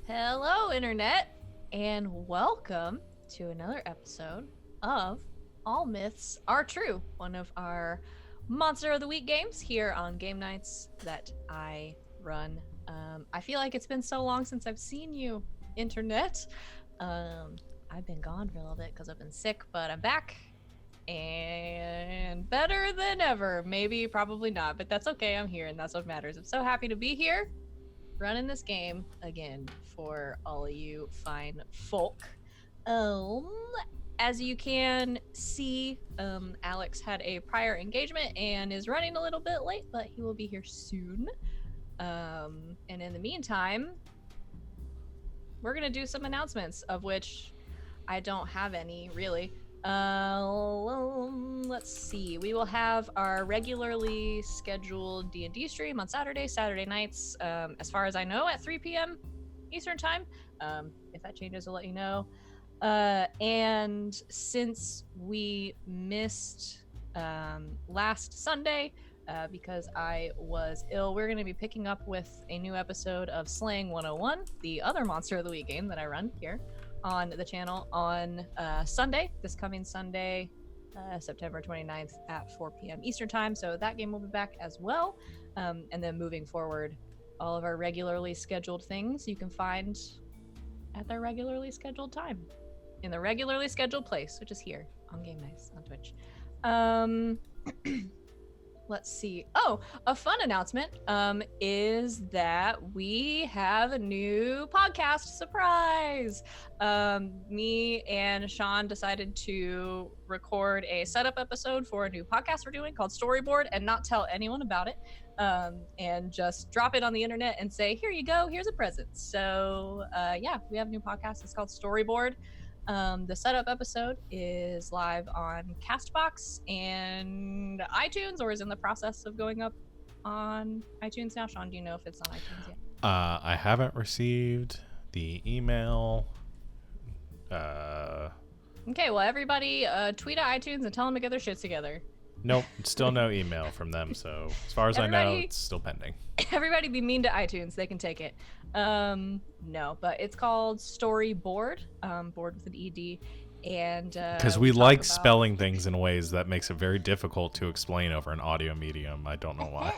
Hello, Internet, and welcome to another episode of All Myths Are True, one of our Monster of the Week games here on game nights that I run. I feel like it's been so long since I've seen you, Internet. I've been gone for a little bit because I've been sick, but I'm back and better than ever. Maybe, probably not, but that's okay. I'm here, and that's what matters. I'm so happy to be here running this game again for all of you fine folk. Um, as you can see, Alex had a prior engagement and is running a little bit late, but he will be here soon. And in the meantime, we're gonna do some announcements, of which I don't have any really. Let's see. We will have our regularly scheduled D&D stream on Saturday nights, as far as I know, at 3 p.m. Eastern time. If that changes, I'll let you know. And since we missed last Sunday because I was ill, we're going to be picking up with a new episode of Slaying 101, the other Monster of the Week game that I run here on the channel on Sunday, this coming Sunday, September 29th at 4 p.m. Eastern time. So that game will be back as well. And then moving forward, all of our regularly scheduled things you can find at their regularly scheduled time in the regularly scheduled place, which is here on Game Nights on Twitch. Let's see. Oh, a fun announcement is that we have a new podcast surprise. Me and Sean decided to record a setup episode for a new podcast we're doing called Storyboard and not tell anyone about it, and just drop it on the internet and say, here you go, here's a present. So yeah, we have a new podcast. It's called Storyboard. The setup episode is live on Castbox and iTunes, or is in the process of going up on iTunes now. Sean, do you know if it's on iTunes yet? I haven't received the email. Okay, well, everybody tweet at iTunes and tell them to get their shits together. Nope, still no email from them. So as far as I know, it's still pending. Everybody be mean to iTunes. They can take it. No, but it's called Storyboard, board with an ED. And because we like spelling things in ways that makes it very difficult to explain over an audio medium. I don't know why.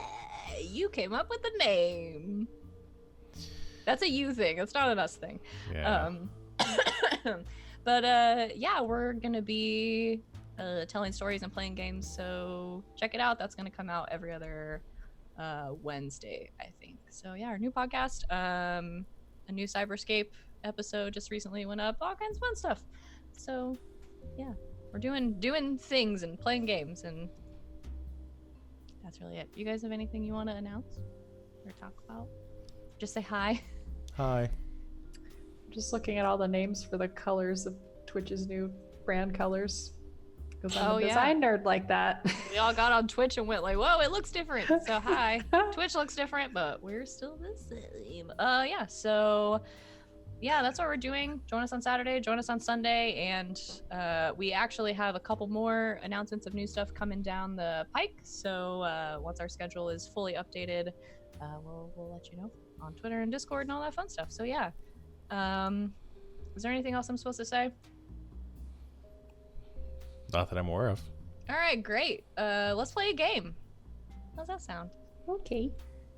You came up with the name. That's a you thing. It's not an us thing. Yeah. But yeah, we're gonna be telling stories and playing games, so check it out. That's gonna come out every other Wednesday, I think. So yeah, our new podcast, a new Cyberscape episode just recently went up, all kinds of fun stuff. So yeah, we're doing things and playing games, and that's really it. You guys have anything you want to announce or talk about? Just say hi. Hi. Just looking at all the names for the colors of Twitch's new brand colors, because I'm a design nerd like that. We all got on Twitch and went like, whoa, it looks different. So hi. Twitch looks different, but we're still the same. Yeah, so yeah, that's what we're doing. Join us on Saturday, join us on Sunday, and we actually have a couple more announcements of new stuff coming down the pike. So once our schedule is fully updated, we'll let you know on Twitter and Discord and all that fun stuff. So yeah. Is there anything else I'm supposed to say? Not that I'm aware of. All right, great. Let's play a game. How's that sound? Okay.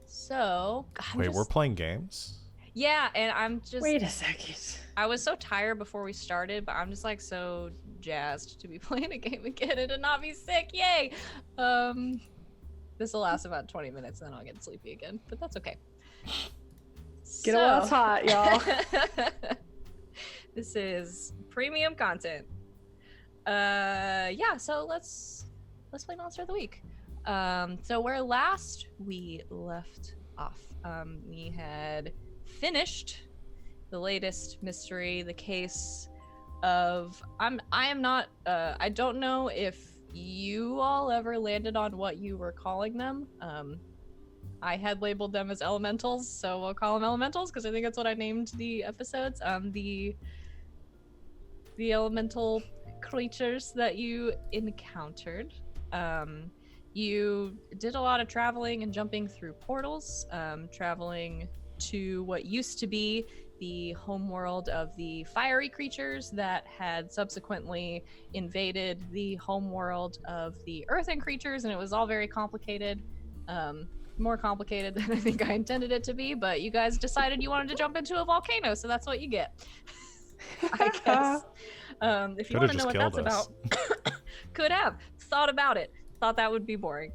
So, Wait, we're playing games? Yeah, and I'm just... Wait a second. I was so tired before we started, but I'm just like so jazzed to be playing a game again and to not be sick. Yay! This will last about 20 minutes, and then I'll get sleepy again, but that's okay. Get it while it's hot, y'all. This is premium content. Yeah, so let's play Monster of the Week. So where last we left off, we had finished the latest mystery, the case of I don't know if you all ever landed on what you were calling them. I had labeled them as elementals, so we'll call them elementals because I think that's what I named the episodes. The elemental creatures that you encountered. You did a lot of traveling and jumping through portals, traveling to what used to be the homeworld of the fiery creatures that had subsequently invaded the homeworld of the earthen creatures, and it was all very complicated. More complicated than I think I intended it to be, but you guys decided you wanted to jump into a volcano, so that's what you get. I guess. If you want to know what that's about, could have thought about it. Thought that would be boring.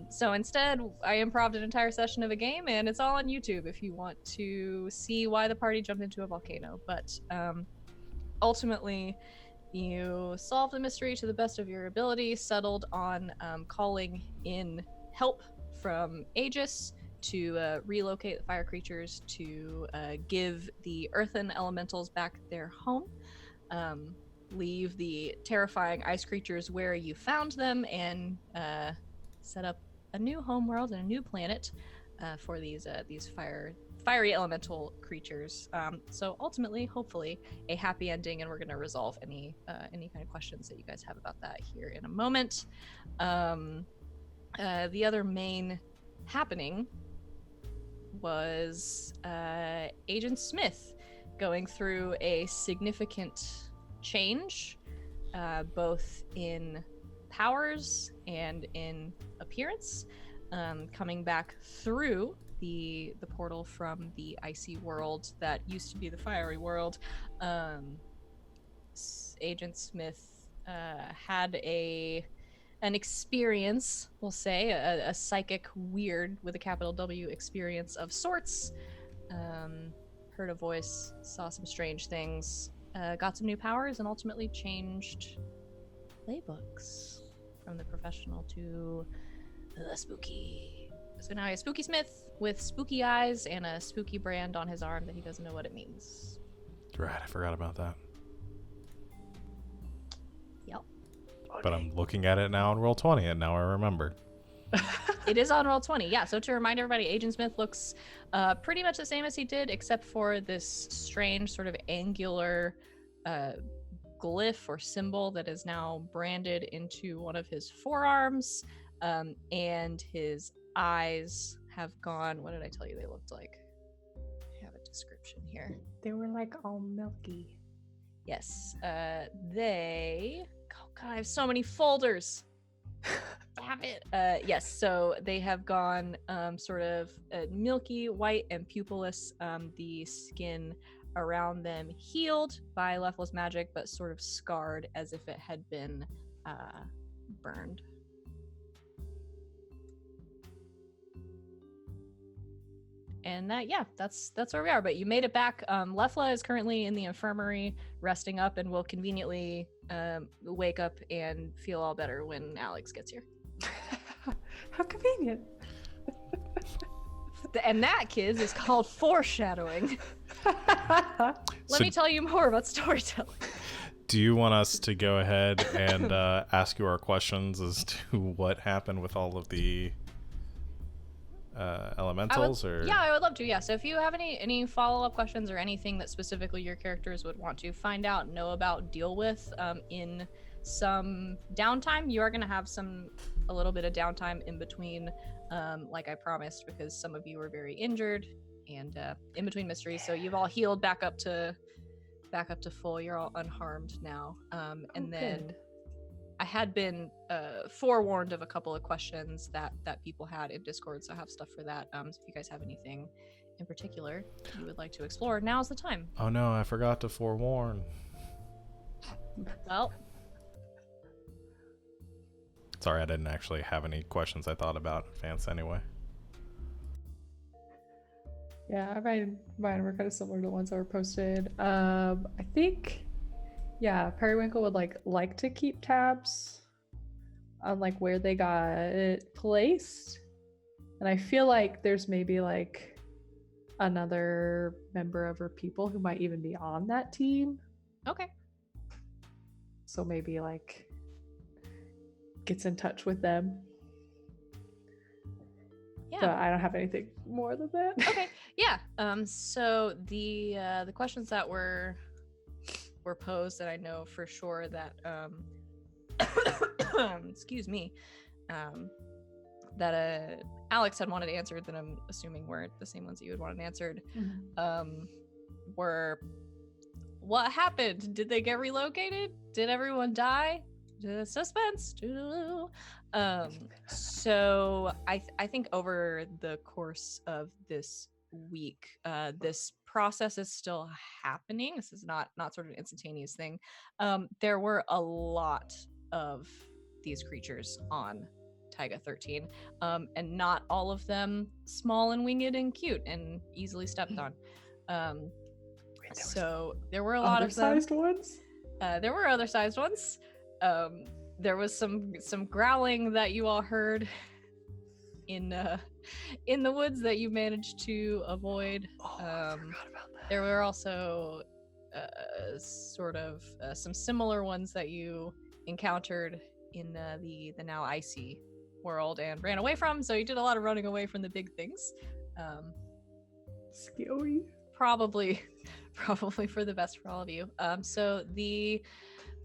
So instead, I improv'd an entire session of a game, and it's all on YouTube if you want to see why the party jumped into a volcano. But ultimately, you solved the mystery to the best of your ability, settled on calling in help from Aegis to relocate the fire creatures, to give the earthen elementals back their home, leave the terrifying ice creatures where you found them, and set up a new homeworld and a new planet for these fiery elemental creatures. So ultimately, hopefully, a happy ending, and we're going to resolve any kind of questions that you guys have about that here in a moment. The other main happening was Agent Smith going through a significant change, both in powers and in appearance, coming back through the portal from the icy world that used to be the fiery world. Agent Smith had an experience, we'll say, a psychic weird with a capital W experience of sorts. Heard a voice, saw some strange things, got some new powers, and ultimately changed playbooks from the professional to the spooky. So now he has Spooky Smith with spooky eyes and a spooky brand on his arm that he doesn't know what it means. Right, I forgot about that. Yep. But I'm looking at it now on Roll20, and now I remember. It is on Roll20, yeah. So to remind everybody, Agent Smith looks pretty much the same as he did, except for this strange sort of angular glyph or symbol that is now branded into one of his forearms, and his eyes have gone. What did I tell you they looked like? I have a description here. They were like all milky. Yes. They. Oh God, I have so many folders. Damn it. Yes. So they have gone sort of milky white and pupilless. The skin around them healed by Lethless magic, but sort of scarred as if it had been burned. And that's where we are. But you made it back. Lefla is currently in the infirmary, resting up, and will conveniently wake up and feel all better when Alex gets here. How convenient. And that, kids, is called foreshadowing. Let me tell you more about storytelling. Do you want us to go ahead and ask you our questions as to what happened with all of the elementals? I would love to. Yeah. So if you have any follow-up questions or anything that specifically your characters would want to find out, know about, deal with in some downtime, you are going to have a little bit of downtime in between, like I promised, because some of you were very injured and in between mysteries. So you've all healed back up to full. You're all unharmed now. And then I had been forewarned of a couple of questions that people had in Discord, so I have stuff for that. So if you guys have anything in particular you would like to explore, now's the time. Oh no, I forgot to forewarn. Well, sorry, I didn't actually have any questions I thought about in advance anyway. Yeah, mine were kind of similar to the ones that were posted. I think, yeah, Periwinkle would like to keep tabs on like where they got it placed, and I feel like there's maybe like another member of her people who might even be on that team. Okay. So maybe like gets in touch with them. Yeah. But I don't have anything more than that. Okay. Yeah. So the questions that were posed that I know for sure that excuse me, that Alex had wanted answered, that I'm assuming weren't the same ones that you had wanted answered, what happened? Did they get relocated? Did everyone die? Suspense. So I think over the course of this week, this process is still happening. This is not sort of an instantaneous thing. There were a lot of these creatures on Taiga 13, and not all of them small and winged and cute and easily stepped on. So there were a lot of them. Sized ones? There were other sized ones. There was some growling that you all heard in the woods that you managed to avoid. I forgot about that. There were also sort of some similar ones that you encountered in the now icy world and ran away from. So you did a lot of running away from the big things. Scary. Probably for the best for all of you. So the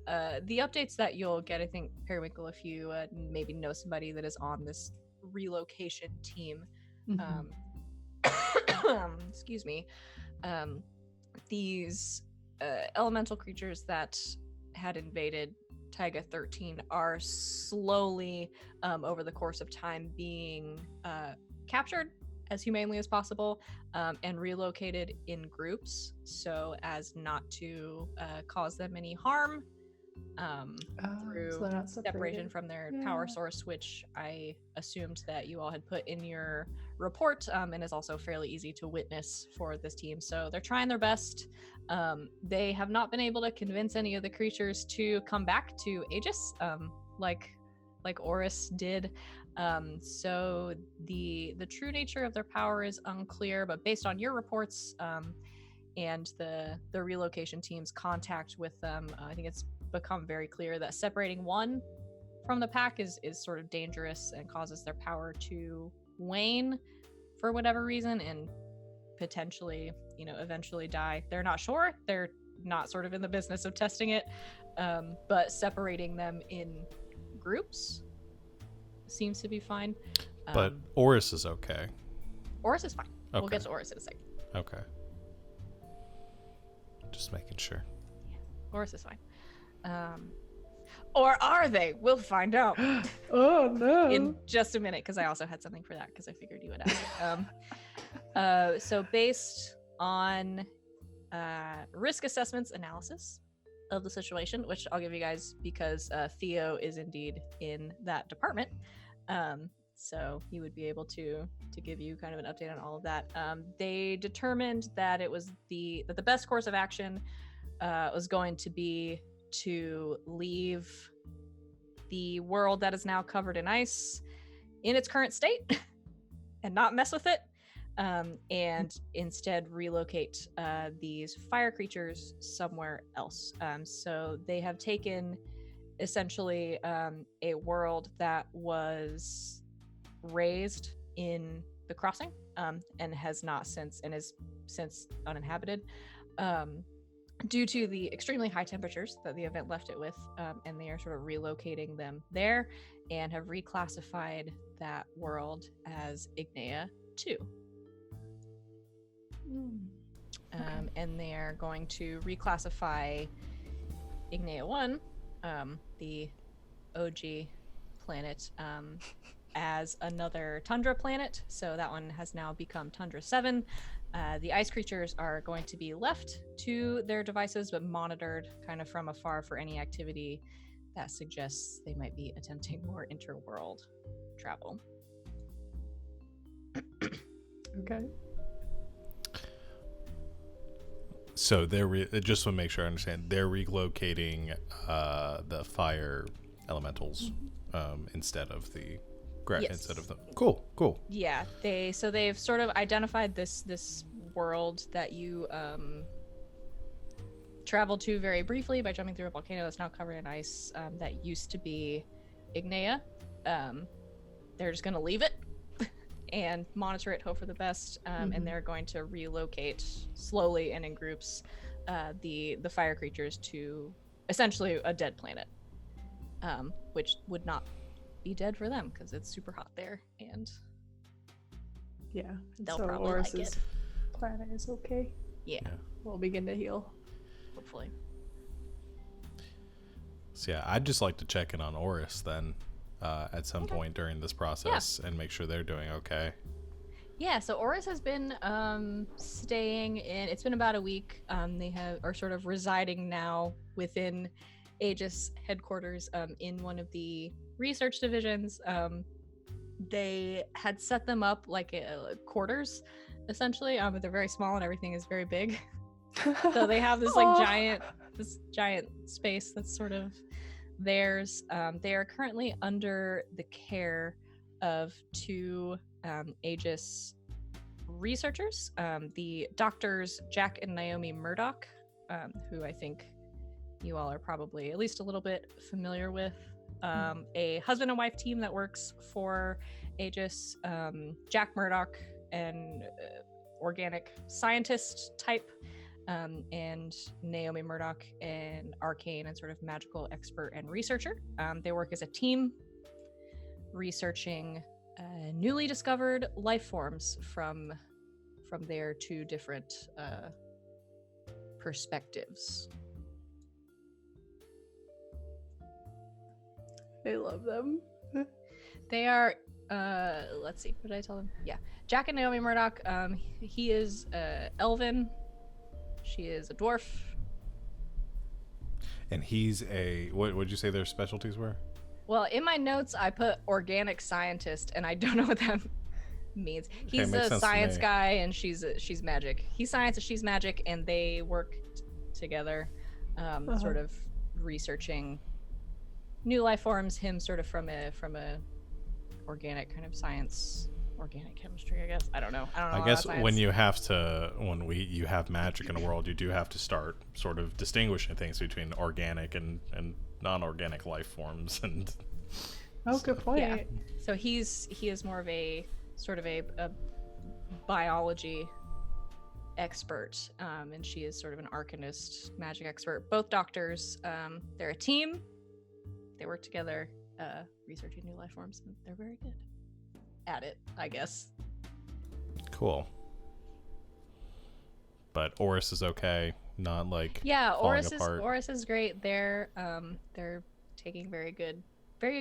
updates that you'll get, I think, Periwinkle, if you maybe know somebody that is on this relocation team, excuse me, these elemental creatures that had invaded Taiga 13 are slowly, over the course of time, being captured as humanely as possible, and relocated in groups so as not to cause them any harm, through so they're not separation from their power source, which I assumed that you all had put in your report, and is also fairly easy to witness for this team. So they're trying their best. They have not been able to convince any of the creatures to come back to Aegis, like Oris did. So the true nature of their power is unclear, but based on your reports, and the relocation team's contact with them, I think it's become very clear that separating one from the pack is sort of dangerous and causes their power to wane for whatever reason, and potentially, eventually die. They're not sure. They're not sort of in the business of testing it, but separating them in groups seems to be fine. But Oris is okay. Oris is fine. Okay. We'll get to Oris in a second. Okay. Just making sure. Yeah, Oris is fine. Or are they? We'll find out. Oh no! In just a minute, because I also had something for that, because I figured you would ask. So based on risk assessments analysis of the situation, which I'll give you guys because Theo is indeed in that department, so he would be able to give you kind of an update on all of that. They determined that it was the best course of action was going to be to leave the world that is now covered in ice in its current state and not mess with it, and instead relocate these fire creatures somewhere else. So they have taken essentially a world that was raised in the crossing, and has not since, and is since uninhabited, due to the extremely high temperatures that the event left it with, and they are sort of relocating them there and have reclassified that world as Ignea 2. Okay. And they are going to reclassify Ignea 1, the OG planet, as another Tundra planet. So that one has now become Tundra 7. The ice creatures are going to be left to their devices, but monitored kind of from afar for any activity that suggests they might be attempting more interworld travel. Okay. So they're just to make sure I understand, they're relocating the fire elementals instead of the Yes. instead of the cool. Yeah, they've sort of identified this world that you traveled to very briefly by jumping through a volcano that's now covered in ice, that used to be Ignea. They're just going to leave it and monitor it, hope for the best, and they're going to relocate slowly and in groups the fire creatures to essentially a dead planet, which would not be dead for them because it's super hot there, and Yeah. they'll so probably Oris's like it. planet is okay. Yeah, We'll begin to heal. hopefully. So yeah, I'd just like to check in on Oris then at some point during this process and make sure they're doing okay. Yeah, so Oris has been staying in. It's been about a week. They are sort of residing now within Aegis headquarters in one of the research divisions. They had set them up like quarters, essentially, but they're very small and everything is very big. So they have this giant space that's sort of theirs. They are currently under the care of two Aegis researchers, the doctors Jack and Naomi Murdoch, who I think you all are probably at least a little bit familiar with. A husband and wife team that works for Aegis. Jack Murdoch, an organic scientist type, and Naomi Murdoch, an arcane and sort of magical expert and researcher. They work as a team researching newly discovered life forms from their two different perspectives. I love them. They are let's see, what did I tell them? Yeah, Jack and Naomi Murdoch. He is elven, she is a dwarf, And he's a what would you say their specialties were? well, in my notes I put organic scientist, and I don't know what that means. He's makes a sense to science me. guy and she's magic. He's science and she's magic, and they work together, sort of researching new life forms. Him sort of from a organic kind of science, organic chemistry, I guess. I don't know. I guess when you have magic in a world, you do have to start sort of distinguishing things between organic and non-organic life forms. And Oh, good point. Yeah. So he is more of a sort of a biology expert, and she is sort of an arcanist, magic expert. Both doctors. They're a team. They work together, researching new life forms, and they're very good at it, I guess. cool. But Oris is okay, not like Yeah, falling apart. Oris is great. They're taking very good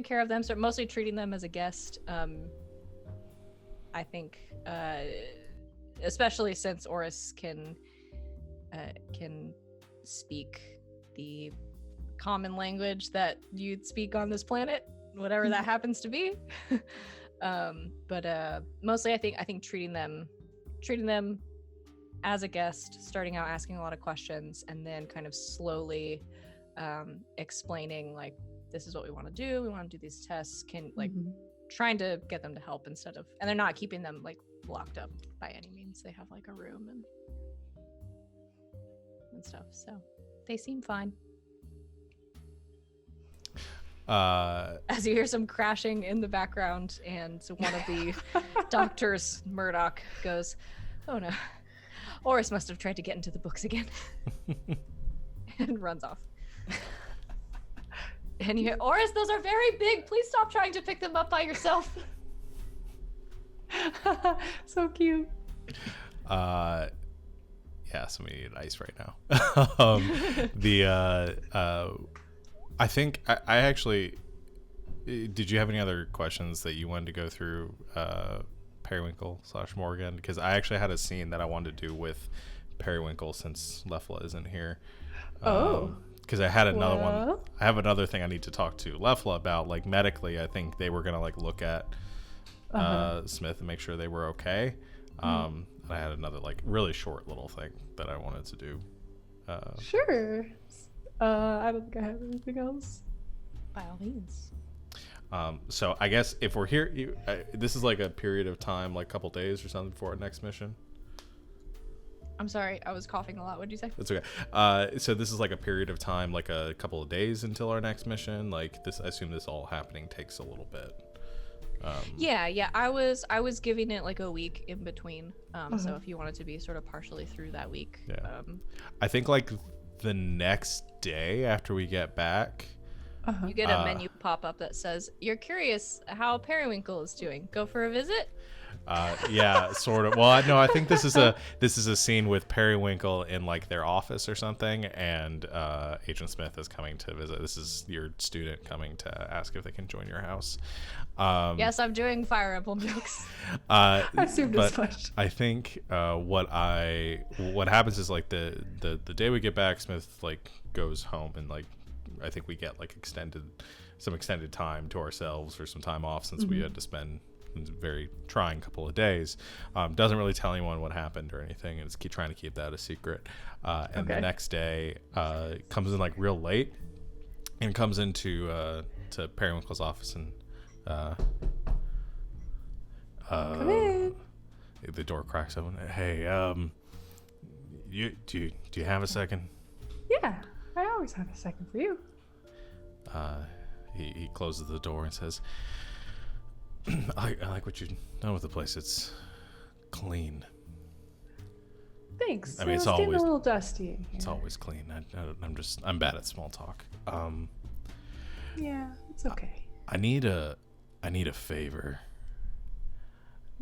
care of them. So mostly treating them as a guest. I think, especially since Oris can speak the common language that you'd speak on this planet, whatever that happens to be. But mostly I think treating them as a guest, starting out asking a lot of questions, and then kind of slowly explaining, like, this is what we want to do. We want to do these tests. Trying to get them to help and they're not keeping them like locked up by any means. They have like a room and stuff. So they seem fine. As you hear some crashing in the background, and one of the doctors, Murdoch, goes, "Oh no, Oris must have tried to get into the books again," and runs off. And you hear, "Oris, those are very big. Please stop trying to pick them up by yourself." So cute. Yeah, somebody need ice right now. I think I actually. Did you have any other questions that you wanted to go through, Periwinkle / Morgan? Because I actually had a scene that I wanted to do with Periwinkle since Lefla isn't here. Because I had another one. I have another thing I need to talk to Lefla about. Like medically, I think they were gonna like look at Smith and make sure they were okay. And I had another like really short little thing that I wanted to do. Sure. I don't think I have anything else. By all means. So I guess if we're here, this is like a period of time, like a couple days or something before our next mission. I'm sorry, I was coughing a lot. What'd you say? That's okay. So this is like a period of time, like a couple of days until our next mission. Like this, I assume this all happening takes a little bit. Yeah. I was giving it like a week in between. So if you wanted to be sort of partially through that week. Yeah. I think like the next day after we get back, you get a menu pop up that says, "You're curious how Periwinkle is doing. Go for a visit." Yeah, sort of. Well, no, I think this is a scene with Periwinkle in like their office or something, and Agent Smith is coming to visit. This is your student coming to ask if they can join your house. Yes, I'm doing Fire Emblem jokes. I assumed as but much. I think what happens is like the day we get back, Smith like goes home, and like I think we get like some extended time to ourselves or some time off since we had to spend a very trying couple of days. Doesn't really tell anyone what happened or anything, and is trying to keep that a secret. And the next day comes in like real late and comes into to Periwinkle's office and Come in. the door cracks open. Hey, do you have a second? Yeah, I always have a second for you. He closes the door and says, I like what you've done with the place. It's clean. Thanks. I mean, it's getting always- a little dusty in here. It's always clean. I'm bad at small talk. Yeah, it's okay. I need a favor.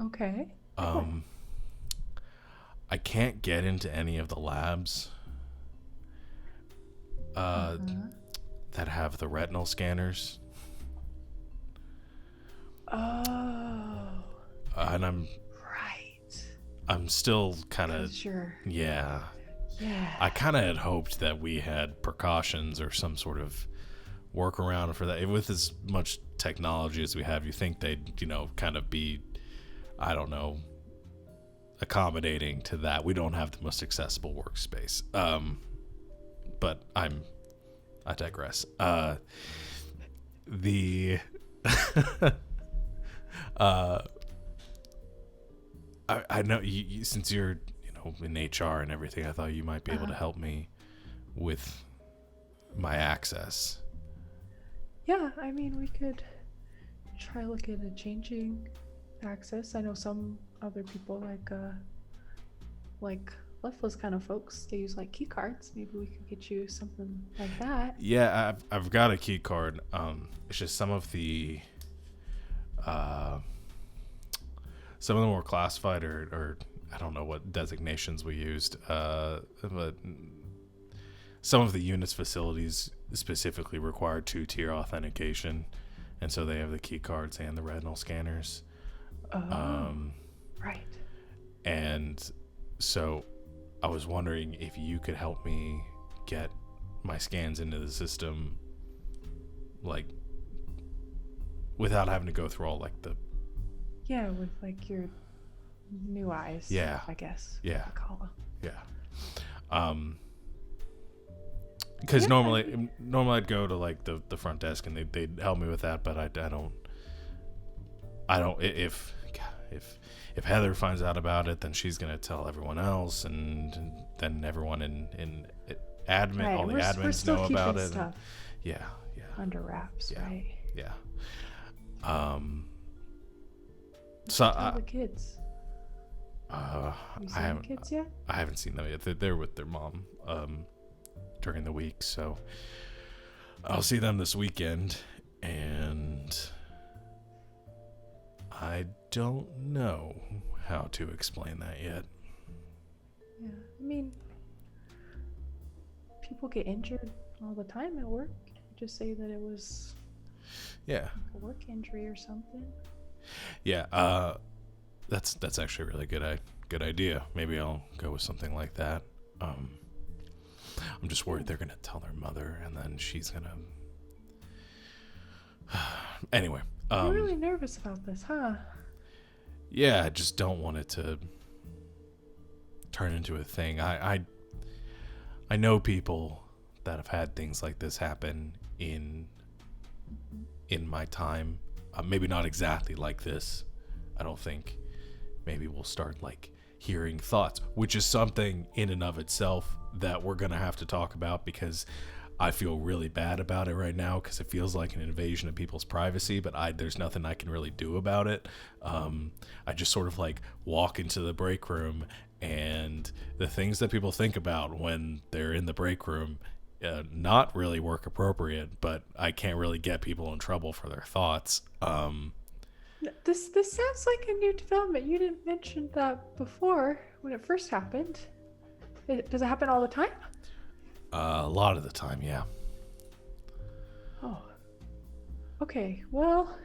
Okay. I can't get into any of the labs that have the retinal scanners. Oh, And right. I'm still kind of, Sure. yeah. Yeah. I kind of had hoped that we had precautions or some sort of workaround for that. With as much technology as we have, you think they'd, kind of be, I don't know, accommodating to that. We don't have the most accessible workspace. But I digress. I know you since you're in HR and everything, I thought you might be able to help me with my access. Yeah, I mean, we could try looking at changing access. I know some other people like Leftless kind of folks, they use like key cards. Maybe we could get you something like that. Yeah, I've got a key card. It's just some of them were classified or I don't know what designations we used. But some of the unit's facilities specifically require 2-tier authentication, and so they have the key cards and the retinal scanners. Right. And so I was wondering if you could help me get my scans into the system, like, without having to go through all, like, the... Yeah, with, like, your new eyes. Yeah. I guess. Yeah. Call them. Yeah. Because normally I'd go to, like, the front desk and they'd help me with that, but I don't... If Heather finds out about it, then she's gonna tell everyone else, and then everyone in admin, Right, all the we're admins still know about keeping it. stuff Yeah. under wraps, Yeah. right? Yeah. So Tell the kids. You I seen the haven't kids yet? I haven't seen them yet. They're with their mom during the week, so I'll see them this weekend, and I don't know how to explain that yet. Yeah. I mean, people get injured all the time at work. Just say that it was Yeah. a work injury or something. Yeah, that's actually a really good idea. Maybe I'll go with something like that. I'm just worried they're gonna tell their mother, and then she's gonna. Anyway, You're really nervous about this, huh? yeah, I just don't want it to turn into a thing. I know people that have had things like this happen in my time. Maybe not exactly like this. I don't think. Maybe we'll start like hearing thoughts, which is something in and of itself that we're gonna have to talk about, because I feel really bad about it right now, because it feels like an invasion of people's privacy, but there's nothing I can really do about it. I just sort of like walk into the break room, and the things that people think about when they're in the break room not really work appropriate, but I can't really get people in trouble for their thoughts. This sounds like a new development. You didn't mention that before when it first happened. Does it happen all the time? A lot of the time, yeah. Oh. Okay, well,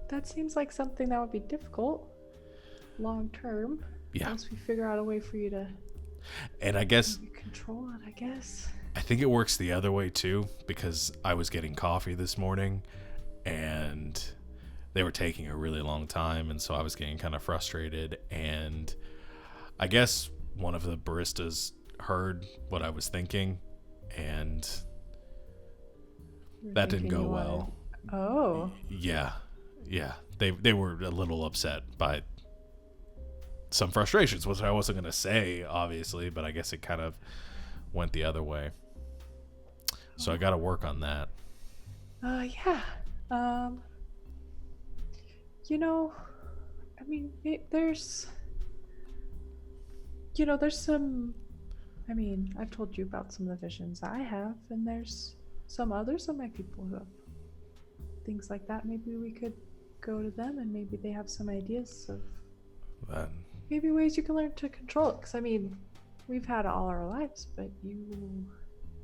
that seems like something that would be difficult long term. Yeah. Once we figure out a way for you to And I guess maybe control it, I guess. I think it works the other way too, because I was getting coffee this morning and they were taking a really long time, and so I was getting kind of frustrated, and I guess one of the baristas heard what I was thinking, and You're that didn't thinking go you well. Oh. Yeah. They were a little upset by some frustrations, which I wasn't going to say, obviously, but I guess it kind of went the other way. So I got to work on that. Yeah. You know, I mean, there's some. I mean, I've told you about some of the visions I have, and there's some others of my people who have things like that. Maybe we could go to them, and maybe they have some ideas of maybe ways you can learn to control it. Because I mean, we've had it all our lives, but you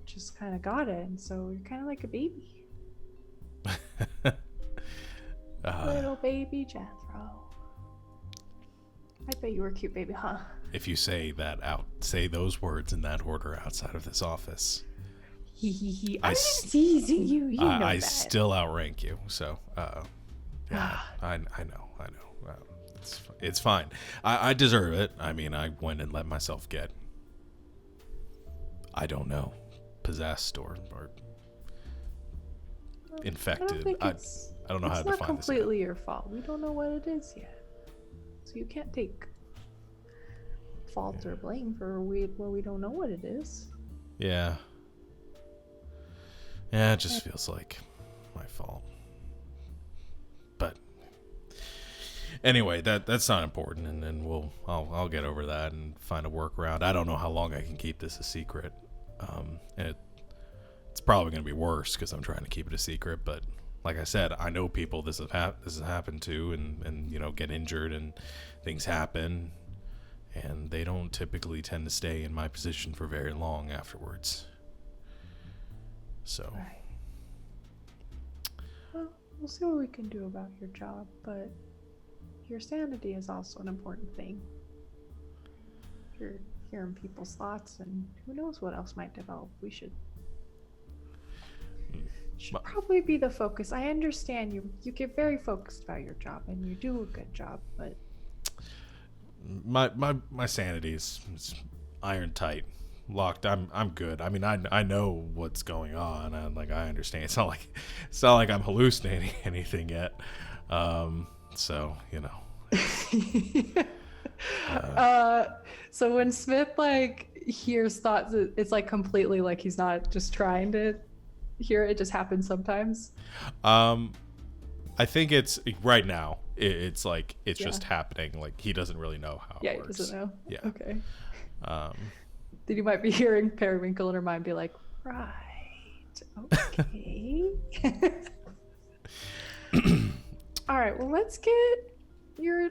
just kind of got it, and so you're kind of like a baby. Little baby Jethro. I bet you were a cute baby, huh? If you say those words in that order outside of this office, I'm teasing you. You know I that. still outrank you. So, yeah, I know. It's fine. I deserve it. I mean, I went and let myself get, I don't know, possessed or infected. I don't know how to define this. It's not completely your fault. We don't know what it is yet, so you can't take fault or blame for where we don't know what it is. Yeah. Yeah, it just feels like my fault. But anyway, that's not important, and then I'll get over that and find a workaround. I don't know how long I can keep this a secret, and it's probably going to be worse because I'm trying to keep it a secret. But like I said, I know people this has happened to, and get injured and things happen, and they don't typically tend to stay in my position for very long afterwards. So. Right. Well, we'll see what we can do about your job, but your sanity is also an important thing. You're hearing people's thoughts, and who knows what else might develop. We should probably be the focus. I understand you get very focused about your job, and you do a good job, but my sanity is iron tight, locked. I'm good. I mean, I know what's going on. I understand. It's not like I'm hallucinating anything yet. So so when Smith hears thoughts, it's completely he's not just trying to hear it just happens sometimes. I think it's right now it's just happening. He doesn't really know how it works. He doesn't know. Yeah. Okay. Then you might be hearing Periwinkle in her mind be like, right, okay. All right, well, let's get your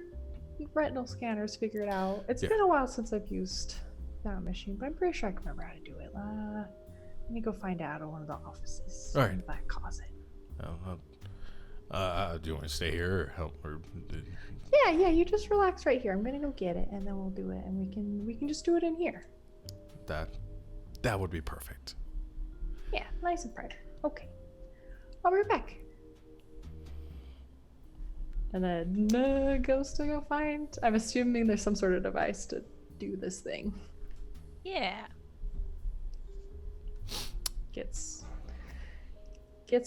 retinal scanners figured out. It's been a while since I've used that machine, but I'm pretty sure I can remember how to do it. Let me go find out in one of the offices. All right. In the back closet. Do you want to stay here or help? Yeah, you just relax right here. I'm gonna go get it, and then we'll do it, and we can just do it in here. That would be perfect. Yeah, nice and private. Okay, I'll be right back. And then goes to go find. I'm assuming there's some sort of device to do this thing. Yeah. Gets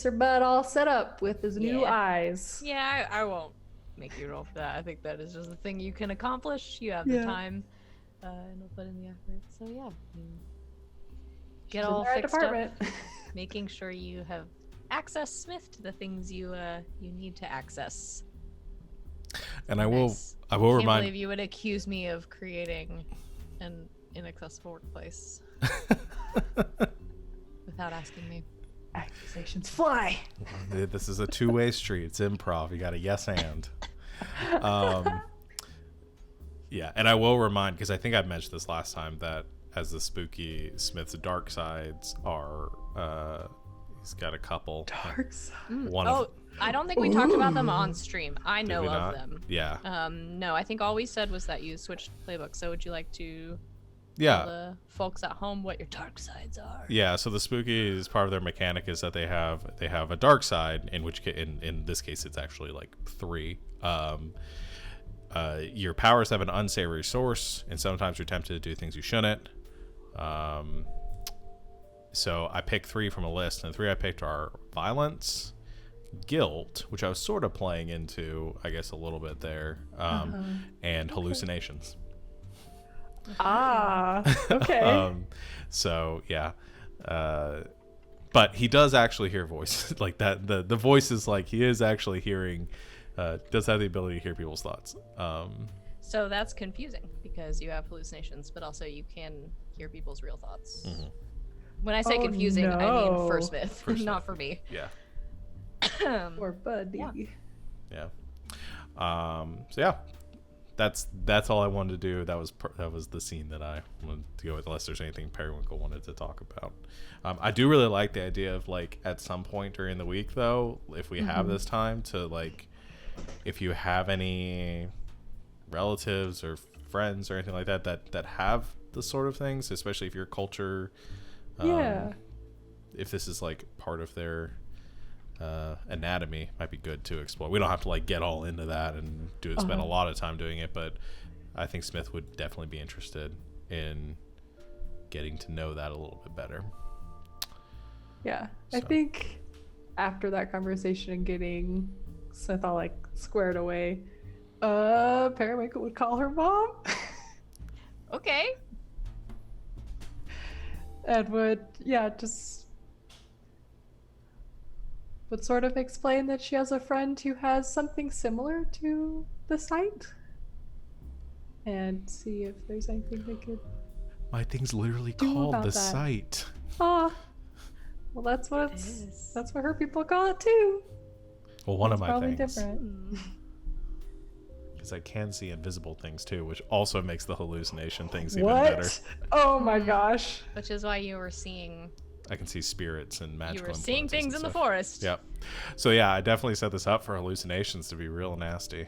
her butt all set up with his new eyes. Yeah, I won't make you roll for that. I think that is just a thing you can accomplish. You have the time, and we'll put in the effort. So yeah, you get all fixed up, making sure you have access, Smith, to the things you need to access. And I will Can't remind. believe you would accuse me of creating an inaccessible workplace without asking me. Accusations fly. This is a two-way street. It's improv. You got a yes and. Yeah, and I will remind, because I think I mentioned this last time, that as the spooky Smith's dark sides are, he's got a couple. Dark side. One Oh, of I don't think we talked about them on stream. I Did know we of not? them. Yeah. No, I think all we said was that you switched playbook. So would you like to tell Yeah. the folks at home what your dark sides are? Yeah, so the spooky is part of their mechanic is that they have a dark side, in which in this case it's actually like 3. Your powers have an unsavory source, and sometimes you're tempted to do things you shouldn't. So I picked 3 from a list, and the 3 I picked are violence, guilt, which I was sort of playing into, I guess, a little bit there, and hallucinations. Okay. So yeah, but he does actually hear voices like that. The voice is like he is actually hearing. Does have the ability to hear people's thoughts. So that's confusing because you have hallucinations, but also you can hear people's real thoughts. Mm-hmm. When I say Oh, confusing, I mean for no. Smith, For Smith. not for me. Yeah. Or buddy. Yeah. Yeah. So yeah, that's all I wanted to do. That was the scene that I wanted to go with. Unless there's anything Periwinkle wanted to talk about. I do really like the idea of like at some point during the week though, if we have this time to like, if you have any relatives or friends or anything like that have the sort of things, especially if your culture, Yeah. if this is like part of their anatomy, might be good to explore. We don't have to like get all into that and spend a lot of time doing it, but I think Smith would definitely be interested in getting to know that a little bit better. Yeah. I So. think after that conversation and getting Smith all like squared away, Periwinkle would call her mom Okay. and would would sort of explain that she has a friend who has something similar to the site and see if there's anything they could. My thing's literally Do called about the that. site. Ah, well, that's what that's what her people call it too. Well, one It's of my probably things, different. because I can see invisible things too, which also makes the hallucination things even What? better. Oh my gosh. Which is why you were seeing I can see spirits and magical. you were seeing influences things and in the stuff. forest. Yep. So yeah, I definitely set this up for hallucinations to be real nasty.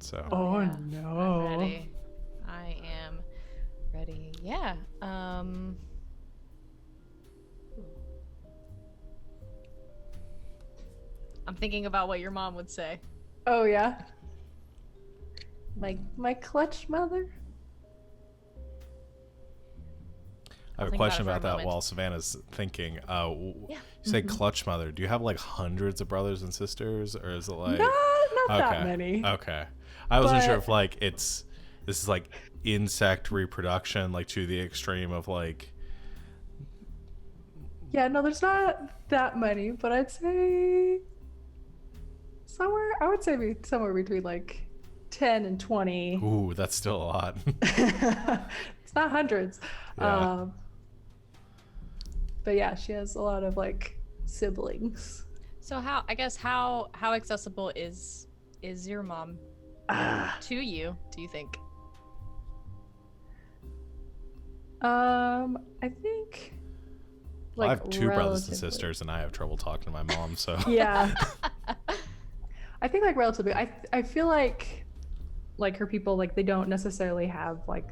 So Oh Yeah. no. I'm ready. I am ready. Yeah. I'm thinking about what your mom would say. Oh yeah. Like my clutch mother. I have a think question about it about for a that moment. while Savannah's thinking. You Yeah. say clutch mother. Do you have like hundreds of brothers and sisters, or is it like Not that many. Okay. I wasn't sure But- if like this is like insect reproduction, like to the extreme of like. Yeah, no, there's not that many, but I'd say somewhere between like 10 and 20. Ooh, that's still a lot. It's not hundreds. Yeah. But yeah, she has a lot of like siblings. So how accessible is your mom to you, do you think? I think I have two brothers and relatively. sisters, and I have trouble talking to my mom. So Yeah. I think like relatively. I feel like her people, like they don't necessarily have like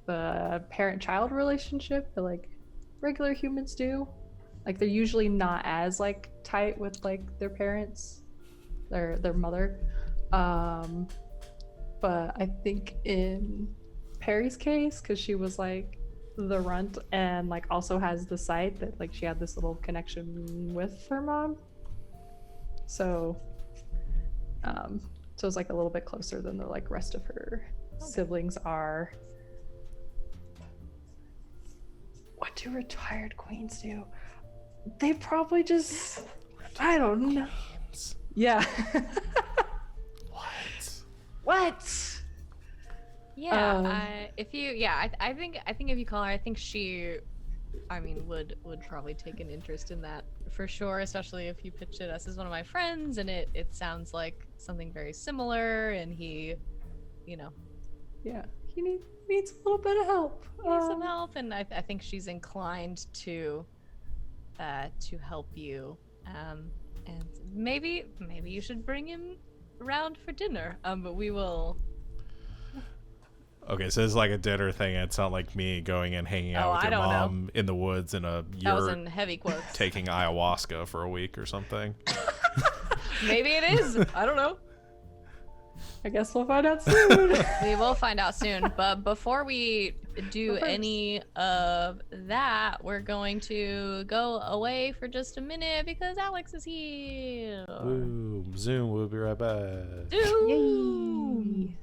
the parent-child relationship that like regular humans do. Like they're usually not as like tight with like their parents, their mother. But I think in Perry's case, because she was like the runt and like also has the sight, that like she had this little connection with her mom. So it's like a little bit closer than the like rest of her siblings are. What do retired queens do? They probably just, I don't know. Yeah. what? What? Yeah, Um, I think if you call her, I think she I mean, would probably take an interest in that for sure, especially if you pitched it us as one of my friends, and it sounds like something very similar, and he, you know, Yeah, he needs a little bit of help. needs some help, and I think she's inclined to help you. And maybe you should bring him around for dinner. But we will. Okay, so it's like a dinner thing. It's not like me going and hanging out Oh, with I your don't know. mom in the woods in a That was yurt in heavy quotes. taking ayahuasca for a week or something. Maybe it is. I don't know. I guess we'll find out soon. We will find out soon. But before we do Go first. any of that, we're going to go away for just a minute because Alex is here. Boom, zoom, we'll be right back. Zoom. Yay.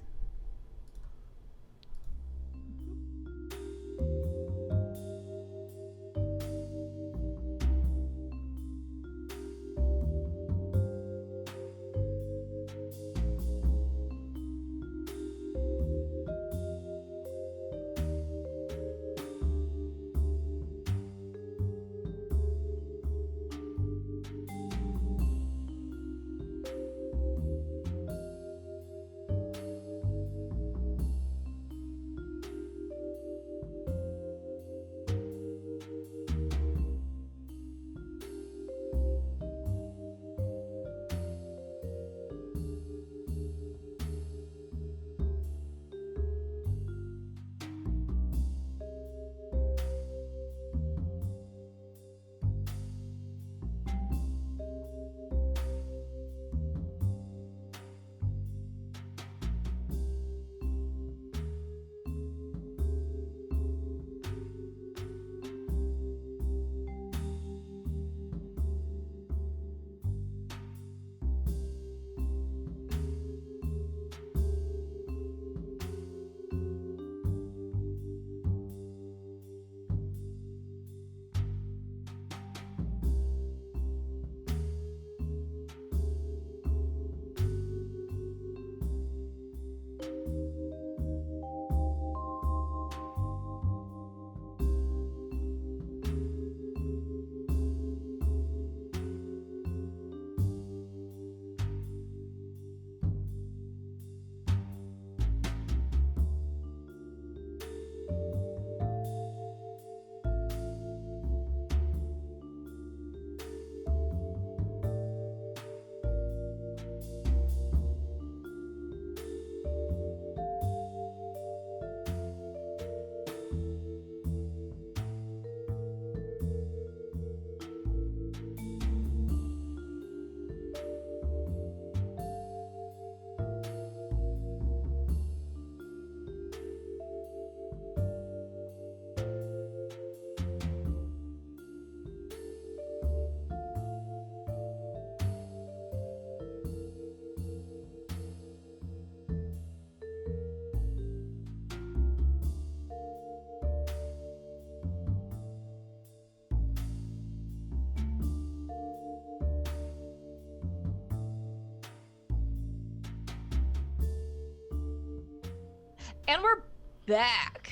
And we're back.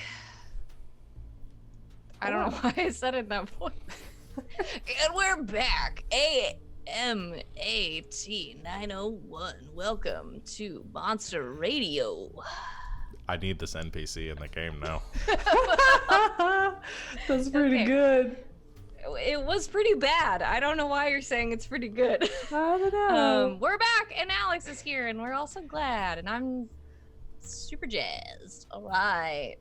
I don't know why I said it that voice. And we're back. AMAT 901. Welcome to Monster Radio. I need this NPC in the game now. That's pretty Okay. good. It was pretty bad. I don't know why you're saying it's pretty good. I don't know. We're back, and Alex is here, and we're also glad, and I'm super jazzed. All right.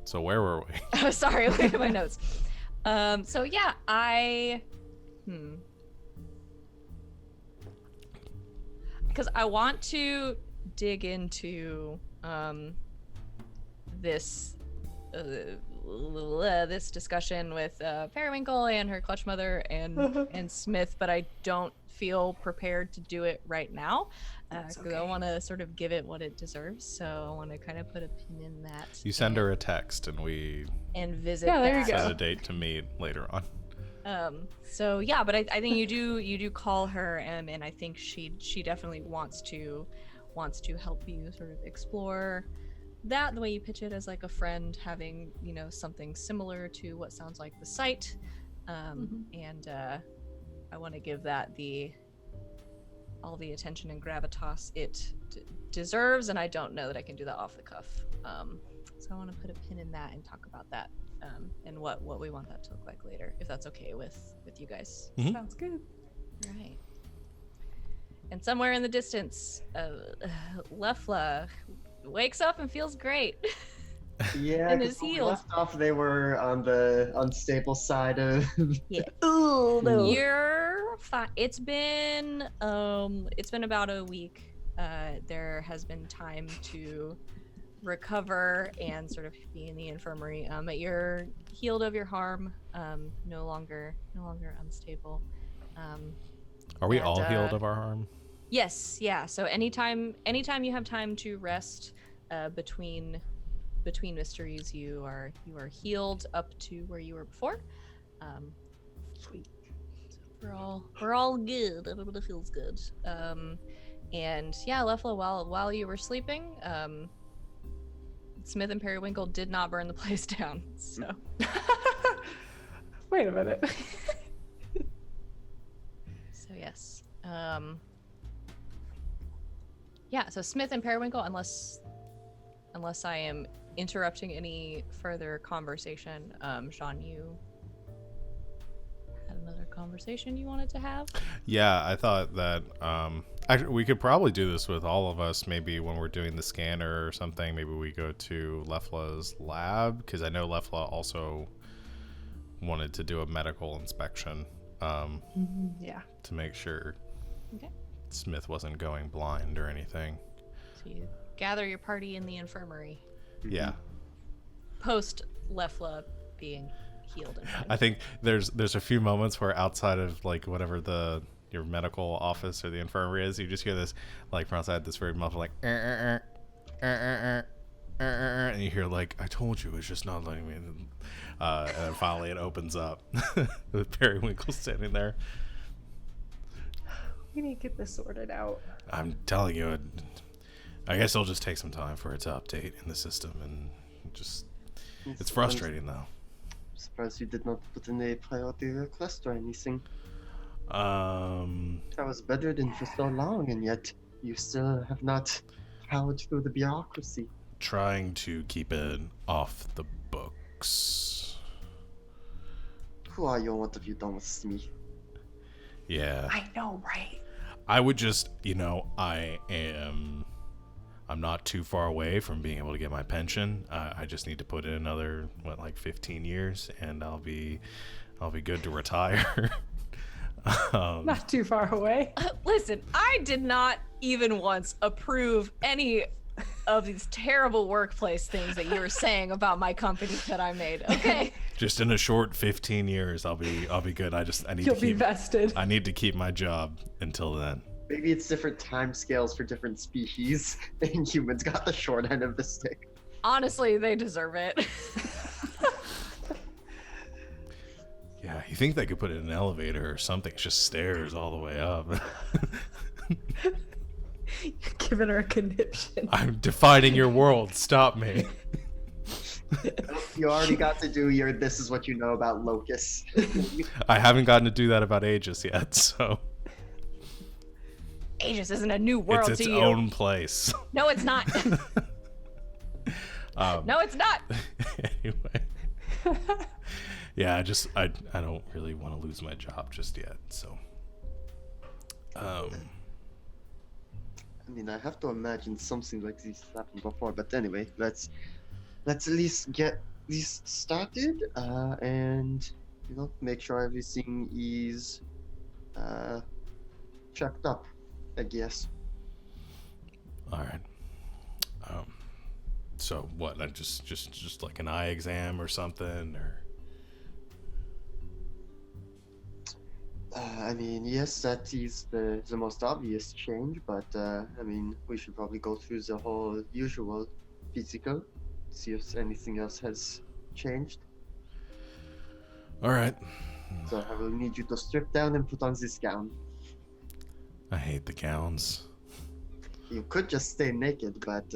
So where were we? Oh, sorry, look at my notes. So yeah, because I want to dig into this this discussion with Periwinkle and her clutch mother and Smith, but I don't feel prepared to do it right now because I want to sort of give it what it deserves. So I want to kind of put a pin in that. You send her a text and we and visit. Yeah, there you that. go. set a date to meet later on. So yeah, but I think you do call her, and I think she definitely wants to help you sort of explore that, the way you pitch it as like a friend having, something similar to what sounds like the site. And I want to give that all the attention and gravitas it deserves, and I don't know that I can do that off the cuff. So I want to put a pin in that and talk about that, and what we want that to look like later, if that's okay with you guys. Sounds good. Right. And somewhere in the distance, Lefla wakes up and feels great. Yeah, And 'cause is when we healed. left off, they were on the unstable side of. Yeah. Ooh, no. You're fine. It's been about a week. There has been time to recover and sort of be in the infirmary. But you're healed of your harm. No longer unstable. Are we And, all healed of our harm? Yes, yeah. So anytime you have time to rest between mysteries, you are healed up to where you were before. Sweet. So we're all good. Everybody feels good. And yeah, Lefla, while you were sleeping, Smith and Periwinkle did not burn the place down. So Wait a minute. yes. Yeah, so Smith and Periwinkle, unless I am interrupting any further conversation, Sean, you had another conversation you wanted to have? Yeah, I thought that actually, we could probably do this with all of us. Maybe when we're doing the scanner or something, maybe we go to Lefla's lab, because I know Lefla also wanted to do a medical inspection Yeah. to make sure Okay. Smith wasn't going blind or anything. So you gather your party in the infirmary Yeah. post Lefla being healed and fine. I think there's a few moments where outside of like whatever your medical office or the infirmary is, you just hear this like from outside, this very muffled like and you hear like, I told you, it's just not letting me in. And then finally it opens up with Periwinkle standing there. We need to get this sorted out. I'm telling you, I guess it'll just take some time for it to update in the system, and just it's frustrating though. I'm surprised you did not put in a priority request or anything. I was bedridden for so long, and yet you still have not powered through the bureaucracy. Trying to keep it off the books. Who are you and what have you done with me? Yeah. I know, right? I would just, I'm not too far away from being able to get my pension. I just need to put in another, 15 years, and I'll be good to retire. Not too far away. Listen, I did not even once approve any of these terrible workplace things that you were saying about my company that I made. Okay. Just in a short 15 years, I'll be good. I need You'll to be keep. vested. I need to keep my job until then. Maybe it's different time scales for different species, and humans got the short end of the stick. Honestly, they deserve it. Yeah, you think they could put it in an elevator or something? It's just stairs all the way up. Giving her a conniption. I'm defining your world. Stop me. You already got to do your "this is what you know about locusts." I haven't gotten to do that about Aegis yet, so Aegis isn't a new world it's its to you. own place. No, it's not. No, it's not. Anyway. Yeah, I don't really want to lose my job just yet, so. I mean, I have to imagine something like this happened before, but anyway, let's at least get this started, and make sure everything is checked up, I guess. All right. So what? Just like an eye exam or something, or? I mean, yes, that is the most obvious change, but I mean, we should probably go through the whole usual physical, see if anything else has changed. All right. So I will need you to strip down and put on this gown. I hate the gowns. You could just stay naked, but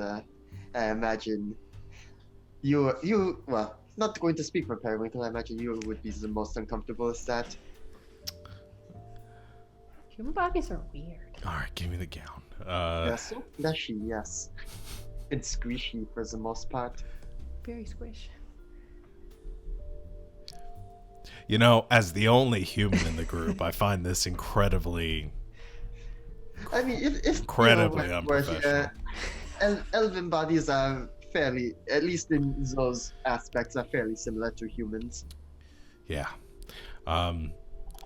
I imagine you well, not going to speak for Periwinkle. I imagine you would be the most uncomfortable with that. Human bodies are weird. All right, give me the gown. Yeah, so fleshy, yes, and squishy for the most part. Very squish. You know, as the only human in the group, I find this incredibly I mean, if incredibly you know, unprofessional. Elven bodies are fairly, at least in those aspects, are fairly similar to humans. Yeah. I'm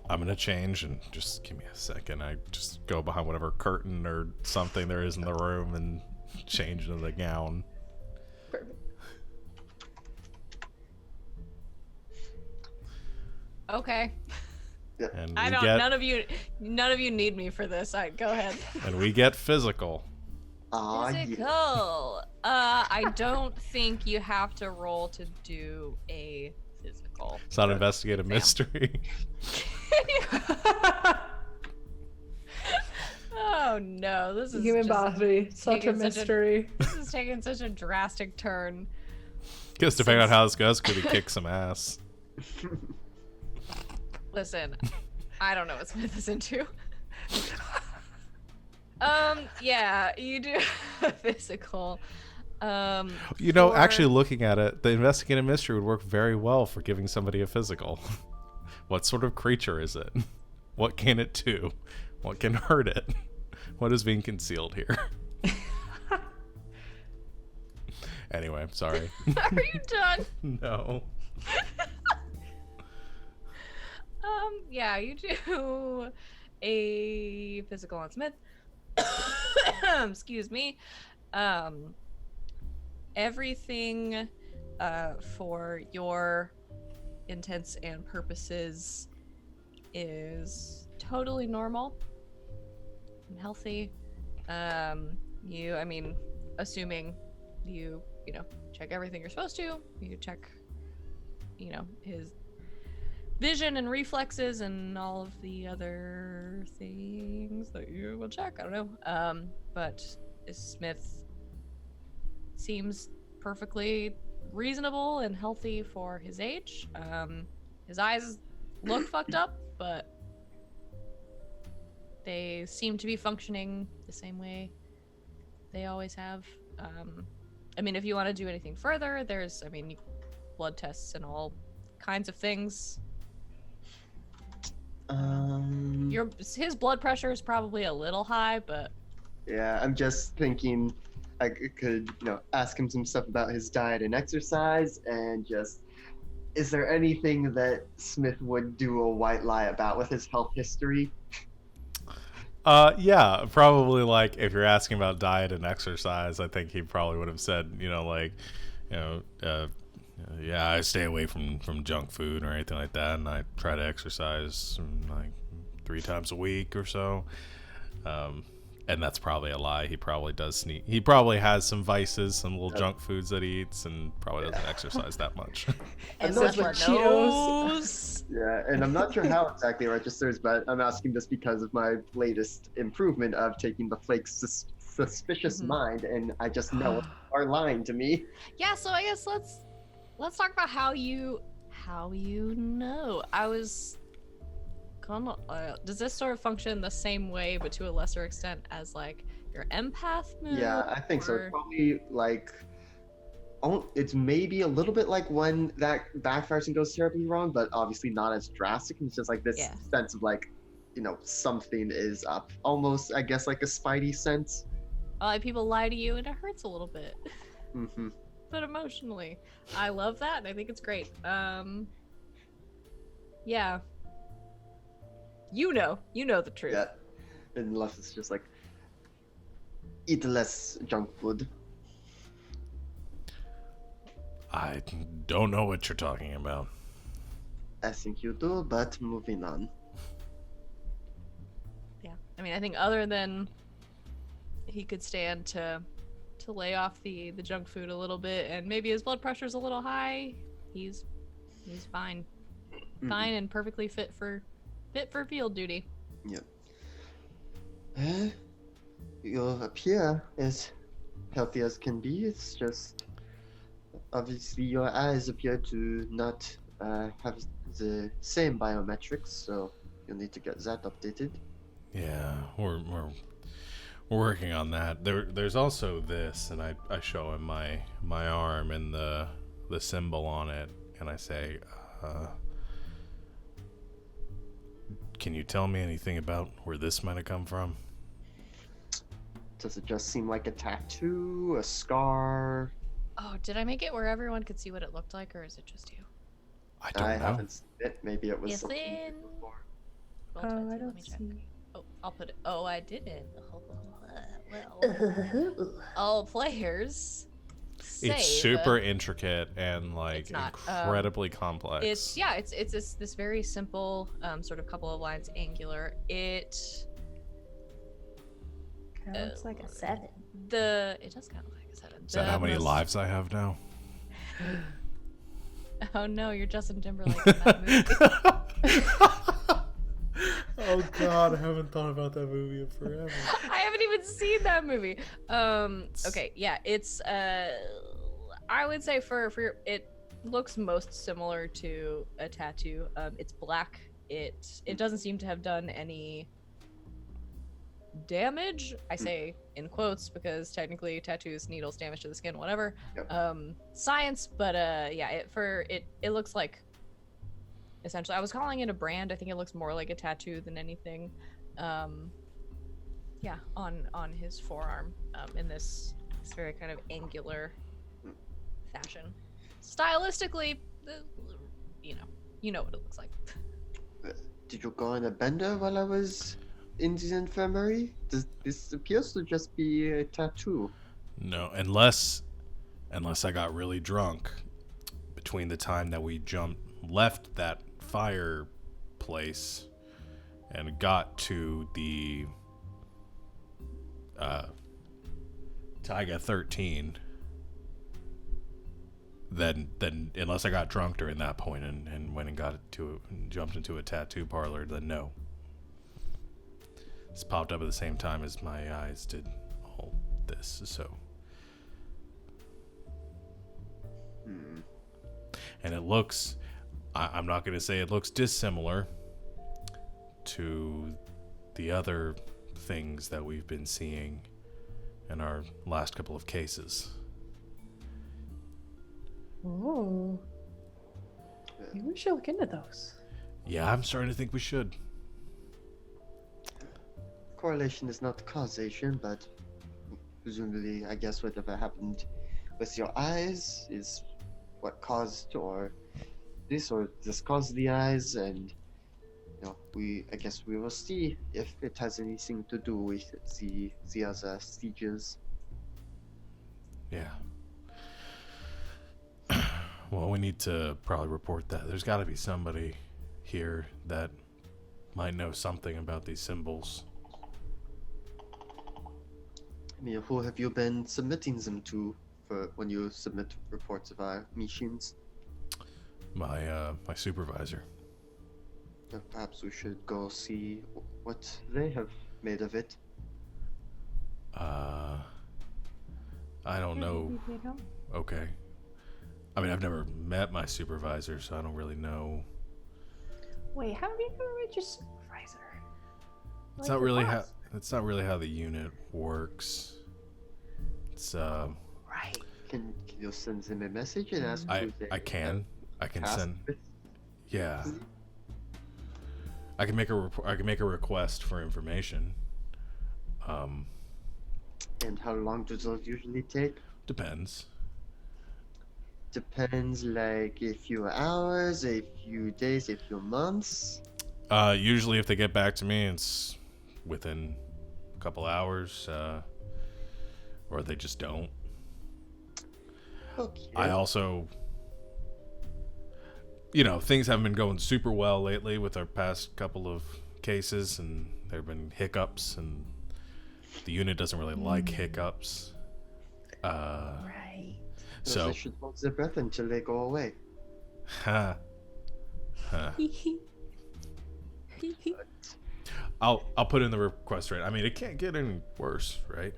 gonna change and just give me a second. I just go behind whatever curtain or something there is in the room and change into the gown. Perfect. Okay. And I we don't. get None of you need me for this. Go ahead. and we get physical. Ah, yeah. Physical. I don't think you have to roll to do a physical. It's not investigative mystery. Oh no, this is Human just body, such a taking mystery. This is taking such a drastic turn. Because depending on how this goes, could we kick some ass? Listen, I don't know what Smith is into. Yeah, you do physical. You know, for- actually looking at it, the investigative mystery would work very well for giving somebody a physical. What sort of creature is it? What can it do? What can hurt it? What is being concealed here? Anyway, I'm sorry. Are you done? No. Yeah, you do a physical on Smith. Excuse me. Everything for your intents and purposes is totally normal and healthy. I mean, assuming you check everything you're supposed to, you check, his vision and reflexes and all of the other things that you will check. I don't know. But Smith seems perfectly reasonable and healthy for his age. His eyes look fucked up, but they seem to be functioning the same way they always have. I mean, if you want to do anything further, there's, blood tests and all kinds of things. His blood pressure is probably a little high, but Yeah, I'm just thinking I could, ask him some stuff about his diet and exercise, and just, is there anything that Smith would do a white lie about with his health history? Yeah, probably like if you're asking about diet and exercise, I think he probably would have said, yeah, I stay away from junk food or anything like that, and I try to exercise like 3 times a week or so. And that's probably a lie. He probably does sneak. He probably has some vices, some little junk foods that he eats, and probably doesn't exercise that much. and those such were were Cheetos. knows. Yeah, and I'm not sure how exactly it registers, but I'm asking this because of my latest improvement of taking the Flake's suspicious Mhm. mind, and I just know are lying to me. Yeah, so I guess let's talk about how you know. I was does this sort of function the same way, but to a lesser extent as like your empath move? Yeah, I think so. or- It's probably like, it's maybe a little bit like when that backfires and goes terribly wrong, but obviously not as drastic. It's just like this Yeah. sense of like, something is up. Almost, I guess, like a spidey sense. Like people lie to you and it hurts a little bit, Mm-hmm. but emotionally. I love that and I think it's great. Yeah. You know the truth. Yeah. Unless it's just like, eat less junk food. I don't know what you're talking about. I think you do, but moving on. Yeah. I mean, I think other than he could stand to lay off the junk food a little bit, and maybe his blood pressure's a little high, he's fine. Mhm. Fine and perfectly fit for field duty. You appear as healthy as can be. It's just obviously your eyes appear to not have the same biometrics, so you'll need to get that updated. Yeah, we're working on that. There's also this, and I show him my arm and the symbol on it, and I say, can you tell me anything about where this might have come from? Does it just seem like a tattoo, a scar? Oh, did I make it where everyone could see what it looked like, or is it just you? I don't know. Haven't seen it. Maybe it was Yes, something then. before. Roll Oh, 20, I let don't me check. see. Oh, I'll put it. Oh, I didn't. Well, all players. It's save. super intricate and like It's not, incredibly complex. It's this very simple sort of couple of lines angular. It Kind of looks like a 7. it does kind of look like a 7. Is that how many lives I have now? Oh no, you're Justin Timberlake in that movie. Oh god, I haven't thought about that movie in forever. I haven't even seen that movie. Okay, yeah, it's I would say for it looks most similar to a tattoo. It's black. It doesn't seem to have done any damage. I say in quotes because technically tattoos, needles, damage to the skin, whatever. Yep. Science, but yeah, it looks like essentially I was calling it a brand. I think it looks more like a tattoo than anything. Yeah, on his forearm, in this very kind of angular fashion. Stylistically, you know what it looks like. Did you go on a bender while I was in the infirmary? This appears to just be a tattoo. No, unless I got really drunk between the time that we left that fireplace and got to the Taiga 13. Then unless I got drunk during that point and went and jumped into a tattoo parlor, then no. It's popped up at the same time as my eyes did all this, so. And it looks, I'm not going to say it looks dissimilar to the other things that we've been seeing in our last couple of cases. Oh. Maybe we should look into those. Yeah, I'm starting to think we should. Correlation is not causation, but presumably, I guess whatever happened with your eyes is what caused or this caused the eyes, and I guess we will see if it has anything to do with the other stages. Yeah. Well, we need to probably report that. There's got to be somebody here that might know something about these symbols. I mean, who have you been submitting them to for when you submit reports of our missions? My supervisor. Perhaps we should go see what they have made of it. I don't know. Maybe they don't. Okay. I mean, I've never met my supervisor, so I don't really know. Wait, how have you never met your supervisor? It's Like not your really boss? that's not really how the unit works. It's Right. Can you send them a message and ask I who they can tasked send. with? Yeah. I can make a request for information. And how long do those usually take? Depends. Depends, like a few hours, a few days, a few months. Usually if they get back to me, it's within a couple hours, or they just don't. Okay. I also, things haven't been going super well lately with our past couple of cases, and there have been hiccups, and the unit doesn't really like hiccups. Right. So, they should hold their breath until they go away. I'll put in the request rate. I mean, it can't get any worse, right?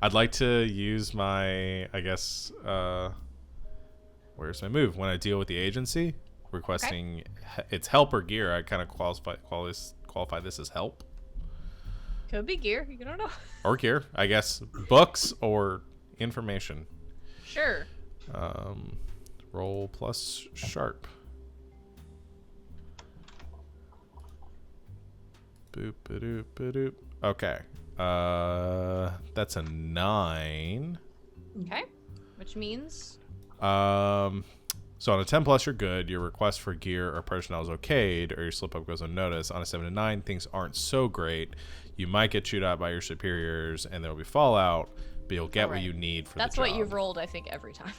I'd like to use my, I guess, where's my move? When I deal with the agency, requesting it's help or gear. I kind of qualify this as help. Could be gear. You don't know. Or gear, I guess. Books or information. Sure. Roll plus sharp. Boop, ba-doop, ba-doop. Okay. That's a 9. Okay. Which means? So on a 10 plus, you're good. Your request for gear or personnel is okayed, or your slip up goes unnoticed. On a 7 to 9, things aren't so great. You might get chewed out by your superiors, and there will be fallout, but you'll get what you need for That's the job. what you've rolled, I think, every time.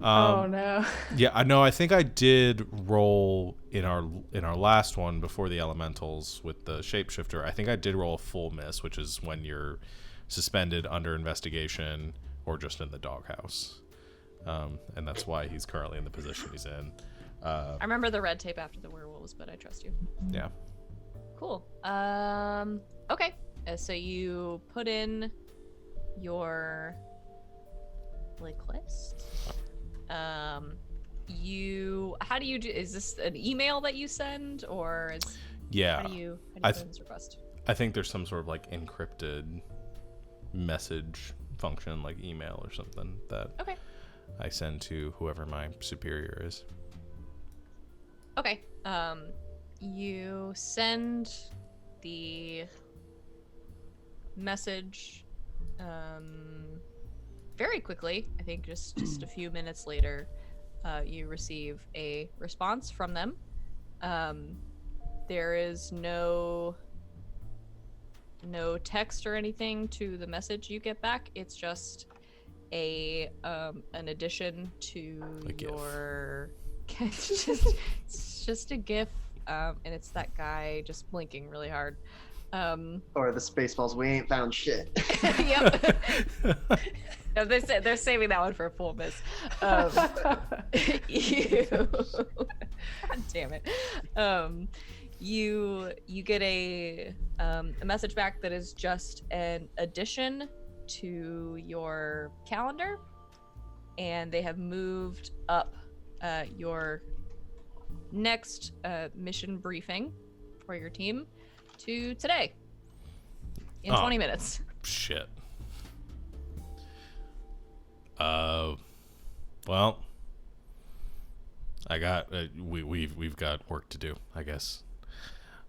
Oh no. Yeah, I know. I think I did roll in our last one before the elementals with the shapeshifter. I think I did roll a full miss, which is when you're suspended, under investigation, or just in the doghouse. And that's why he's currently in the position he's in. I remember the red tape after the werewolves, but I trust you. Yeah. Cool. Okay. So you put in your list. How do you do? Is this an email that you send, or is? Yeah. How do you put in this request? I think there's some sort of like encrypted message function, like email or something that I send to whoever my superior is. Okay. You send the message very quickly. I think just a few minutes later, you receive a response from them. There is no text or anything to the message you get back. It's just an addition to your it's just a GIF, and it's that guy just blinking really hard. Or the Spaceballs, we ain't found shit. Yep. No, they're saving that one for a full miss. God damn it. You get a message back that is just an addition to your calendar, and they have moved up your next mission briefing for your team to today in 20 minutes. Shit. Well, I got we've got work to do, I guess.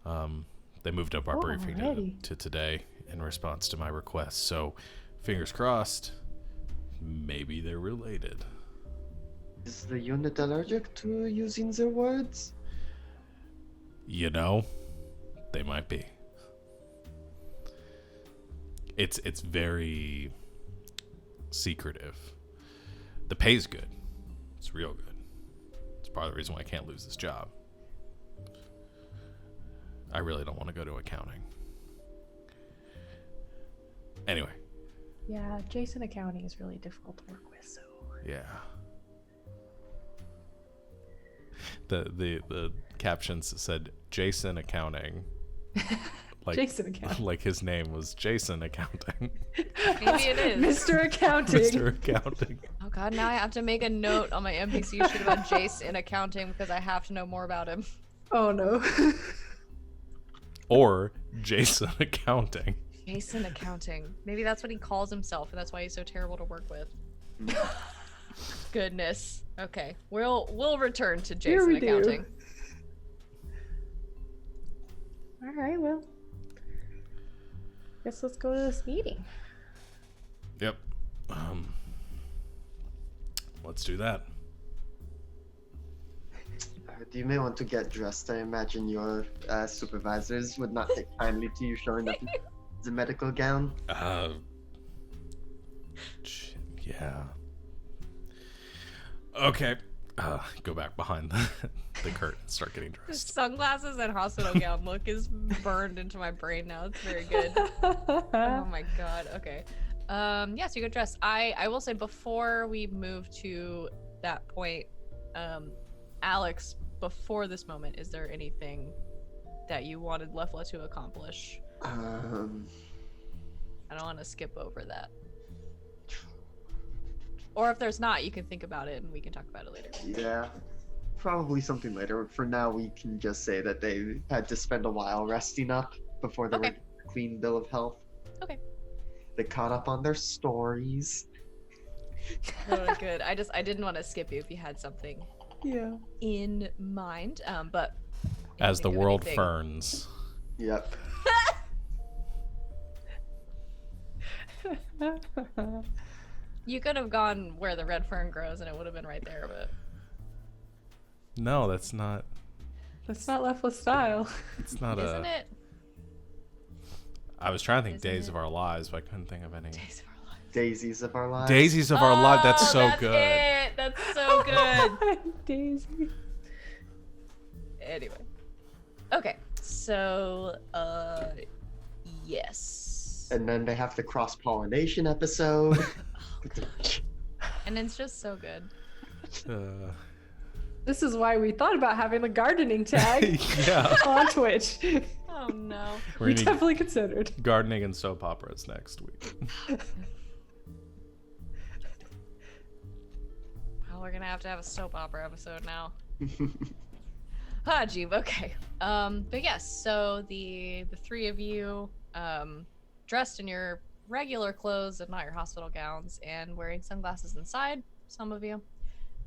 They moved up our briefing to today in response to my request, so fingers crossed, maybe they're related. Is the unit allergic to using their words? You know, they might be. It's very secretive. The pay's good. It's real good. It's part of the reason why I can't lose this job. I really don't want to go to accounting. Anyway. Yeah, Jason accounting is really difficult to work with, so. Yeah. The captions said Jason accounting. Like, Jason accounting. Like his name was Jason Accounting. Maybe it is. Mr. Accounting. Mr. Accounting. Oh god, now I have to make a note on my NPC sheet about Jace in accounting because I have to know more about him. Oh no. Or Jason Accounting. Jason accounting. Maybe that's what he calls himself, and that's why he's so terrible to work with. Goodness. Okay, we'll return to Jason accounting. All right, well, guess let's go to this meeting. Yep. Let's do that. You may want to get dressed. I imagine your supervisors would not take kindly to you showing up in the medical gown. Yeah. Okay. Go back behind the curtain and start getting The dressed. sunglasses and hospital gown look is burned into my brain now. It's very good. Oh my god. Okay. Yeah, so you get dressed. I will say before we move to that point, Alex, before this moment, is there anything that you wanted Lefla to accomplish? I don't want to skip over that. Or if there's not, you can think about it and we can talk about it later. Yeah. Probably something later. For now, we can just say that they had to spend a while resting up before they were Okay. given a clean bill of health. Okay. They caught up on their stories. Oh, good. I didn't want to skip you if you had something Yeah. in mind. But if As you the think of world anything- ferns. Yep. You could have gone where the red fern grows and it would have been right there, but No, that's not. That's not left with style. It's not isn't a. it? I was trying to think Isn't Days it? of Our Lives, but I couldn't think of any. Days of Our Lives. Daisies of our lives. Daisies of Our Lives. That's so that's good. It. That's so good. Daisy. Anyway. Okay. So, yes. And then they have the cross-pollination episode. And it's just so good. This is why we thought about having the gardening tag Yeah. on Twitch. Oh no. We're We gonna definitely considered. gardening and soap operas next week. Well, we're gonna have to have a soap opera episode now. Ah, Jeeb, okay. But yes, so the three of you, dressed in your regular clothes and not your hospital gowns, and wearing sunglasses inside, some of you.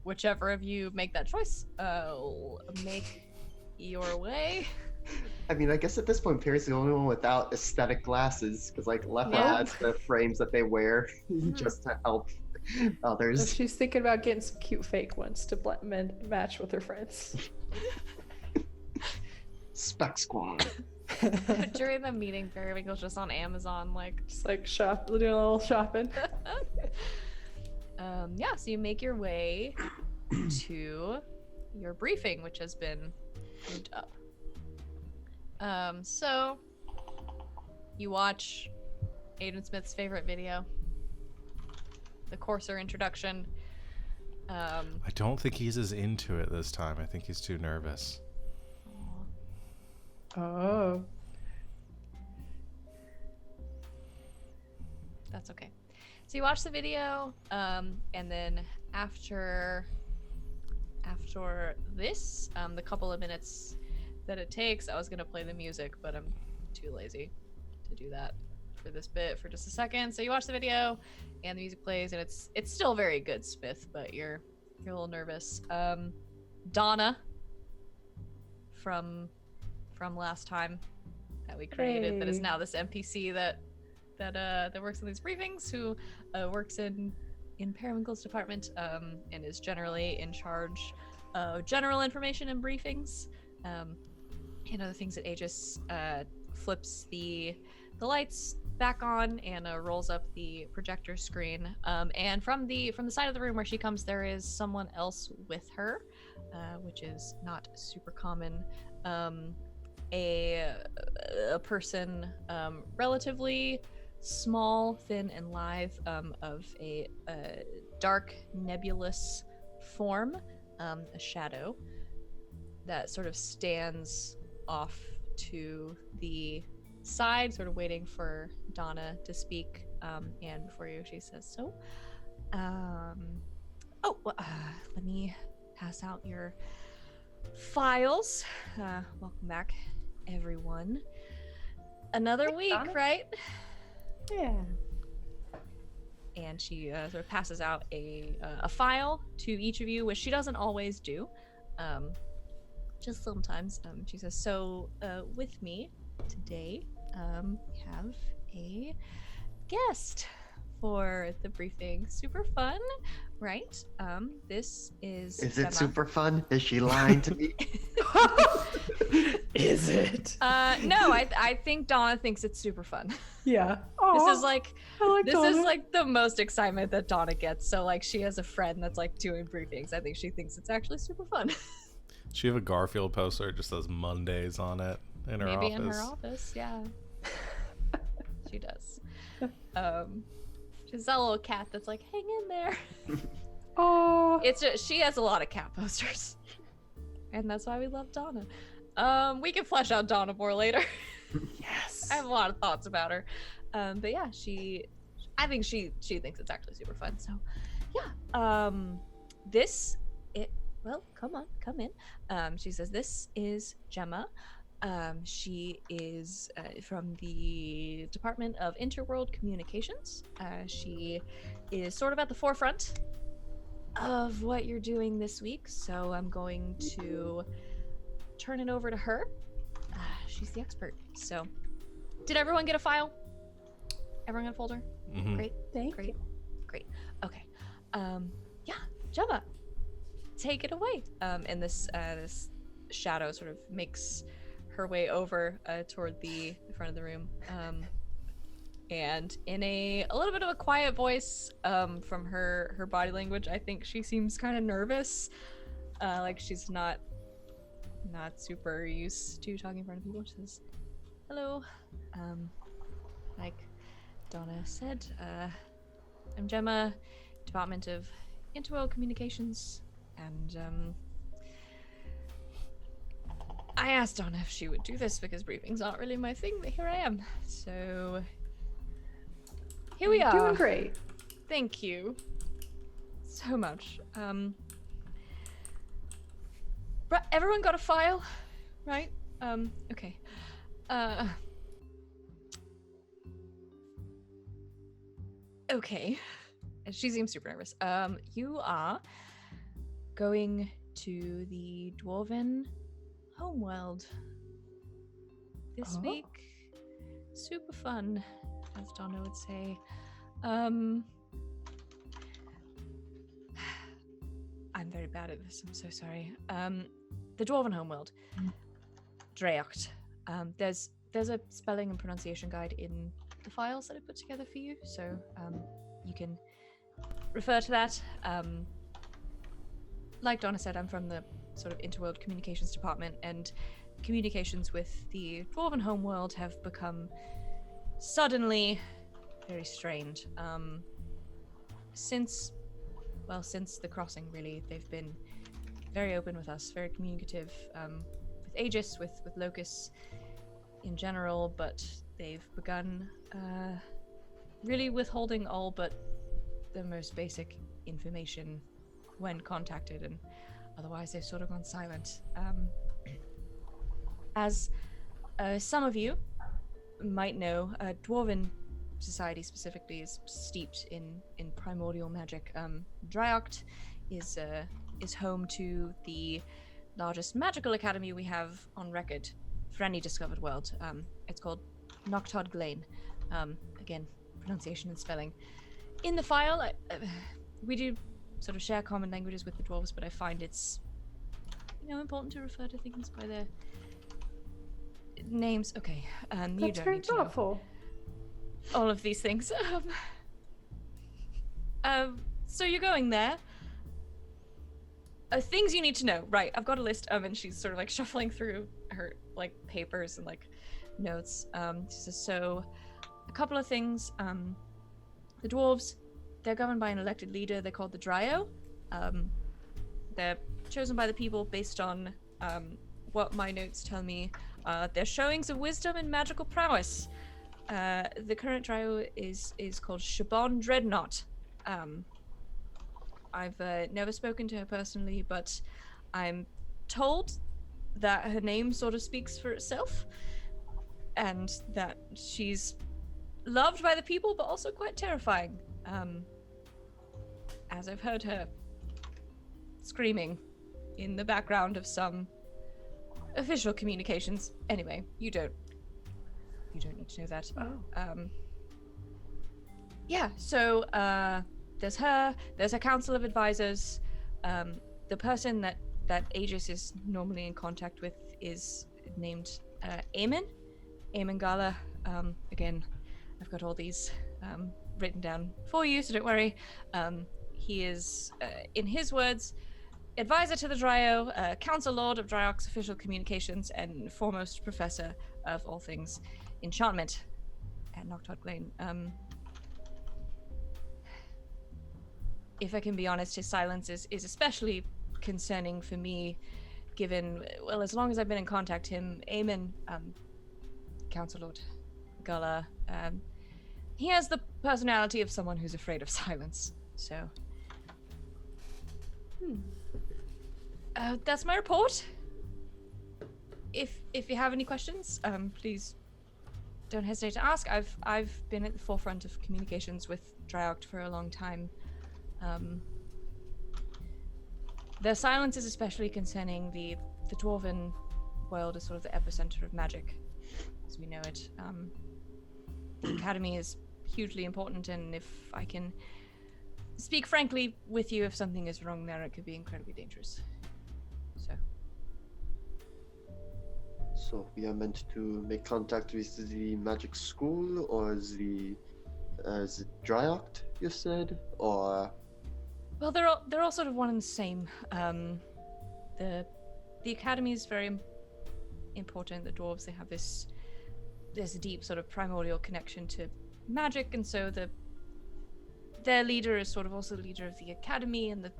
Whichever of you make that choice, make your way. I mean, I guess at this point, Perry's the only one without aesthetic glasses, because like Leffa Yeah. has the frames that they wear Mhm. just to help So others. she's thinking about getting some cute fake ones to match with her friends. Spec Squad. During the meeting, Periwinkle's just on Amazon, like, Just like doing a little shopping. yeah, so you make your way to your briefing, which has been moved up. So you watch Aiden Smith's favorite video, the Courser introduction. I don't think he's as into it this time. I think he's too nervous. Oh. That's okay. So you watch the video, and then after this, the couple of minutes that it takes, I was gonna play the music, but I'm too lazy to do that for this bit for just a second. So you watch the video, and the music plays, and it's still very good, Smith, but you're a little nervous. Donna from last time that we created, that is Hey. now this NPC that works in these briefings, who works in Periwinkle's department, and is generally in charge of general information and briefings, and other things that Aegis flips the lights back on and rolls up the projector screen. And from the side of the room where she comes, there is someone else with her, which is not super common. A person, relatively small, thin, and lithe, of a dark, nebulous form, a shadow that sort of stands off to the side, sort of waiting for Donna to speak. And before you, she says, "So, let me pass out your files. Welcome back, everyone. Another week, Donna. right?" Yeah. And she sort of passes out a file to each of you, which she doesn't always do, just sometimes. She says, "So with me today, we have a guest for the briefing. Super fun, right? This is Is it Gemma." super fun? Is she lying to me? Is it? No, I think Donna thinks it's super fun. Yeah. This is like I like this Donna. is like the most excitement that Donna gets. So like she has a friend that's like doing briefings. I think she thinks it's actually super fun. She have a Garfield poster that just says Mondays on it in her Maybe office. in her office, yeah. She does. She's that little cat that's like, hang in there. Oh. It's just, she has a lot of cat posters, and that's why we love Donna. We can flesh out Donna more later. Yes. I have a lot of thoughts about her. But yeah, I think she thinks it's actually super fun. So, yeah. Well, come in. She says this is Gemma. She is from the Department of Interworld Communications. She is sort of at the forefront of what you're doing this week, so I'm going to turn it over to her. She's the expert. So, did everyone get a file? Everyone get a folder? Mm-hmm. Great. Thank you. Great. Okay. Yeah, Gemma, take it away. And this shadow sort of makes her way over toward the front of the room. And in a little bit of a quiet voice, from her body language, I think she seems kind of nervous. Like she's not super used to talking in front of people. She says, "Hello, like Donna said, I'm Gemma, Department of Interworld Communications, and I asked Donna if she would do this because briefings aren't really my thing, but here I am. So here we are. Doing great. Thank you so much. Everyone got a file, right? Okay. Okay. She seems super nervous. You are going to the Dwarven homeworld this week. Super fun, as Donna would say. I'm very bad at this. I'm so sorry. The Dwarven homeworld. Draocht. There's a spelling and pronunciation guide in the files that I put together for you, so you can refer to that. Like Donna said, I'm from the sort of interworld communications department, and communications with the Dwarven homeworld have become suddenly very strained. Since the crossing, really, they've been very open with us, very communicative, with Aegis, with Locus in general, but they've begun really withholding all but the most basic information when contacted, and otherwise they've sort of gone silent. As some of you might know, Dwarven society specifically is steeped in primordial magic. Draocht is home to the largest magical academy we have on record for any discovered world. It's called Noctod Glane. Again, pronunciation and spelling. In the file, we do sort of share common languages with the dwarves, but I find it's important to refer to things by their names. Okay, you That's don't very need to know thoughtful. all of these things. So you're going there. Things you need to know. Right, I've got a list. And she's sort of like shuffling through her like papers and like notes. She says, so a couple of things. The dwarves, they're governed by an elected leader. They're called the Dryo. They're chosen by the people based on what my notes tell me. Their showings of wisdom and magical prowess. The current Dryo is called Shabon Dreadnought. I've never spoken to her personally, but I'm told that her name sort of speaks for itself, and that she's loved by the people, but also quite terrifying. As I've heard her screaming in the background of some official communications. Anyway, you don't need to know that. Yeah, so there's her council of advisors. The person that Aegis is normally in contact with is named Eamon Gala. Again, I've got all these written down for you, so don't worry. He is, in his words, advisor to the Dryo, council lord of Dryocht's official communications, and foremost professor of all things enchantment at Noctod Glane. If I can be honest, his silence is especially concerning for me, given, well, as long as I've been in contact him, Eamon, Council Lord Gullah, He has the personality of someone who's afraid of silence. So. That's my report. If you have any questions, please don't hesitate to ask. I've been at the forefront of communications with Dryoct for a long time. Their silence is especially concerning the dwarven world as sort of the epicenter of magic, as we know it. The academy is hugely important, and if I can speak frankly with you, if something is wrong there, it could be incredibly dangerous. So we are meant to make contact with the magic school, or the Dryoct, you said, or? Well, they're all sort of one and the same. The academy is very important. The dwarves, they have there's a deep sort of primordial connection to magic, and so their leader is sort of also the leader of the academy, and the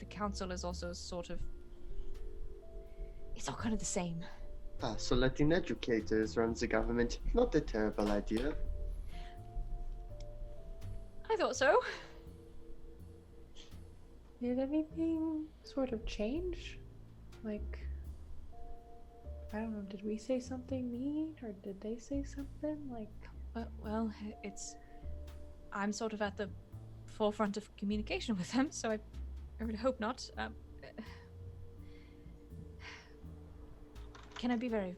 council is also sort of, it's all kind of the same. So letting educators run the government, not a terrible idea. I thought so. Did anything sort of change? Like, I don't know, did we say something mean, or did they say something? Like, well, I'm sort of at the forefront of communication with them, so I would hope not. Can I be very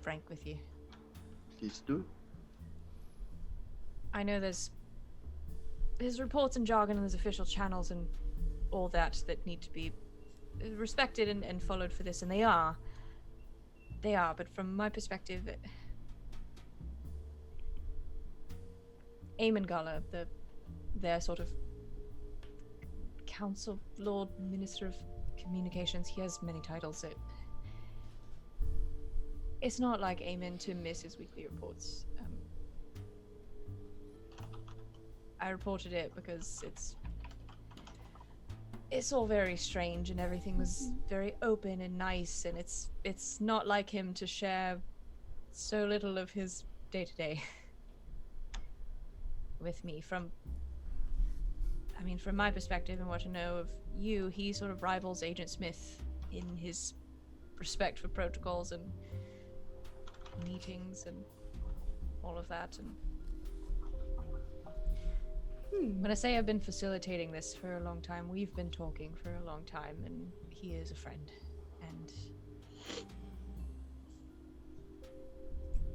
frank with you? Please do. I know there's reports and jargon and there's official channels and all that need to be respected and followed for this, and they are, but from my perspective, Eamon Gala, their sort of council lord, minister of communications, he has many titles. It's not like Eamon to miss his weekly reports. I reported it because it's all very strange, and everything was very open and nice, and it's not like him to share so little of his day-to-day with me. From my perspective and what I know of you, he sort of rivals Agent Smith in his respect for protocols and meetings and all of that. And when I say I've been facilitating this for a long time, we've been talking for a long time, and he is a friend, and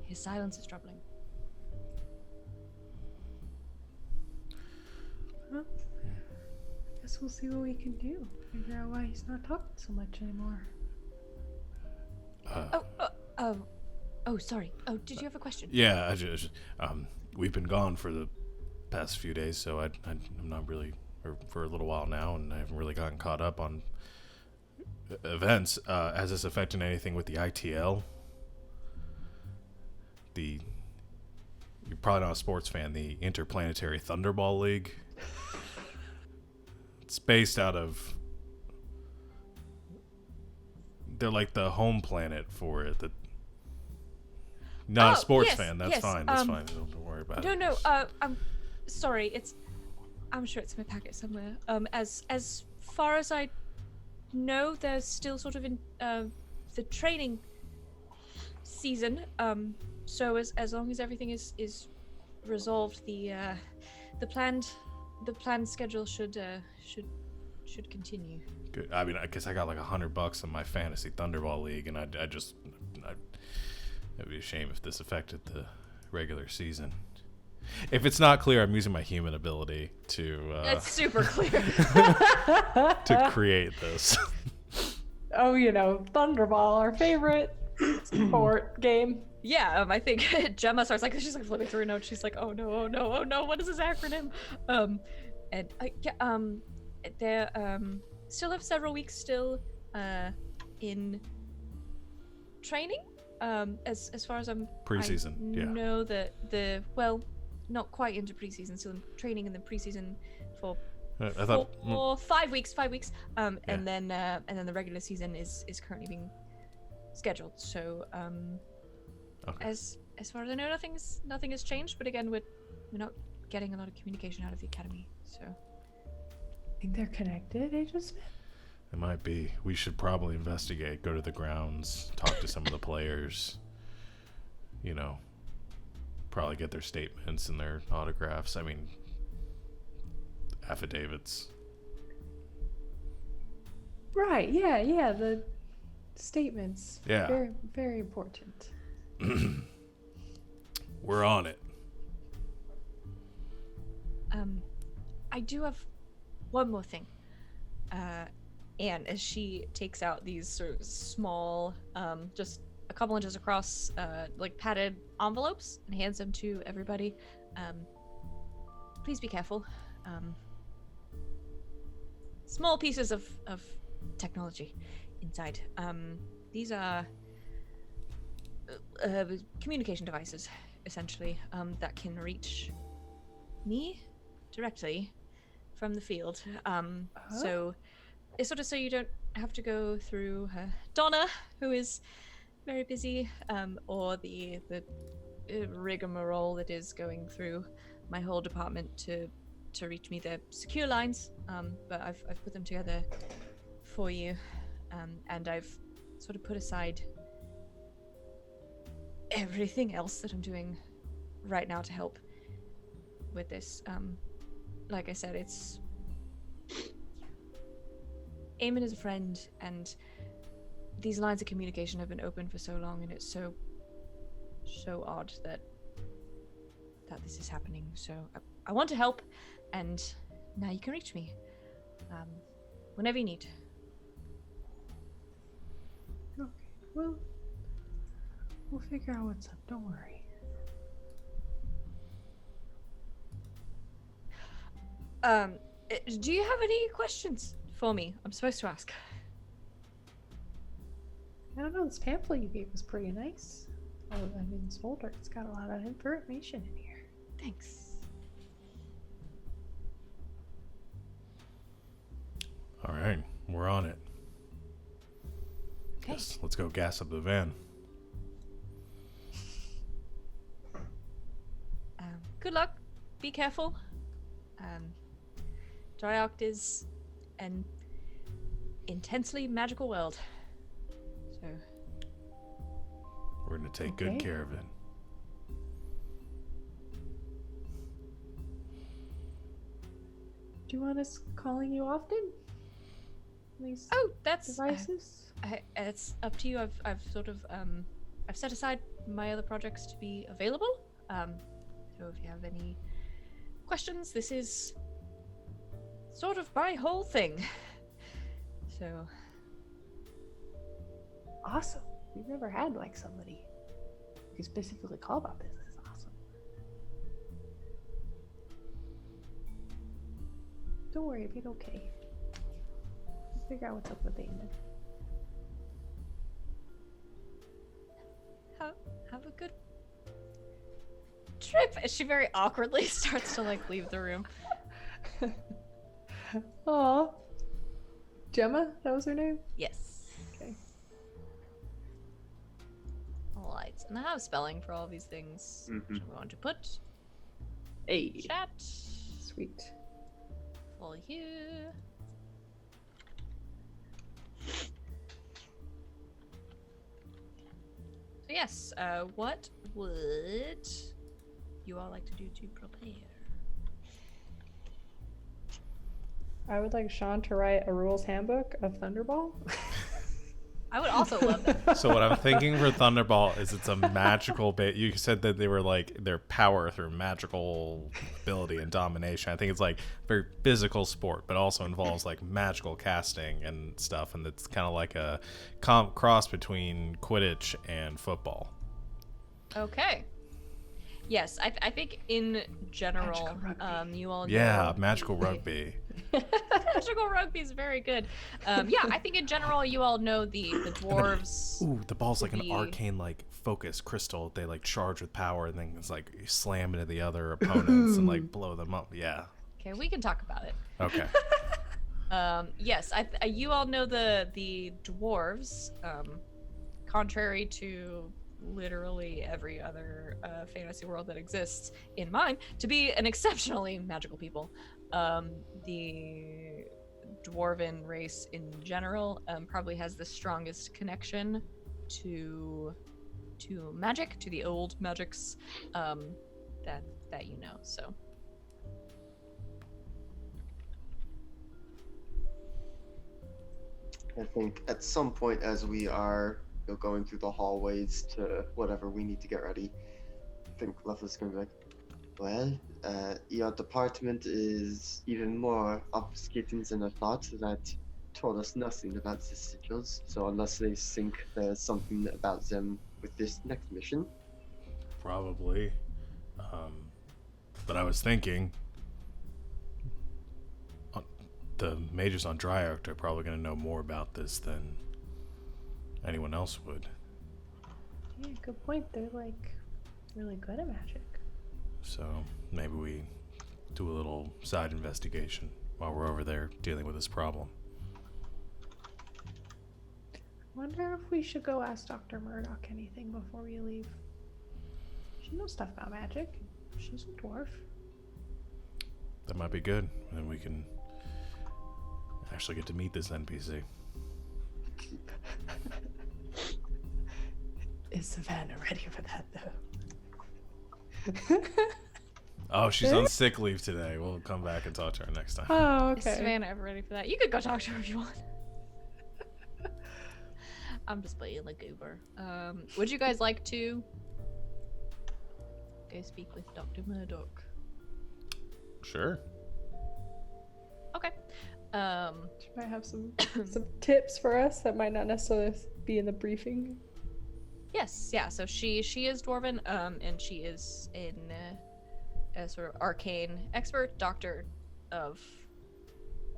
his silence is troubling. Well, I guess we'll see what we can do. Figure out why he's not talking so much anymore. Oh, sorry. Oh, did you have a question? Yeah, I just we've been gone for the past few days, so I'm not really, or for a little while now, and I haven't really gotten caught up on events. Has this affected anything with the ITL? You're probably not a sports fan, the Interplanetary Thunderball League. It's based out of, they're like the home planet for it. Not a sports fan. That's fine. That's fine. Don't worry about it. No. I'm sorry. I'm sure it's in my packet somewhere. As far as I know, there's still sort of in the training season. So as long as everything is resolved, the planned schedule should continue. Good. I mean, I guess I got like $100 on my fantasy Thunderball League, and it'd be a shame if this affected the regular season. If it's not clear, I'm using my human ability to. It's super clear. to create this. Oh, Thunderball, our favorite sport game. Yeah, I think Gemma starts she's like flipping through her notes. She's like, oh no, what is this acronym? They still have several weeks still in training. As far as preseason, I know that not quite into preseason, still in training in the preseason for I thought 5 weeks. And then the regular season is currently being scheduled. So okay. as far as I know, nothing has changed. But again, we're not getting a lot of communication out of the academy, so. Think they're connected, Agent Smith? It might be. We should probably investigate, go to the grounds, talk to some of the players. You know, probably get their statements and their autographs. I mean, affidavits. Right, yeah, the statements. Yeah. Very, very important. We're on it. I do have one more thing. And as she takes out these sort of small, just a couple inches across, like padded envelopes and hands them to everybody. Please be careful. Small pieces of technology inside. These are communication devices, essentially, that can reach me directly from the field. So it's sort of so you don't have to go through Donna, who is very busy, or the rigmarole that is going through my whole department to reach me. They're secure lines, but I've put them together for you, and I've sort of put aside everything else that I'm doing right now to help with this. Like I said, it's Eamon is a friend, and these lines of communication have been open for so long, and it's so odd that this is happening. So I want to help, and now you can reach me whenever you need. Okay, well, we'll figure out what's up. Don't worry. Do you have any questions for me? I'm supposed to ask. I don't know, this pamphlet you gave was pretty nice. Oh, I mean, this folder, it's got a lot of information in here. Thanks. All right, we're on it. Okay. Yes, let's go gas up the van. Good luck. Be careful. Dryoct is an intensely magical world. So We're gonna take good Okay. care of it. Do you want us calling you often? These that's devices? it's up to you. I've sort of I've set aside my other projects to be available. So if you have any questions, this is sort of my whole thing. So Awesome. We've never had like somebody who could specifically call about this. This is awesome. Don't worry, it'll be okay. We'll figure out what's up with Eamon. have a good trip. And she very awkwardly starts to like leave the room. Aw. Gemma? That was her name? Yes. Okay. Alright, and I have spelling for all these things. Mhm. Which I'm going to put Hey. chat Sweet. for you. So yes, what would you all like to do to prepare? I would like Sean to write a rules handbook of Thunderball. I would also love that. So what I'm thinking for Thunderball is it's a magical bit. You said that they were like their power through magical ability and domination. I think it's like very physical sport, but also involves like magical casting and stuff. And it's kind of like a cross between Quidditch and football. Okay. Yes, I think in general, Magical rugby. you all Yeah, know magical rugby. magical rugby is very good. Yeah, I think in general you all know the dwarves. Ooh, the ball's like an The- arcane like focus crystal. They like charge with power and then it's like you slam into the other opponents and like blow them up. Yeah. Okay, we can talk about it. Okay. Yes, you all know the dwarves. Contrary to literally every other fantasy world that exists in mine to be an exceptionally magical people. The dwarven race in general probably has the strongest connection to magic, to the old magics that you know. So I think at some point as we are going through the hallways to whatever we need to get ready, I think Left's gonna be like, well, your department is even more obfuscating than I thought. That told us nothing about the sigils. So unless they think there's something about them with this next mission. Probably. But I was thinking, the mages on Dry Oak are probably going to know more about this than anyone else would. Yeah, good point. They're like really good at magic. So maybe we do a little side investigation while we're over there dealing with this problem. Wonder if we should go ask Dr. Murdoch anything before we leave. She knows stuff about magic. She's a dwarf. That might be good. And then we can actually get to meet this NPC. Is Savannah ready for that, though? Oh, she's on sick leave today. We'll come back and talk to her next time. Oh, is okay. Savannah ever ready for that? You could go talk to her if you want. I'm just playing like Uber. Would you guys like to go speak with Dr. Murdoch? Sure. Okay. She might have some tips for us that might not necessarily be in the briefing. Yes, yeah. So she is dwarven, and she is a sort of arcane expert, doctor of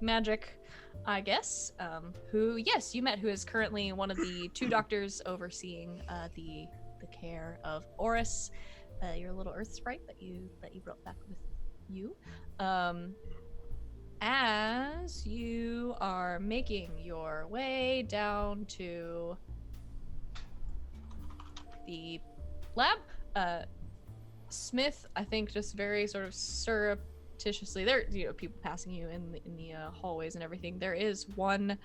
magic, I guess. Who, yes, you met. Who is currently one of the two doctors overseeing the care of Oris, your little earth sprite that you brought back with you. As you are making your way down to the lab, Smith, I think, just very sort of surreptitiously, there, people passing you in the hallways and everything. There is one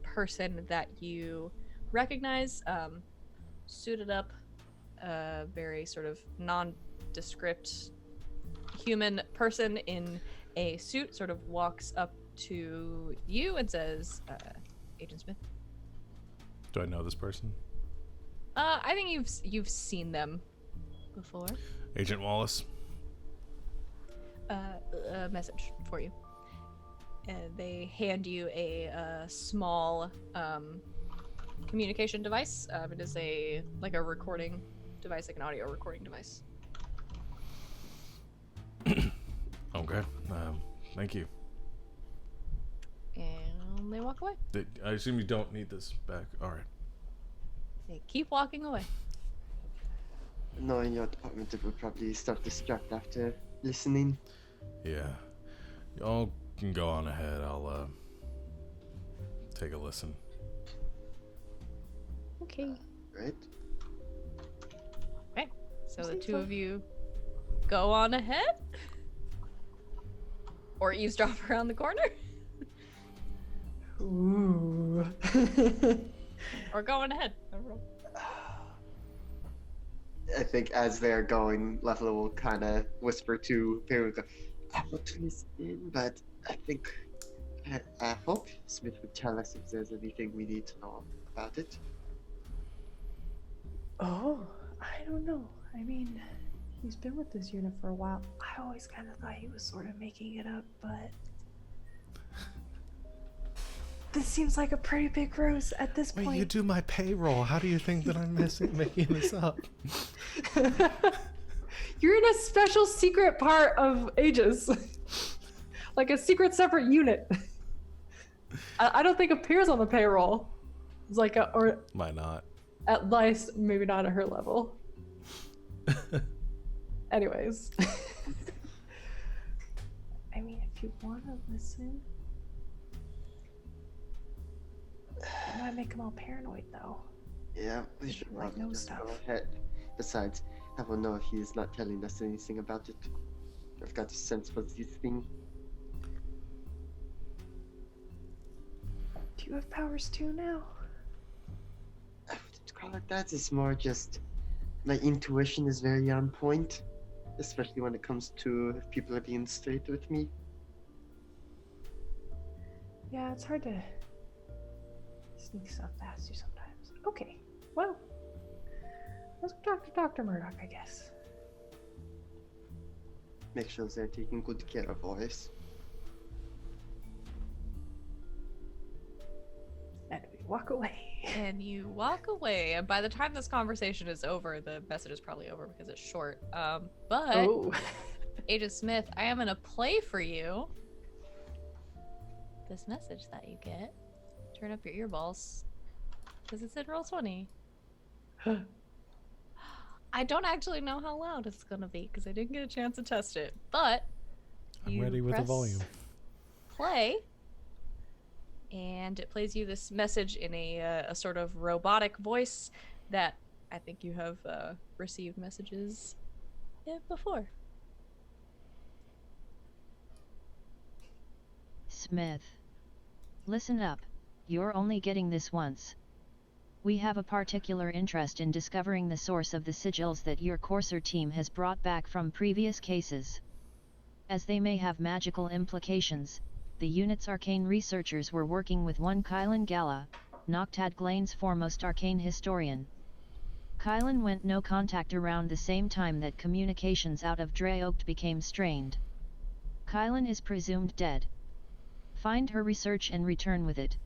person that you recognize, suited up, very sort of nondescript human person in a suit, sort of walks up to you and says, Agent Smith. Do I know this person? I think you've seen them before. Agent Wallace. A message for you. They hand you a small communication device. It is like a recording device, like an audio recording device. Okay. Thank you. And they walk away. I assume you don't need this back. All right. They keep walking away. Knowing your department, it will probably start distract after listening. Yeah. Y'all can go on ahead. I'll take a listen. Okay. Right? Okay. So the Seems two fun. of you go on ahead? Or eavesdrop around the corner? Ooh. Or go on ahead? I think as they're going, Leffler will kind of whisper to Periwinkle, I want to listen in, but I think, I hope Smith would tell us if there's anything we need to know about it. Oh, I don't know. I mean, he's been with this unit for a while. I always kind of thought he was sort of making it up, but this seems like a pretty big ruse at this Wait, point. you do my payroll. How do you think that I'm making this up? You're in a special secret part of Aegis. Like a secret separate unit. I don't think appears on the payroll. It's like or Might not. at least maybe not at her level. Anyways. I mean, if you want to listen. It might make him all paranoid, though. Yeah, we should Like, probably no just stuff. go ahead. Besides, I will know if he's not telling us anything about it. I've got a sense for these things. Do you have powers too now? I wouldn't call it that. It's more just my intuition is very on point, especially when it comes to if people are being straight with me. Yeah, it's hard to sneak stuff past you sometimes. Okay, well, let's go talk to Dr. Murdoch, I guess. Make sure they're taking good care of us. And we walk away. And you walk away, and by the time this conversation is over, the message is probably over because it's short. But Oh. Agent Smith, I am gonna play for you this message that you get. Turn up your earballs because it's in Roll20. I don't actually know how loud it's gonna be because I didn't get a chance to test it, but I'm you ready with the press volume. Play, and it plays you this message in a sort of robotic voice that I think you have received messages before. Smith. Listen up. You're only getting this once. We have a particular interest in discovering the source of the sigils that your Courser team has brought back from previous cases. As they may have magical implications, the unit's arcane researchers were working with one Kylan Gala, Noctad Glane's foremost arcane historian. Kylan went no contact around the same time that communications out of Dreocht became strained. Kylan is presumed dead. Find her research and return with it.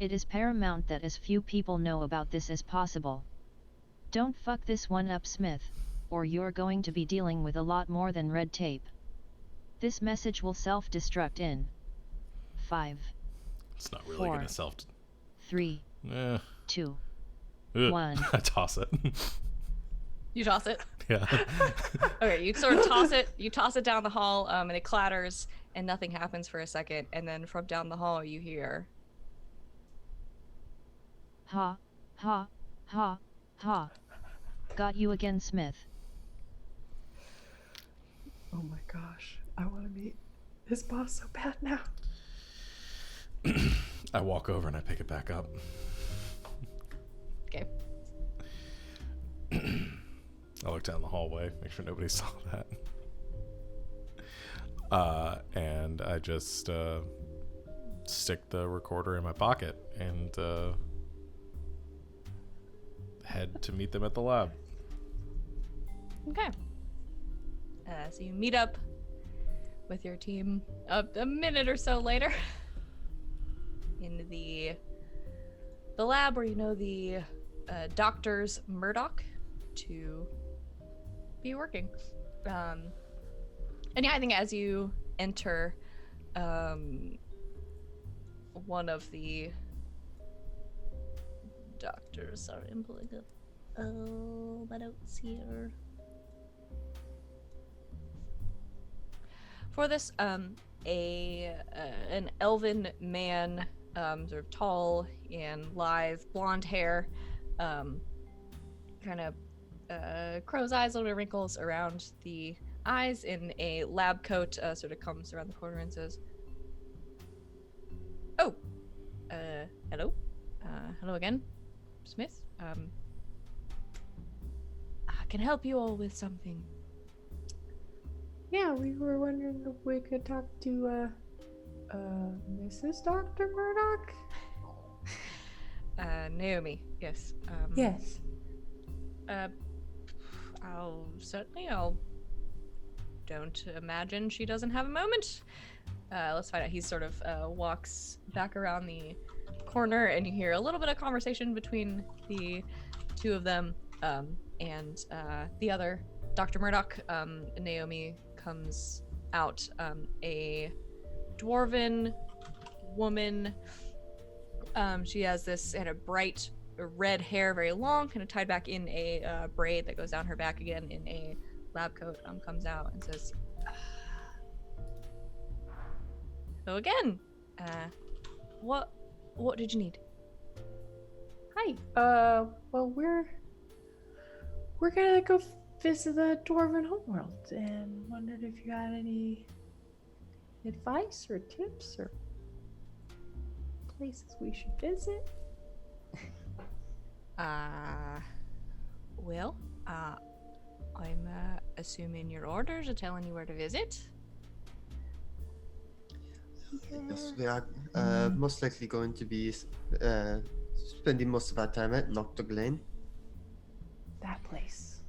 It is paramount that as few people know about this as possible. Don't fuck this one up, Smith, or you're going to be dealing with a lot more than red tape. This message will self-destruct in 5, It's not really 4, gonna self. 3, Eh. 2, Ugh. 1. I toss it. You toss it. Yeah. Okay, you sort of toss it. You toss it down the hall, and it clatters, and nothing happens for a second. And then from down the hall, you hear, Ha, ha, ha, ha. Got you again, Smith. Oh my gosh. I want to meet his boss so bad now. I walk over and I pick it back up. "Okay, I look down the hallway, make sure nobody saw that. And I just stick the recorder in my pocket and head to meet them at the lab. okay." So you meet up with your team a minute or so later in the lab where you know the doctors Murdoch to be working. And yeah, I think as you enter, one of the doctors, sorry, I'm pulling up my notes here. For this, an elven man, sort of tall and lithe, blonde hair, kind of crow's eyes, a little bit of wrinkles around the eyes, in a lab coat, sort of comes around the corner and says, "Oh, hello, hello again, Smith. I can help you all with something." Yeah, we were wondering if we could talk to, Mrs. Dr. Murdoch? Naomi, yes. Yes. I'll don't imagine she doesn't have a moment. Let's find out. He sort of walks back around the corner, and you hear a little bit of conversation between the two of them, and the other Dr. Murdoch. Naomi comes out, a dwarven woman. She has this kind of bright red hair, very long, kind of tied back in a braid that goes down her back again in a lab coat. Comes out and says, "Hello again. What did you need?" Hi. Well, we're gonna go visit the Dwarven homeworld, and wondered if you had any advice or tips or places we should visit. Well, I'm assuming your orders are telling you where to visit. Yes, we are most likely going to be spending most of our time at Lochta Glen. That place.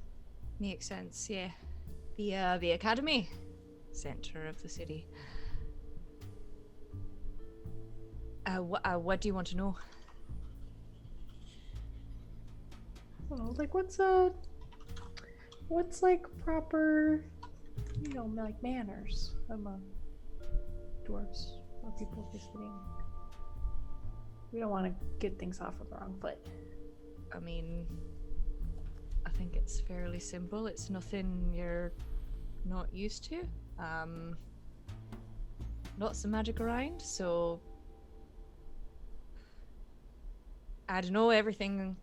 Makes sense, yeah. The academy center of the city. What do you want to know? I don't know, like what's like proper, like manners among dwarves or people visiting. We don't want to get things off on the wrong foot. I mean, I think it's fairly simple. It's nothing you're not used to. Lots of magic around, so I don't know, everything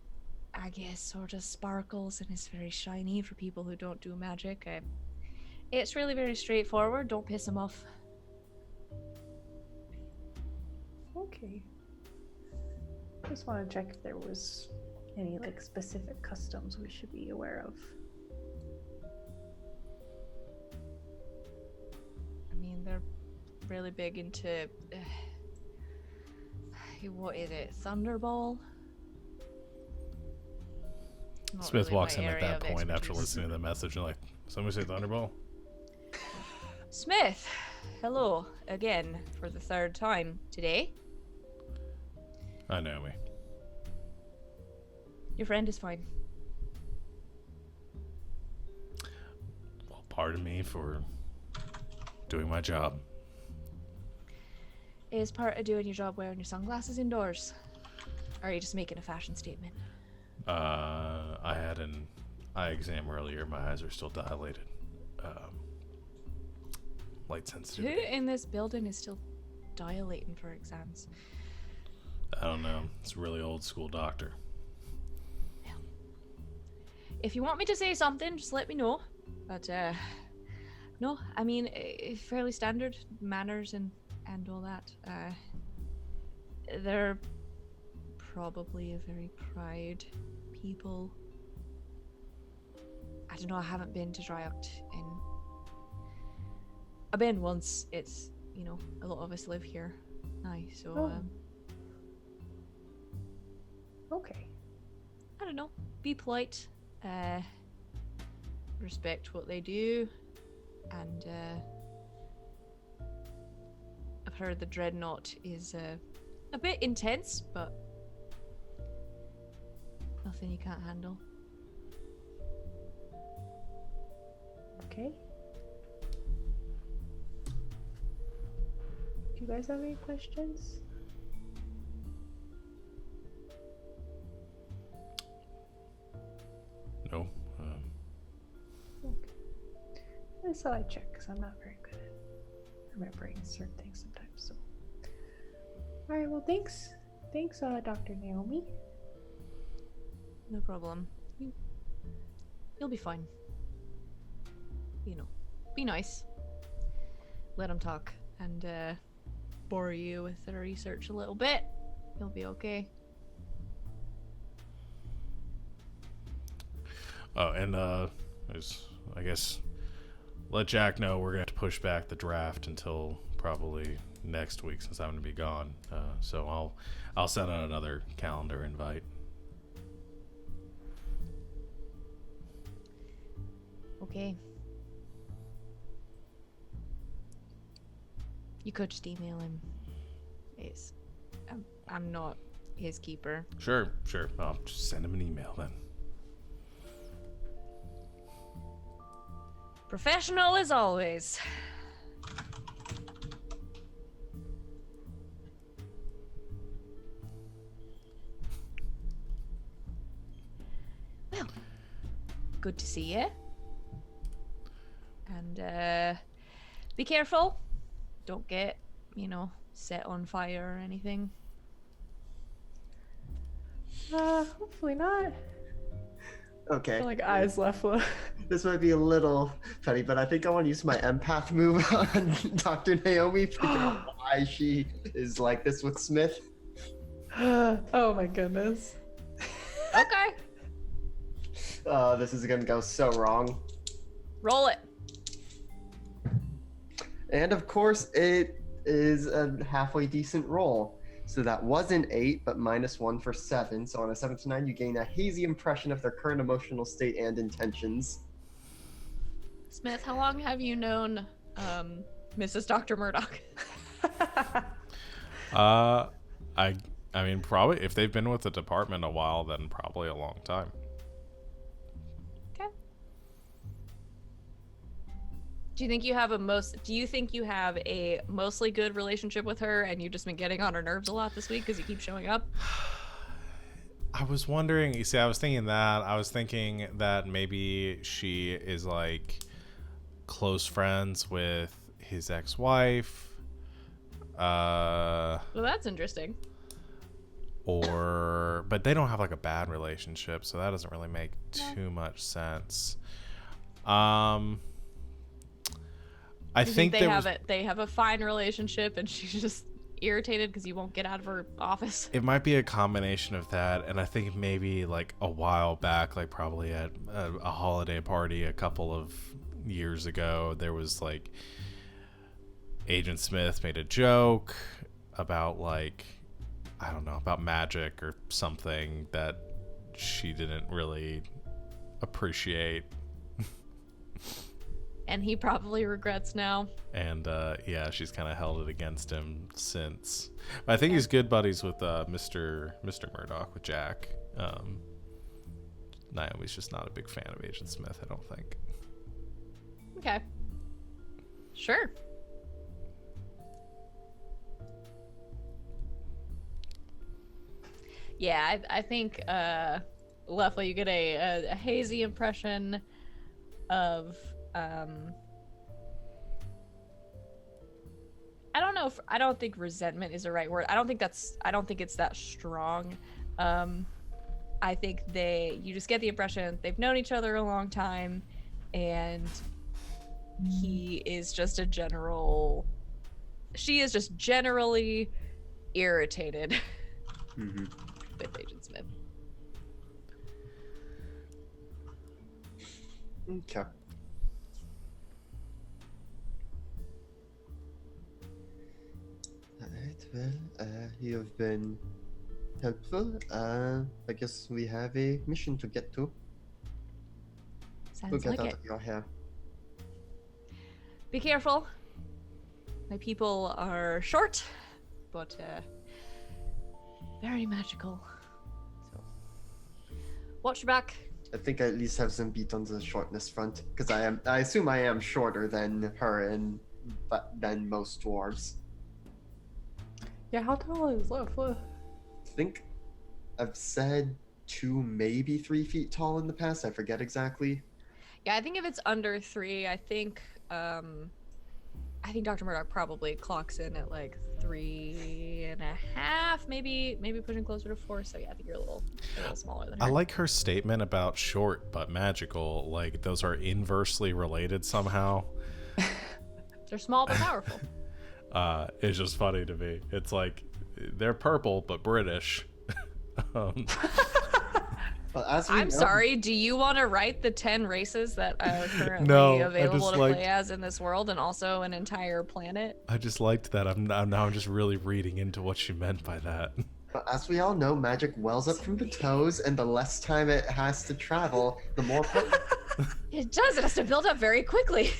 I guess sort of sparkles and is very shiny for people who don't do magic. It's really very straightforward. Don't piss them off. Okay. Just want to check if there was any like specific customs we should be aware of. I mean, they're really big into what is it? Thunderball? Not Smith really walks my in at area that of point after expertise. listening to the message and like, somebody say Thunderball? Smith, hello again for the third time today. I know me. Your friend is fine. Well, pardon me for doing my job. Is part of doing your job wearing your sunglasses indoors? Or are you just making a fashion statement? I had an eye exam earlier. My eyes are still dilated. Light Who sensitive. in this building is still dilating for exams? I don't know. It's a really old school doctor. If you want me to say something, just let me know. But, no, I mean, fairly standard manners and all that. They're probably a very proud people. I don't know, I haven't been to Dryocht in... I've been once. It's, a lot of us live here now, so, Okay. I don't know. Be polite. Respect what they do. And, I've heard the Dreadnought is, a bit intense, but nothing you can't handle. Okay. Do you guys have any questions? No. Okay. I just thought I'd check because I'm not very good at remembering certain things sometimes. So, all right. Well, thanks, Dr. Naomi. No problem. You'll be fine. Be nice. Let them talk and bore you with their research a little bit. You'll be okay. Oh, and I guess let Jack know we're gonna have to push back the draft until probably next week since I'm gonna be gone. So I'll send out another calendar invite. Okay. You could just email him. I'm not his keeper. Sure. I'll just send him an email then. Professional as always. Well, good to see you. And be careful. Don't get, set on fire or anything. Hopefully not. I Okay. feel like eyes left. This might be a little funny, but I think I want to use my empath move on Dr. Naomi, figure out why she is like this with Smith. Oh my goodness. Okay. This is gonna go so wrong. Roll it. And of course, it is a halfway decent roll. So that was an 8, but -1 for 7. So on a 7 to 9, you gain a hazy impression of their current emotional state and intentions. Smith, how long have you known Mrs. Dr. Murdoch? I mean, probably if they've been with the department a while, then probably a long time. Okay. Do you think you have a mostly good relationship with her and you've just been getting on her nerves a lot this week because you keep showing up? I was wondering, you see, I was thinking that maybe she is like close friends with his ex-wife. Well, that's interesting. But they don't have like a bad relationship, so that doesn't really make too much sense. I think they have a fine relationship and she's just irritated because you won't get out of her office. It might be a combination of that, and I think maybe like a while back, like probably at a holiday party a couple of years ago, there was like Agent Smith made a joke about like, I don't know, about magic or something that she didn't really appreciate. And he probably regrets now. And yeah, she's kind of held it against him since. But I think he's good buddies with Mr. Murdoch, with Jack. Naomi's just not a big fan of Agent Smith, I don't think. Okay. Sure. Yeah, I think Leffler, you get a hazy impression of I don't know if I don't think resentment is the right word. I don't think it's that strong. I think you just get the impression they've known each other a long time, and she is just generally irritated with Agent Smith. Okay. Alright, well, you have been helpful. I guess we have a mission to get to. Sounds Get like out it. of your hair. Be careful. My people are short, but very magical. So watch your back. I think I at least have some beat on the shortness front, because I assume I am shorter than her and than most dwarves. Yeah, how tall is Leffler? I think I've said 2, maybe 3 feet tall in the past. I forget exactly. Yeah, I think if it's under 3, I think Dr. Murdoch probably clocks in at like 3.5, maybe pushing closer to 4. So yeah, I think you're a little smaller than her. I like her statement about short but magical. Like those are inversely related somehow. They're small but powerful. It's just funny to me. It's like they're purple but British. Well, as we I'm know, sorry, do you want to write the 10 races that are currently No, I available just to liked- play as in this world, and also an entire planet? I just liked that. I'm just really reading into what she meant by that. But as we all know, magic wells up from the toes, and the less time it has to travel, the more potent. It does. It has to build up very quickly.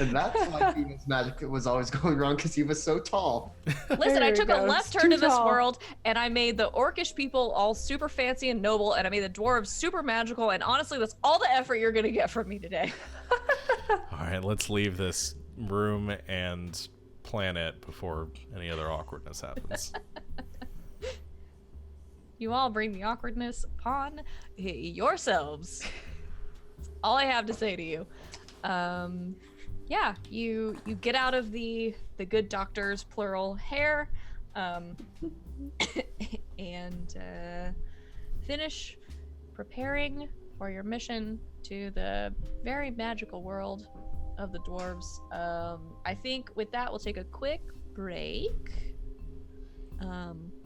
And that's why Phoenix magic was always going wrong, because he was so tall. Listen, There I you took go. a left It's turn too to this tall. world, and I made the orcish people all super fancy and noble, and I made the dwarves super magical, and honestly, that's all the effort you're gonna get from me today. All right, let's leave this room and planet before any other awkwardness happens. You all bring the awkwardness upon yourselves. That's all I have to say to you. Yeah, you get out of the good doctor's plural hair. um, and finish preparing for your mission to the very magical world of the dwarves. I think with that, we'll take a quick break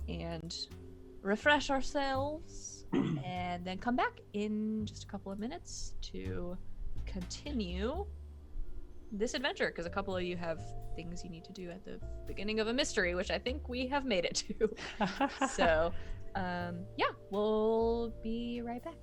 and refresh ourselves, and then come back in just a couple of minutes to continue this adventure, because a couple of you have things you need to do at the beginning of a mystery, which I think we have made it to. So, yeah, we'll be right back.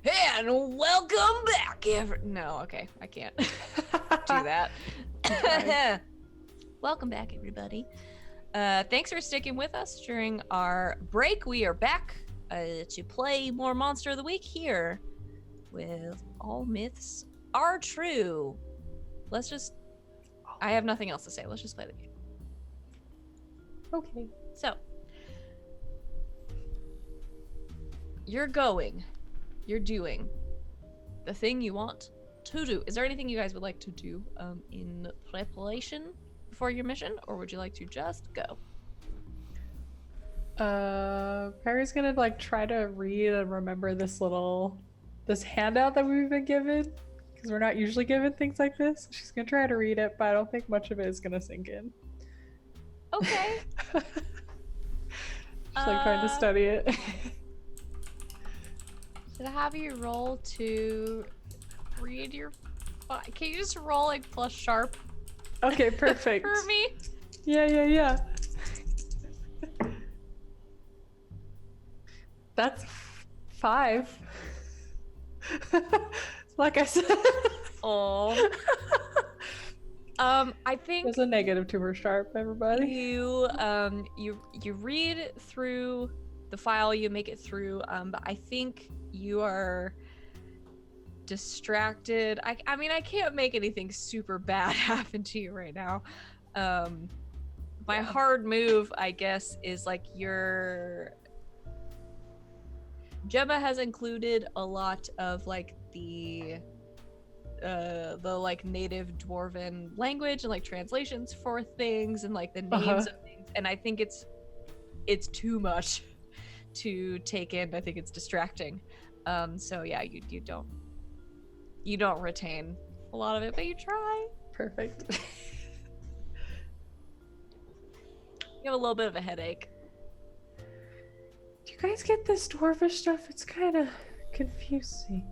And welcome back, No, okay, I can't do that. Welcome back, everybody. Thanks for sticking with us during our break. We are back to play more Monster of the Week here with All Myths Are True. I have nothing else to say. Let's just play the game. Okay. So, you're doing the thing you want to do. Is there anything you guys would like to do in preparation for your mission, or would you like to just go? Perry's gonna like try to read and remember this handout that we've been given, because we're not usually given things like this. She's gonna try to read it, but I don't think much of it is gonna sink in. Okay. She's like trying to study it. Should I have you roll to read your... Can you just roll like plus sharp Okay, perfect. for me? Yeah. That's 5. Like I said. Oh. I think There's a negative to her sharp, everybody. you read through the file, you make it through, but I think you are distracted. I mean, I can't make anything super bad happen to you right now. My hard move, I guess, is like Gemma has included a lot of like the like native dwarven language and like translations for things and like the names of things, and I think it's too much to take in. I think it's distracting. So yeah, you don't retain a lot of it, but you try. Perfect. You have a little bit of a headache. Do you guys get this dwarvish stuff? It's kind of confusing.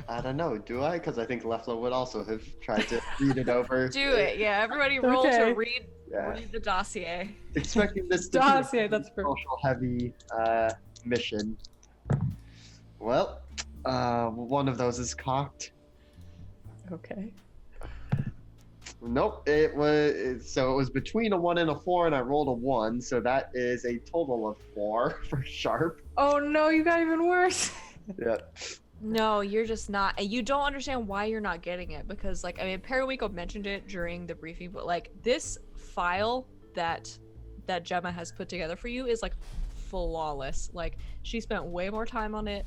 I don't know, do I? Because I think Leffler would also have tried to read it over. Do it, yeah. Everybody roll Okay. to read the dossier. Expecting this to Dossier, be a that's perfect. social heavy mission. Well, one of those is cocked. Okay. Nope, it was between a 1 and a 4, and I rolled a 1, so that is a total of 4 for sharp. Oh no, you got even worse. Yeah. No, you're just not. And you don't understand why you're not getting it, because like, I mean, Periwinkle mentioned it during the briefing, but like this file that Gemma has put together for you is like flawless. Like, she spent way more time on it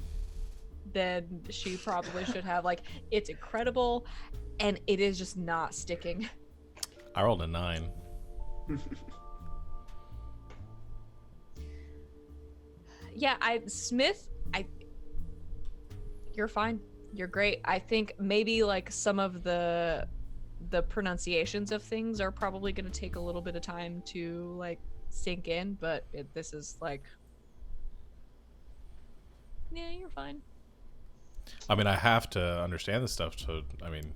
than she probably should have. Like, it's incredible, and it is just not sticking. I rolled a 9. Yeah, you're fine. You're great. I think maybe like some of the pronunciations of things are probably going to take a little bit of time to like sink in, but this is like, yeah, you're fine. I mean, I have to understand this stuff to, I mean,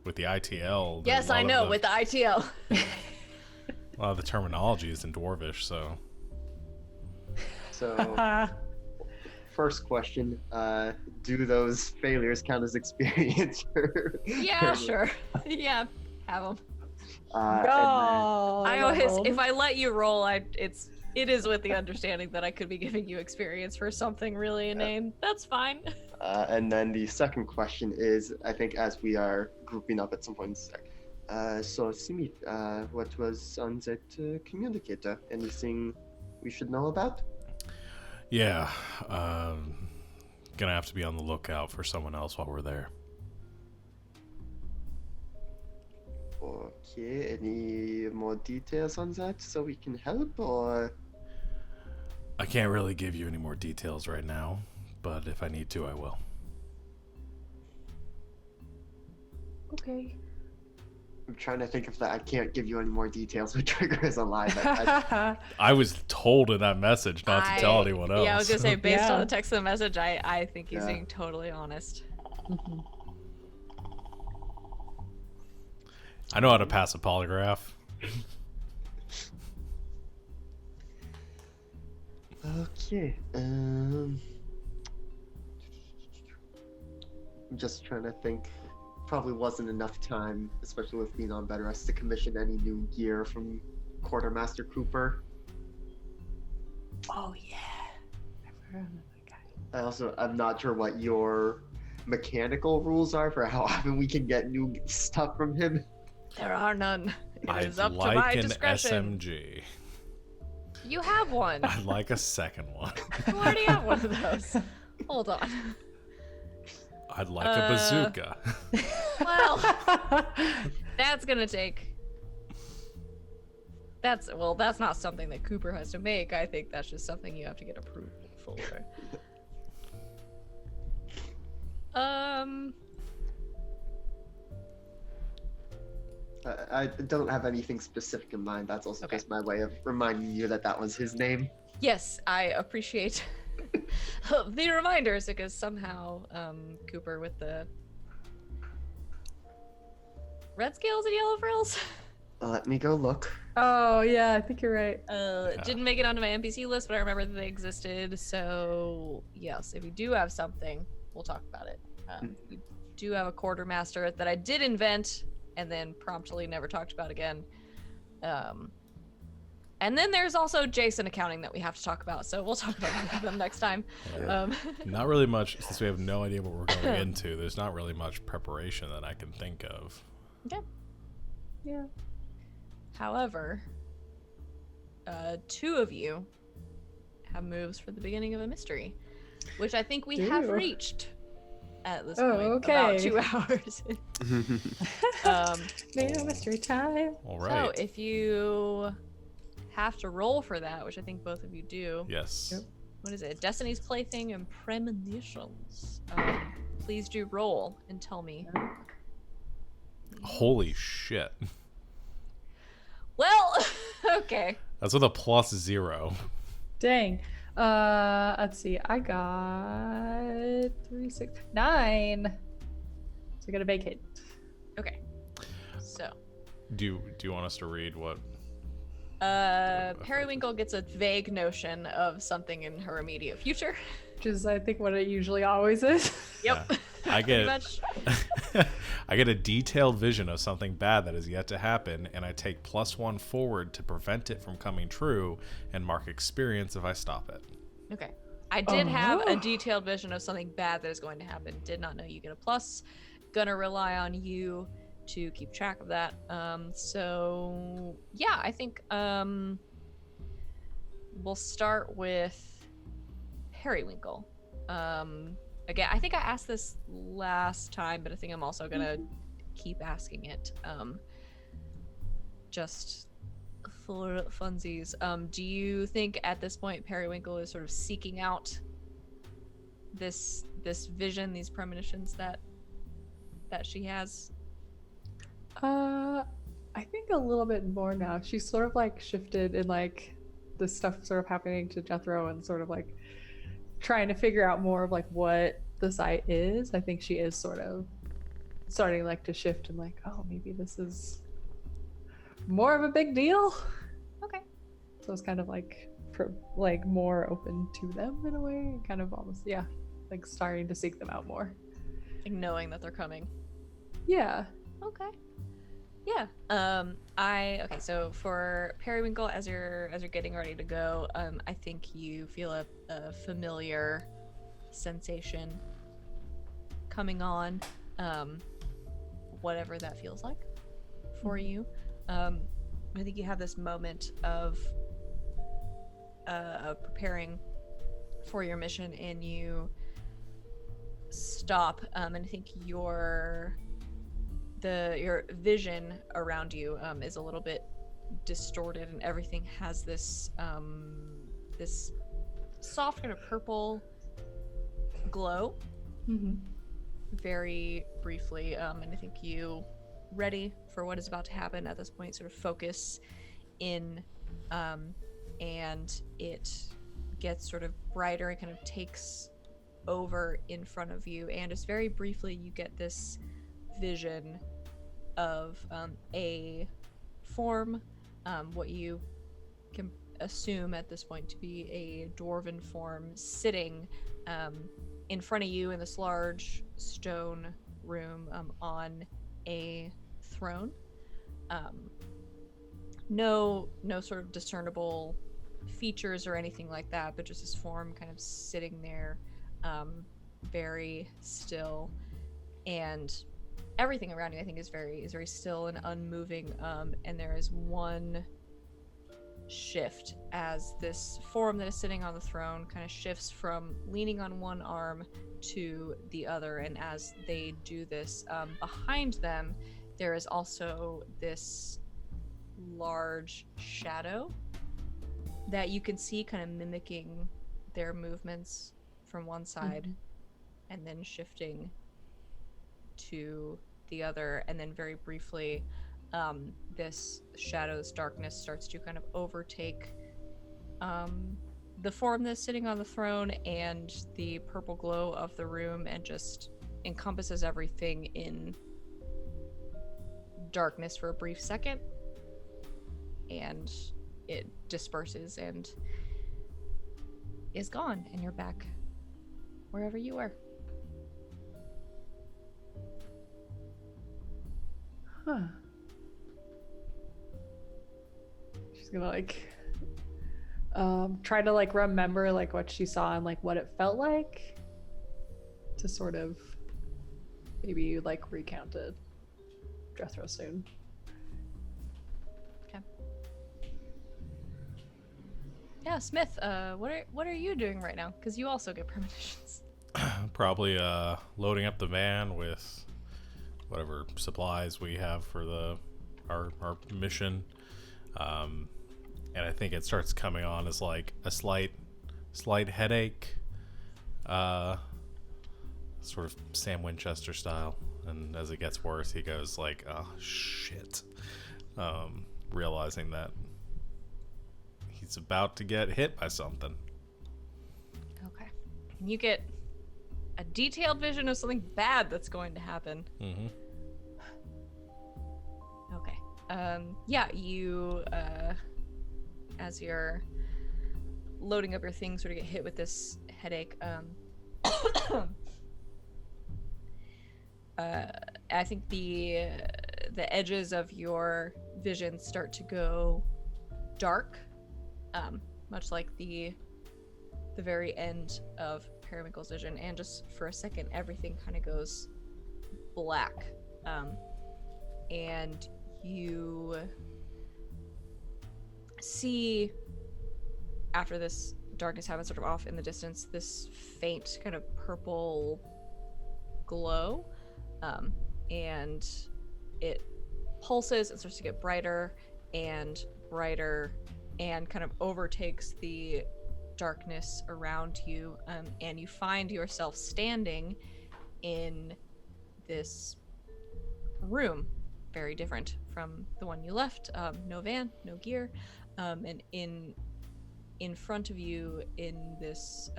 with the ITL. Yes, I know, with the ITL. A lot of the terminology is in Dwarvish, so. So, first question, do those failures count as experience? Yeah, sure. Yeah, have them. No. I always, if I let you roll, it is with the understanding that I could be giving you experience for something really inane. That's fine. And then the second question is, I think as we are grouping up at some point in sec. So Simit, what was on that communicator? Anything we should know about? Yeah, gonna have to be on the lookout for someone else while we're there. Okay, any more details on that so we can help, or? I can't really give you any more details right now, but if I need to, I will. Okay. I'm trying to think if that I can't give you any more details with triggers alive. I was told in that message not to tell anyone else. Yeah, I was gonna say, based Yeah. on the text of the message, I think he's Yeah. being totally honest. I know how to pass a polygraph. Okay. I'm just trying to think. Probably wasn't enough time, especially with being on bed rest, to commission any new gear from Quartermaster Cooper. Oh yeah. I forgot about that guy. I'm not sure what your mechanical rules are for how often we can get new stuff from him. There are none. It I'd is up like to my an discretion. SMG. You have one. I'd like a second one. You already have one of those. Hold on. I'd like a bazooka. Well, that's gonna take. That's not something that Cooper has to make. I think that's just something you have to get approval for. I don't have anything specific in mind. That's also just my way of reminding you that was his name. Yes, I appreciate the reminders because somehow Cooper with the red scales and yellow frills Let me go look. Oh yeah, I think you're right. didn't make it onto my NPC list, but I remember that they existed. So yes, if you do have something, we'll talk about it. We do have a quartermaster that I did invent and then promptly never talked about again. And then there's also Jason accounting that we have to talk about, so we'll talk about them next time. Yeah. Not really much, since we have no idea what we're going into. There's not really much preparation that I can think of. Okay. Yeah. However, two of you have moves for the beginning of a mystery, which I think we have reached at this point. About 2 hours. Maybe mystery time. All right. So if you have to roll for that, which I think both of you do. Yes. Yep. What is it? Destiny's Plaything and Premonitions. Please do roll and tell me. Holy shit. Well, okay. That's with a +0. Dang. Let's see. I got 3, 6, 9. So I got a vacate. Okay. So. Do you want us to read what? Periwinkle gets a vague notion of something in her immediate future. Which is, I think, what it usually always is. Yep. Yeah. I get much. I get a detailed vision of something bad that is yet to happen, and I take +1 forward to prevent it from coming true, and mark experience if I stop it. Okay. I did have a detailed vision of something bad that is going to happen. Did not know you get a plus. Gonna rely on you to keep track of that. So yeah, I think we'll start with Periwinkle. Again, I think I asked this last time, but I think I'm also gonna keep asking it. Just for funsies. Do you think at this point Periwinkle is sort of seeking out this vision, these premonitions that she has? I think a little bit more now. She's sort of like shifted in like this stuff sort of happening to Jethro and sort of like trying to figure out more of like what the site is. I think she is sort of starting like to shift and like, oh, maybe this is more of a big deal. Okay. So it's kind of like like more open to them in a way, kind of almost like starting to seek them out more. Like knowing that they're coming. Yeah. Okay. Yeah. Okay, so for Periwinkle, as you're getting ready to go, I think you feel a familiar sensation coming on. Whatever that feels like for you. I think you have this moment of preparing for your mission, and you stop, and I think your vision around you is a little bit distorted, and everything has this this soft kind of purple glow. Mm-hmm. Very briefly, and I think you, ready for what is about to happen at this point, sort of focus in, and it gets sort of brighter. It kind of takes over in front of you, and just very briefly you get this vision of a form, what you can assume at this point to be a dwarven form, sitting in front of you in this large stone room on a throne. No sort of discernible features or anything like that, but just this form kind of sitting there, very still, and everything around you I think is very still and unmoving. And there is one shift as this form that is sitting on the throne kind of shifts from leaning on one arm to the other, and as they do this, behind them there is also this large shadow that you can see kind of mimicking their movements from one side and then shifting to the other, and then very briefly this shadow's darkness starts to kind of overtake the form that's sitting on the throne and the purple glow of the room, and just encompasses everything in darkness for a brief second, and it disperses and is gone, and you're back wherever you were. Huh. She's gonna like try to like remember like what she saw and like what it felt like to sort of maybe like recount it. Jethro soon. Okay. Yeah, Smith, what are you doing right now? Because you also get premonitions. Probably loading up the van with whatever supplies we have for our mission. And I think it starts coming on as like a slight headache, sort of Sam Winchester style. And as it gets worse, he goes like, "Oh shit," realizing that he's about to get hit by something. Okay. And you get a detailed vision of something bad that's going to happen. Mm-hmm. Okay. Yeah, you, as you're loading up your things, sort of get hit with this headache. I think the edges of your vision start to go dark, much like the very end of Periwinkle's vision, and just for a second, everything kind of goes black, and you see, after this darkness happens, sort of off in the distance, this faint kind of purple glow, and it pulses and starts to get brighter and brighter and kind of overtakes the darkness around you, and you find yourself standing in this room, very different from the one you left. No van, no gear, and in front of you, in this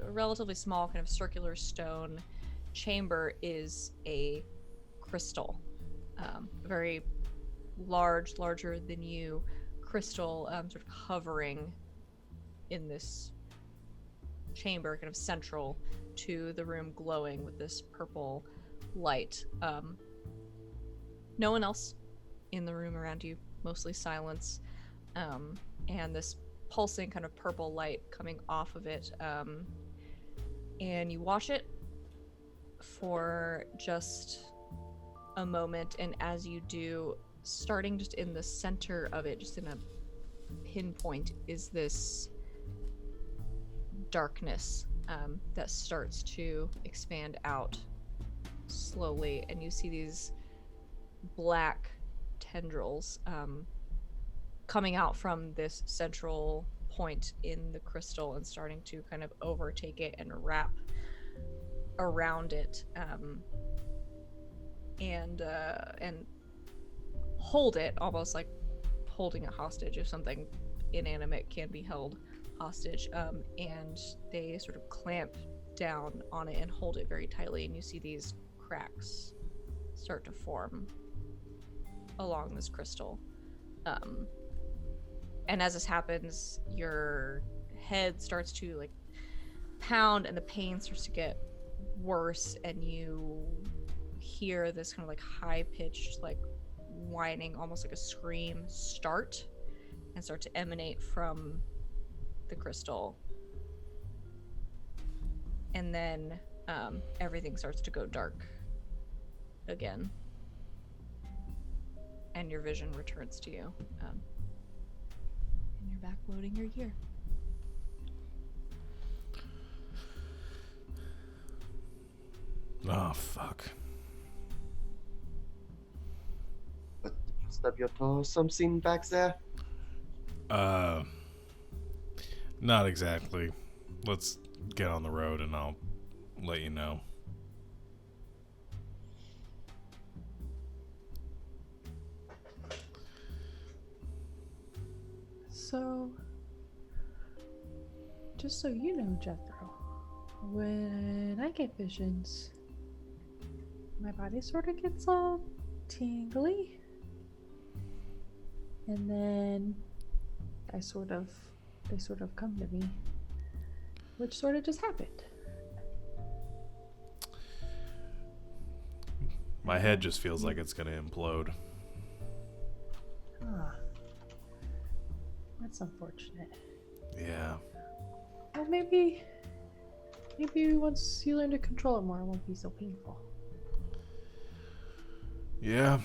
relatively small kind of circular stone chamber, is a crystal, very larger than you crystal, sort of hovering in this chamber, kind of central to the room, glowing with this purple light. No one else in the room around you, mostly silence, and this pulsing kind of purple light coming off of it, and you watch it for just a moment, and as you do, starting just in the center of it, just in a pinpoint, is this darkness that starts to expand out slowly, and you see these black tendrils coming out from this central point in the crystal and starting to kind of overtake it and wrap around it, and hold it, almost like holding it hostage if something inanimate can be held hostage, and they sort of clamp down on it and hold it very tightly, and you see these cracks start to form along this crystal, and as this happens, your head starts to like pound, and the pain starts to get worse, and you hear this kind of like high-pitched, like whining, almost like a scream, start to emanate from the crystal. And then everything starts to go dark again. And your vision returns to you. And you're back loading your gear. Oh, fuck. But stub your toe or something back there? Not exactly. Let's get on the road and I'll let you know. So, just so you know, Jethro, when I get visions, my body sort of gets all tingly, and then they sort of come to me, which sort of just happened. My head just feels like it's gonna implode. Ah, that's unfortunate. Yeah. Well, maybe once you learn to control it more, it won't be so painful. Yeah.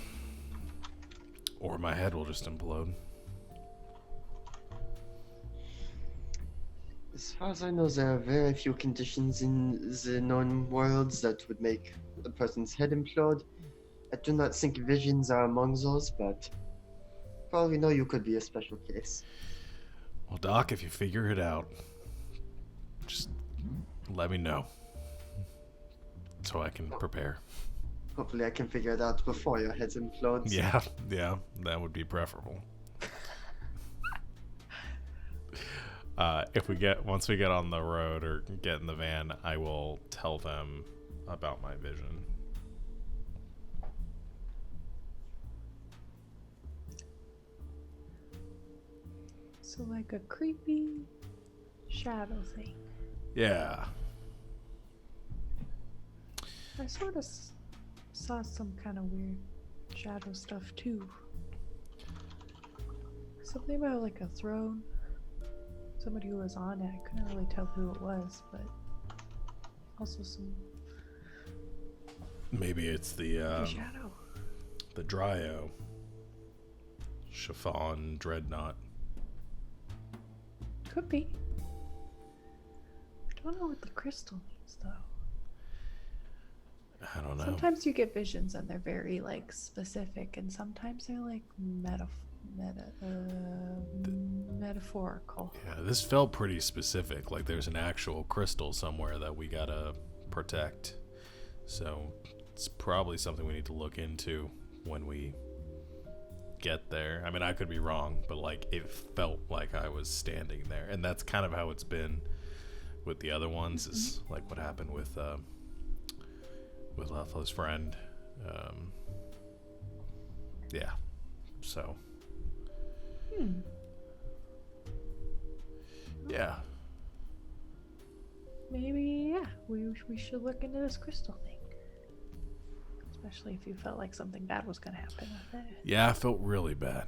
Or my head will just implode. As far as I know, there are very few conditions in the known worlds that would make a person's head implode. I do not think visions are among those, but for all we know, you could be a special case. Well, Doc, if you figure it out, just let me know so I can prepare. Hopefully I can figure it out before your head implodes. Yeah, that would be preferable. Once we get on the road or get in the van, I will tell them about my vision. So like a creepy shadow thing. Yeah. I sort of saw some kind of weird shadow stuff too. Something about like a throne. Somebody who was on it. I couldn't really tell who it was, but also some Maybe it's the shadow. The Dryo. Chiffon Dreadnought. Could be. I don't know what the crystal means though. I don't know. Sometimes you get visions and they're very like specific, and sometimes they're like metaphorical. Yeah, this felt pretty specific. Like there's an actual crystal somewhere that we gotta protect. So it's probably something we need to look into when we get there. I mean, I could be wrong, but like it felt like I was standing there, and that's kind of how it's been with the other ones. Is like what happened with Lethla's friend. Yeah. So. Yeah. Maybe, yeah, we should look into this crystal thing. Especially if you felt like something bad was going to happen with it. Yeah, I felt really bad.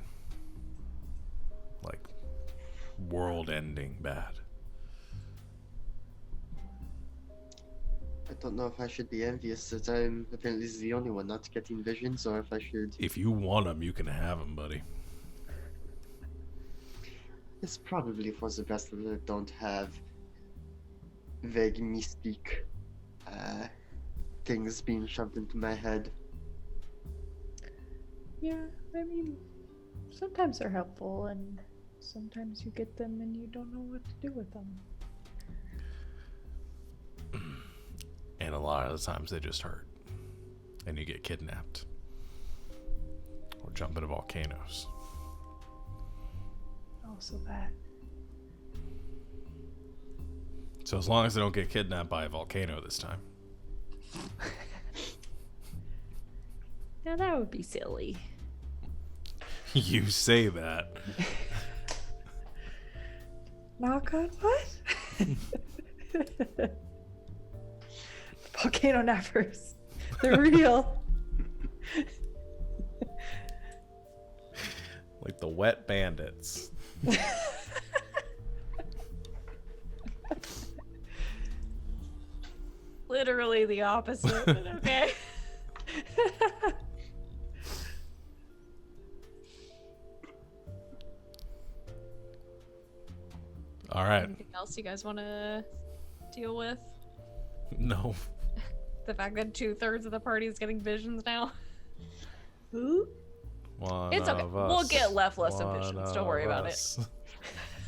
Like, world-ending bad. I don't know if I should be envious that I'm apparently the only one not getting visions, or if I should. If you want them, you can have them, buddy. It's probably for the best that I don't have vague mystique things being shoved into my head. Yeah, I mean, sometimes they're helpful, and sometimes you get them and you don't know what to do with them. And a lot of the times they just hurt. And you get kidnapped. Or jump into volcanoes. Also that. So as long as I don't get kidnapped by a volcano this time. Now that would be silly. You say that. Knock on what? Volcano nappers. They're real. Like the wet bandits. Literally the opposite, but okay. All right. Anything else you guys want to deal with? No. The fact that 2/3 of the party is getting visions now? One It's okay. of We'll us. get left less One visions. Don't of worry about us.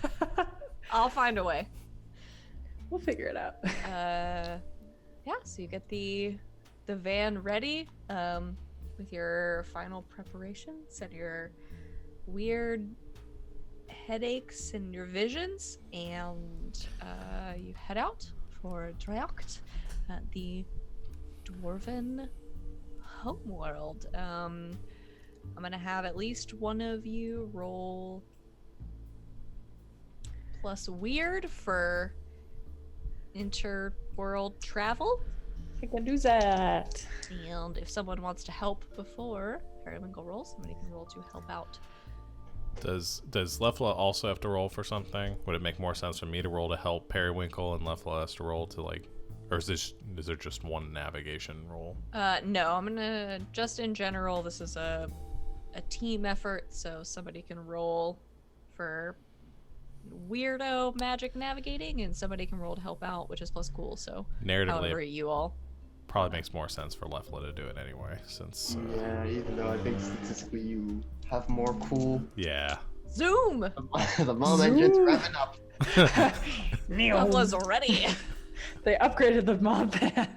it. I'll find a way. We'll figure it out. Yeah, so you get the van ready with your final preparations and your weird headaches and your visions, and you head out for Draocht at the Dwarven homeworld. I'm gonna have at least one of you roll plus weird for interworld travel. I can do that. And if someone wants to help before Periwinkle rolls, somebody can roll to help out. Does Lefla also have to roll for something? Would it make more sense for me to roll to help Periwinkle and Lefla has to roll to like, or is there just one navigation roll? No, I'm gonna just in general. This is a team effort, so somebody can roll for weirdo magic navigating, and somebody can roll to help out, which is plus cool. So Narratively, however you all. probably makes more sense for Lefla to do it anyway, since Yeah, even though I think statistically you have more cool. yeah. Zoom. The mom engine's Zoom. revving up. Level's ready. They upgraded the mob van.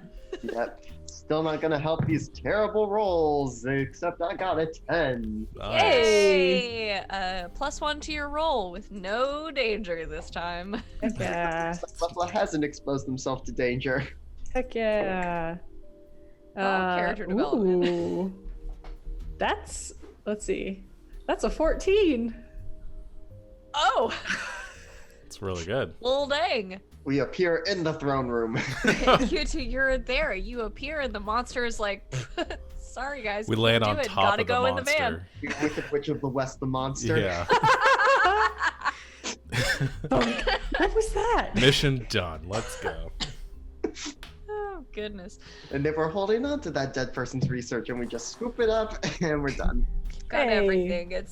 Yep. Still not gonna help these terrible rolls, except I got a 10. Nice. Yay! +1 to your roll with no danger this time. Heck yeah. Lefla hasn't exposed himself to danger. Heck yeah. Character development. Ooh. Let's see. That's a 14. Oh, It's really good. well dang. We appear in the throne room. You two, you're there. You appear and the monster is like, sorry guys. We can't land do on it. top Gotta of the go in the van. monster. The Wicked Witch of the West, the monster. Yeah. What was that? Mission done. Let's go. Oh goodness. And if we're holding on to that dead person's research and we just scoop it up and we're done. Got Hey. everything.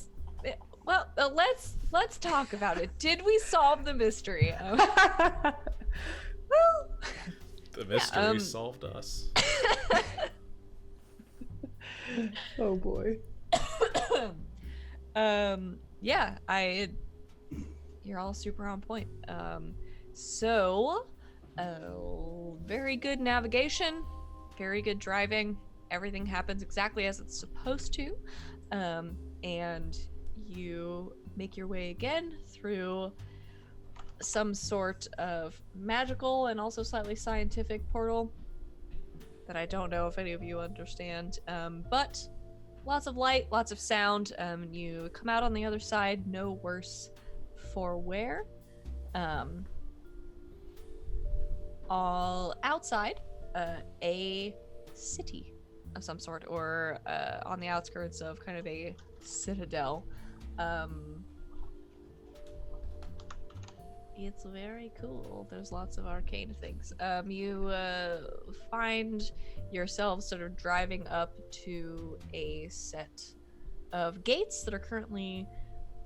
Well, let's talk about it. Did we solve the mystery? Well, The mystery um, solved us. Oh boy. Yeah, you're all super on point. So very good navigation, very good driving. Everything happens exactly as it's supposed to. And you make your way again through some sort of magical and also slightly scientific portal that I don't know if any of you understand. But lots of light, lots of sound. You come out on the other side, no worse for wear. All outside, a city of some sort, or on the outskirts of kind of a citadel. It's very cool. There's lots of arcane things. You find yourself sort of driving up to a set of gates that are currently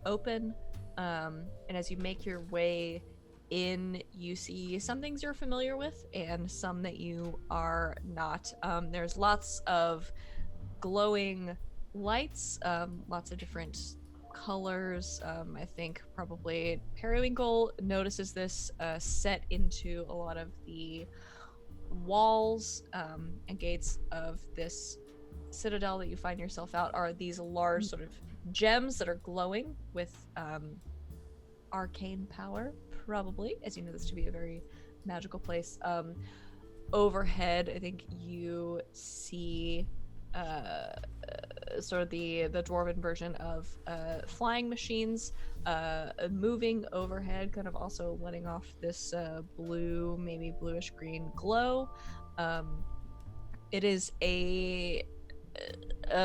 open. And as you make your way in, you see some things you're familiar with and some that you are not. There's lots of glowing lights, lots of different colors. I think probably Periwinkle notices this set into a lot of the walls and gates of this citadel that you find yourself out are these large sort of gems that are glowing with arcane power, probably, as you know this to be a very magical place. Overhead, I think you see sort of the dwarven version of flying machines moving overhead, kind of also letting off this blue, maybe bluish green glow. It is a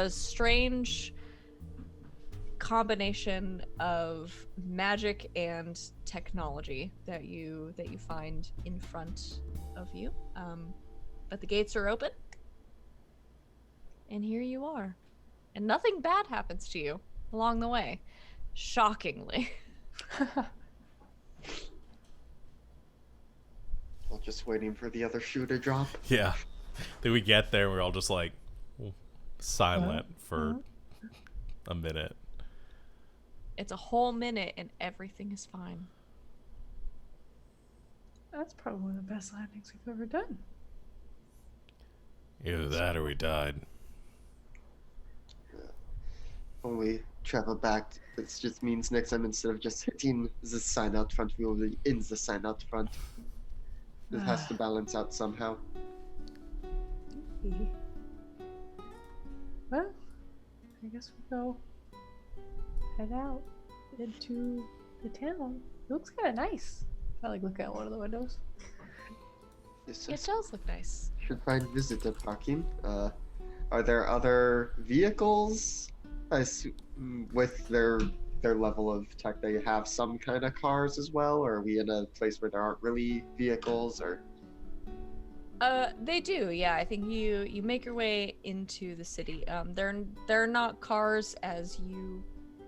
strange combination of magic and technology that you find in front of you. But the gates are open, and here you are, and nothing bad happens to you along the way, shockingly. I'm just waiting for the other shoe to drop. Yeah. Then we get there, we're all just like silent for a minute. It's a whole minute, and everything is fine. That's probably one of the best landings we've ever done. Either that or we died. When we travel back, it just means next time instead of just hitting the sign out front, we will be in the sign out front. It has to balance out somehow. Well, I guess we'll go head out into the town. It looks kind of nice. I like looking out one of the windows. Yes, It does look nice. should find visitor parking. Are there other vehicles? With their level of tech, they have some kind of cars as well, or are we in a place where there aren't really vehicles, or? They do, yeah. I think you make your way into the city. They're not cars as you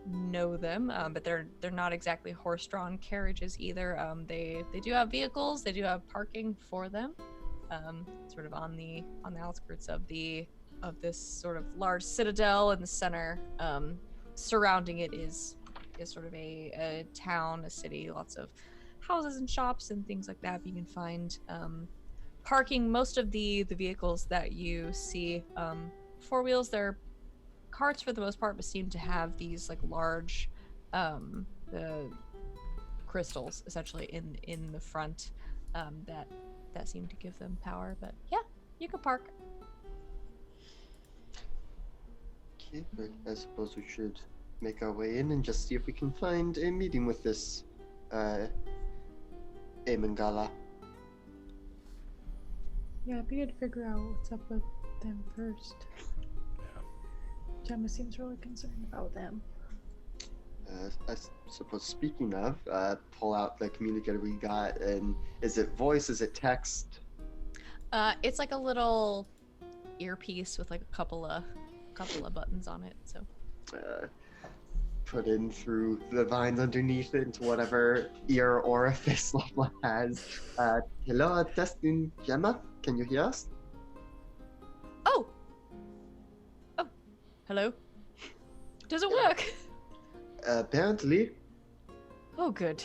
know them, but they're not exactly horse-drawn carriages either. They do have vehicles. They do have parking for them, sort of on the outskirts of this sort of large citadel in the center. Surrounding it is sort of a town, a city, lots of houses and shops and things like that. But you can find parking. Most of the vehicles that you see, four wheels, they're carts for the most part, but seem to have these like large crystals essentially in the front that seem to give them power. But yeah, you can park. Okay, but I suppose we should make our way in and just see if we can find a meeting with this Amangala. Yeah, it'd be good to figure out what's up with them first. Gemma seems really concerned about them. I suppose speaking of, pull out the communicator we got, and is it voice, is it text? It's like a little earpiece with like a couple of buttons on it. So Put in through the vines underneath it into whatever ear orifice Lala has. Hello, testing, Gemma, can you hear us? Oh, hello. Does it work? Apparently. Oh, good.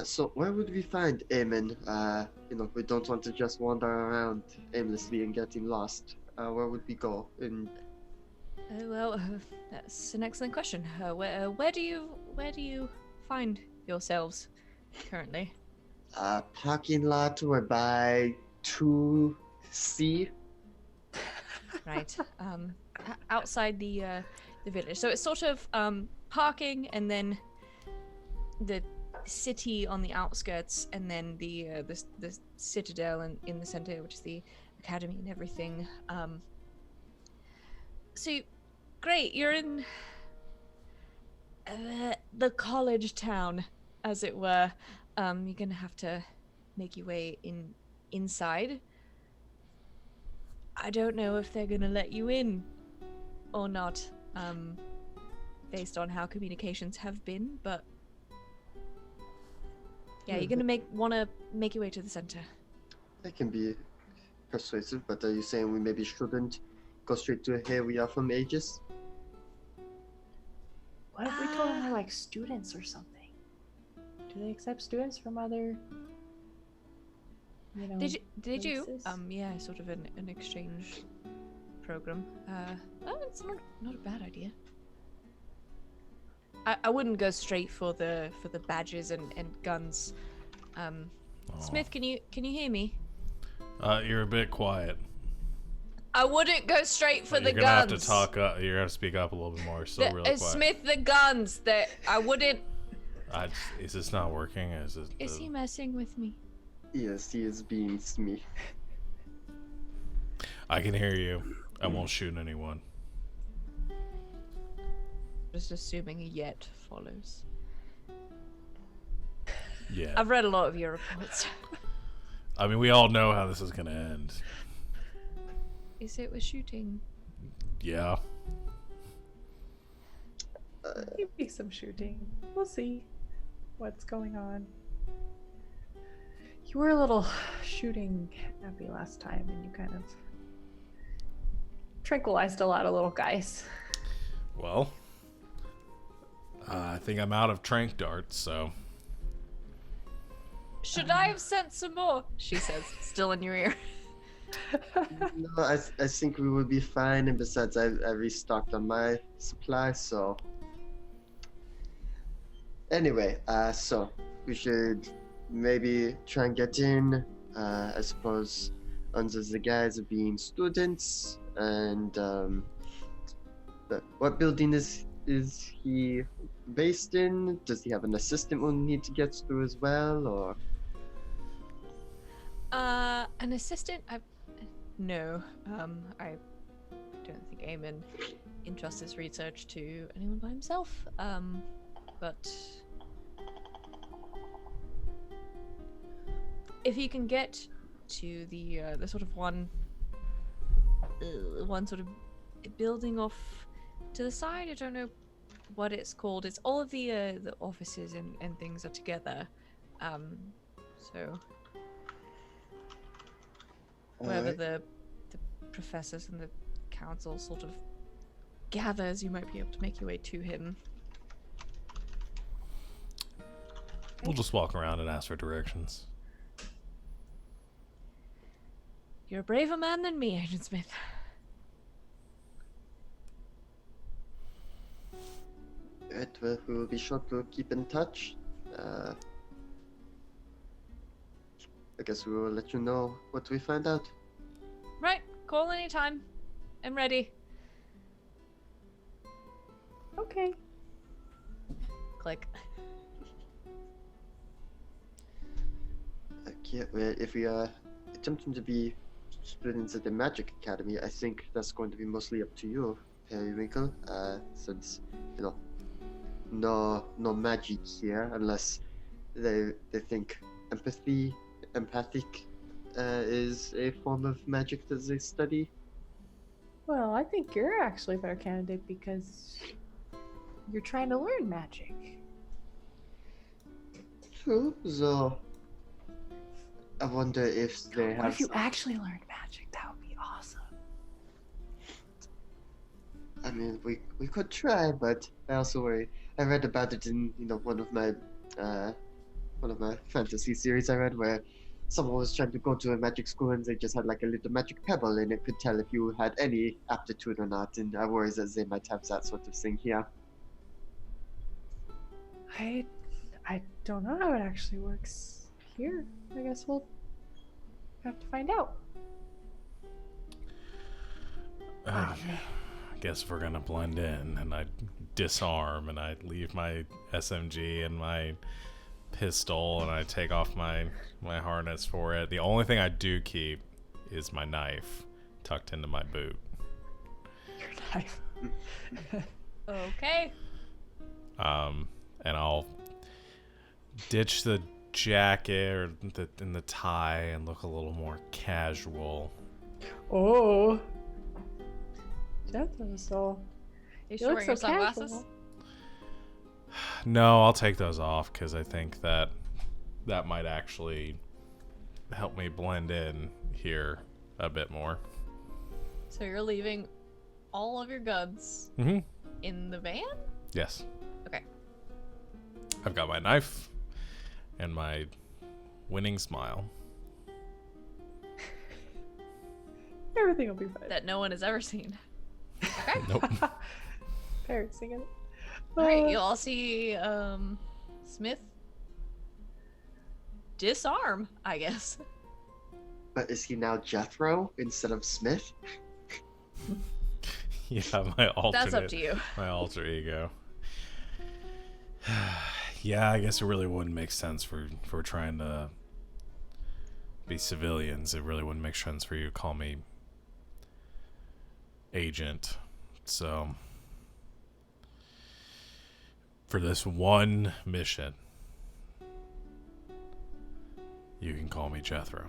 So where would we find Eamon? We don't want to just wander around aimlessly and getting lost. Where would we go? That's an excellent question. Where do you find yourselves currently? Parking lot. We're by 2C. Right. Outside the village. So it's sort of parking, and then the city on the outskirts, and then the citadel in the center, which is the academy and everything. So great, you're in the college town, as it were. You're gonna have to make your way inside. I don't know if they're gonna let you in or not, based on how communications have been, but yeah, you're gonna want to make your way to the center. That can be persuasive, but are you saying we maybe shouldn't go straight to here we are from Aegis? What if we told them we're like students or something? Do they accept students from other, Did you? places? Yeah, sort of an exchange program. It's not a bad idea. I wouldn't go straight for the badges and guns. Smith, can you hear me? You're a bit quiet. I wouldn't go straight for the You're gonna have guns. to talk up. You're gonna have to speak up a little bit more. Still really quiet. Smith, the guns. That I wouldn't. Is this not working? Is he messing with me? Yes, he is being me. I can hear you. I won't shoot anyone. Just assuming a yet follows. Yeah. I've read a lot of your reports. I mean, we all know how this is gonna end. Is it with shooting? Yeah. Maybe some shooting. We'll see what's going on. You were a little shooting happy last time, and you kind of tranquilized a lot of little guys. Well, I think I'm out of trank darts, so. Should I have sent some more? She says, still in your ear. No, I think we will be fine. And besides, I restocked on my supply, so. Anyway, so we should maybe try and get in. I suppose under the guise of being students. And what building is he based in? Does he have an assistant we'll need to get through as well, or? An assistant? No. I don't think Eamon entrusts his research to anyone by himself. But if you can get to the sort of one sort of building off to the side, I don't know what it's called. It's all of the offices and things are together. So wherever the professors and the council sort of gathers, you might be able to make your way to him. We'll just walk around and ask for directions. You're a braver man than me, Agent Smith. Right, well, we will be sure to keep in touch. I guess we will let you know what we find out. Right, call anytime. I'm ready. Okay. Click. Okay, well, if we are attempting to be students at the Magic Academy, I think that's going to be mostly up to you, Periwinkle, since, you know, no magic here, unless they think empathic is a form of magic that they study. Well, I think you're actually a better candidate because you're trying to learn magic. True, so I wonder if they have. What if you actually learned magic? That would be awesome. I mean, we could try, but I also worry. I read about it in one of my fantasy series I read where someone was trying to go to a magic school and they just had like a little magic pebble and it could tell if you had any aptitude or not. And I worry that they might have that sort of thing here. I don't know how it actually works here. I guess we'll have to find out. I guess if we're gonna blend in, and I disarm, and I leave my SMG and my pistol, and I take off my harness for it. The only thing I do keep is my knife tucked into my boot. Your knife. Okay. And I'll ditch the jacket or the tie and look a little more casual. Oh. That's so. You You sure look your so sunglasses? casual. No, I'll take those off because I think that might actually help me blend in here a bit more. So you're leaving all of your guns Mm-hmm. in the van? Yes. Okay. I've got my knife and my winning smile. Everything will be fine. That no one has ever seen. Okay. Nope. Parrot singing it. Alright, you all see Smith disarm, I guess. But is he now Jethro instead of Smith? Yeah, my alternate. That's up to you. My alter ego. Yeah, I guess it really wouldn't make sense for trying to be civilians. It really wouldn't make sense for you to call me agent. So for this one mission, you can call me Jethro.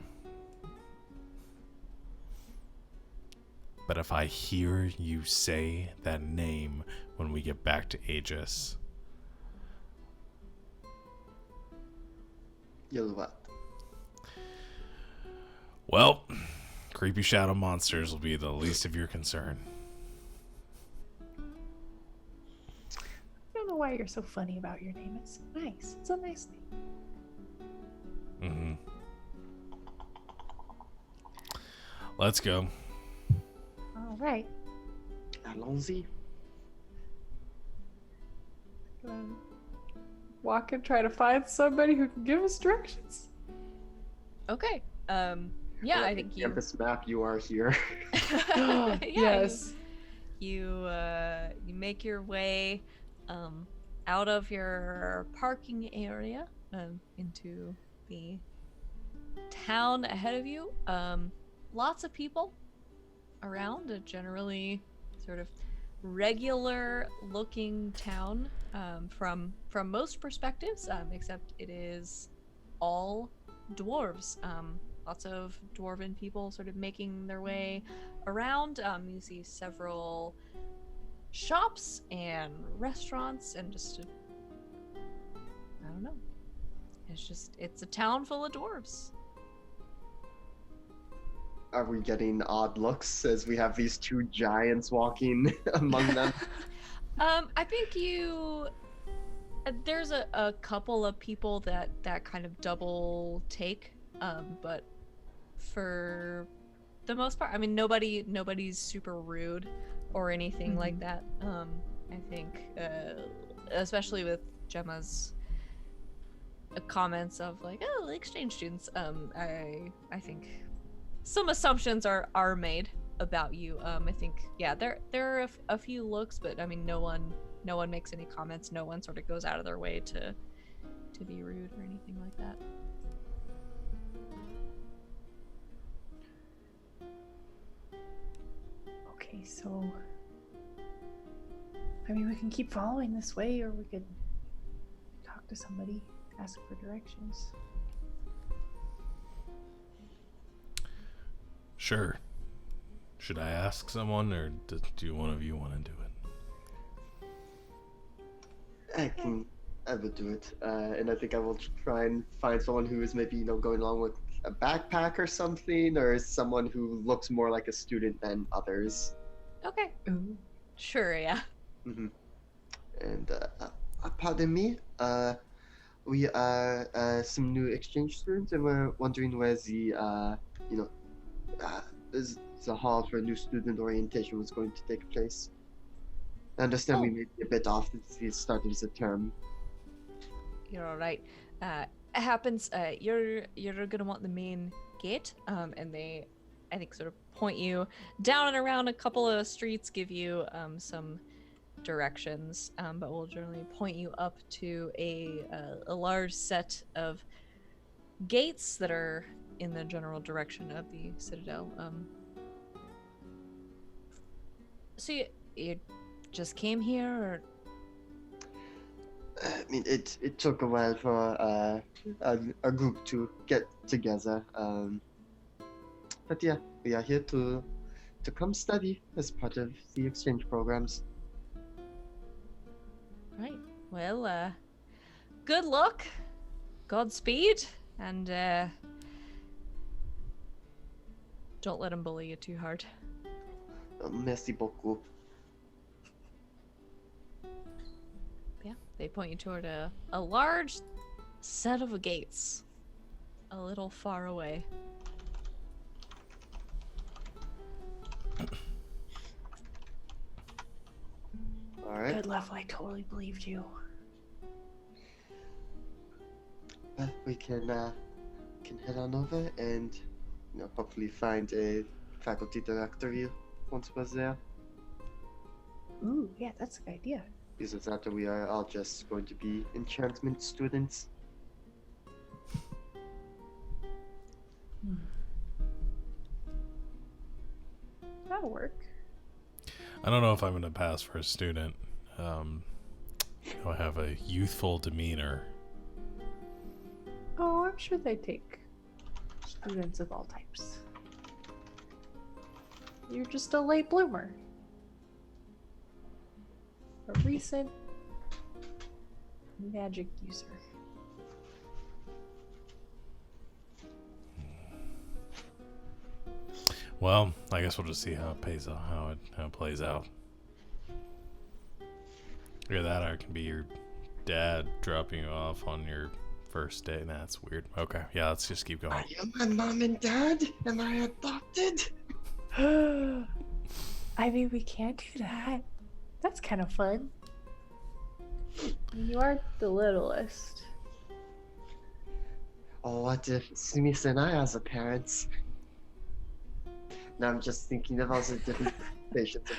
But if I hear you say that name when we get back to Aegis, You'll what? well, creepy shadow monsters will be the least of your concern. I don't know why you're so funny about your name. It's nice. It's a nice name. Let's go. All right. Allons-y. Walk and try to find somebody who can give us directions. Okay. Yeah, I think you. Campus map, you are here. Yeah, Yes. You make your way out of your parking area into the town ahead of you. Lots of people around, a generally sort of regular looking town from most perspectives, except it is all dwarves. Lots of dwarven people sort of making their way around. You see several shops and restaurants and just I don't know. It's a town full of dwarves. Are we getting odd looks as we have these two giants walking among them? I think there's a couple of people that kind of double take, but for the most part, I mean, nobody's super rude or anything like that. I think, especially with Gemma's comments of like, oh, exchange students. I think some assumptions are made about you. I think, yeah, there are a few looks, but I mean, no one makes any comments. No one sort of goes out of their way to be rude or anything like that. Okay, so I mean, we can keep following this way, or we could talk to somebody, ask for directions. Sure. Should I ask someone, or do one of you want to do it? I would do it, and I think I will try and find someone who is maybe going along with a backpack or something, or someone who looks more like a student than others. Okay. Ooh. Sure, yeah. Mm-hmm. And pardon me, we are some new exchange students, and we're wondering where the the hall for new student orientation was going to take place. I understand we may be a bit off at the start of the term. You're all right. It happens. You're gonna want the main gate, and they, I think, sort of point you down and around a couple of streets, give you some directions, but will generally point you up to a large set of gates that are in the general direction of the citadel. So you just came here, or? I mean, it took a while for a group to get together. But yeah, we are here to come study as part of the exchange programs. Right. Well, good luck, Godspeed, and don't let him bully you too hard. Merci beaucoup. Yeah, they point you toward a large set of gates, a little far away. All right. Good love, I totally believed you. We can head on over and hopefully find a faculty directory once was there. Ooh, yeah, that's a good idea. Because after we are all just going to be enchantment students. That'll work. I don't know if I'm going to pass for a student. I have a youthful demeanor. Oh, I'm sure they take students of all types. You're just a late bloomer. A recent magic user. Well, I guess we'll just see how it pays out, how it plays out. Either that, or it can be your dad dropping you off on your first day. Nah, that's weird. Okay, yeah, let's just keep going. Are you my mom and dad? Am I adopted? I mean, we can't do that. That's kind of fun. You are the littlest. Oh, what if Smith and I as a parents? Now I'm just thinking of all the different patients.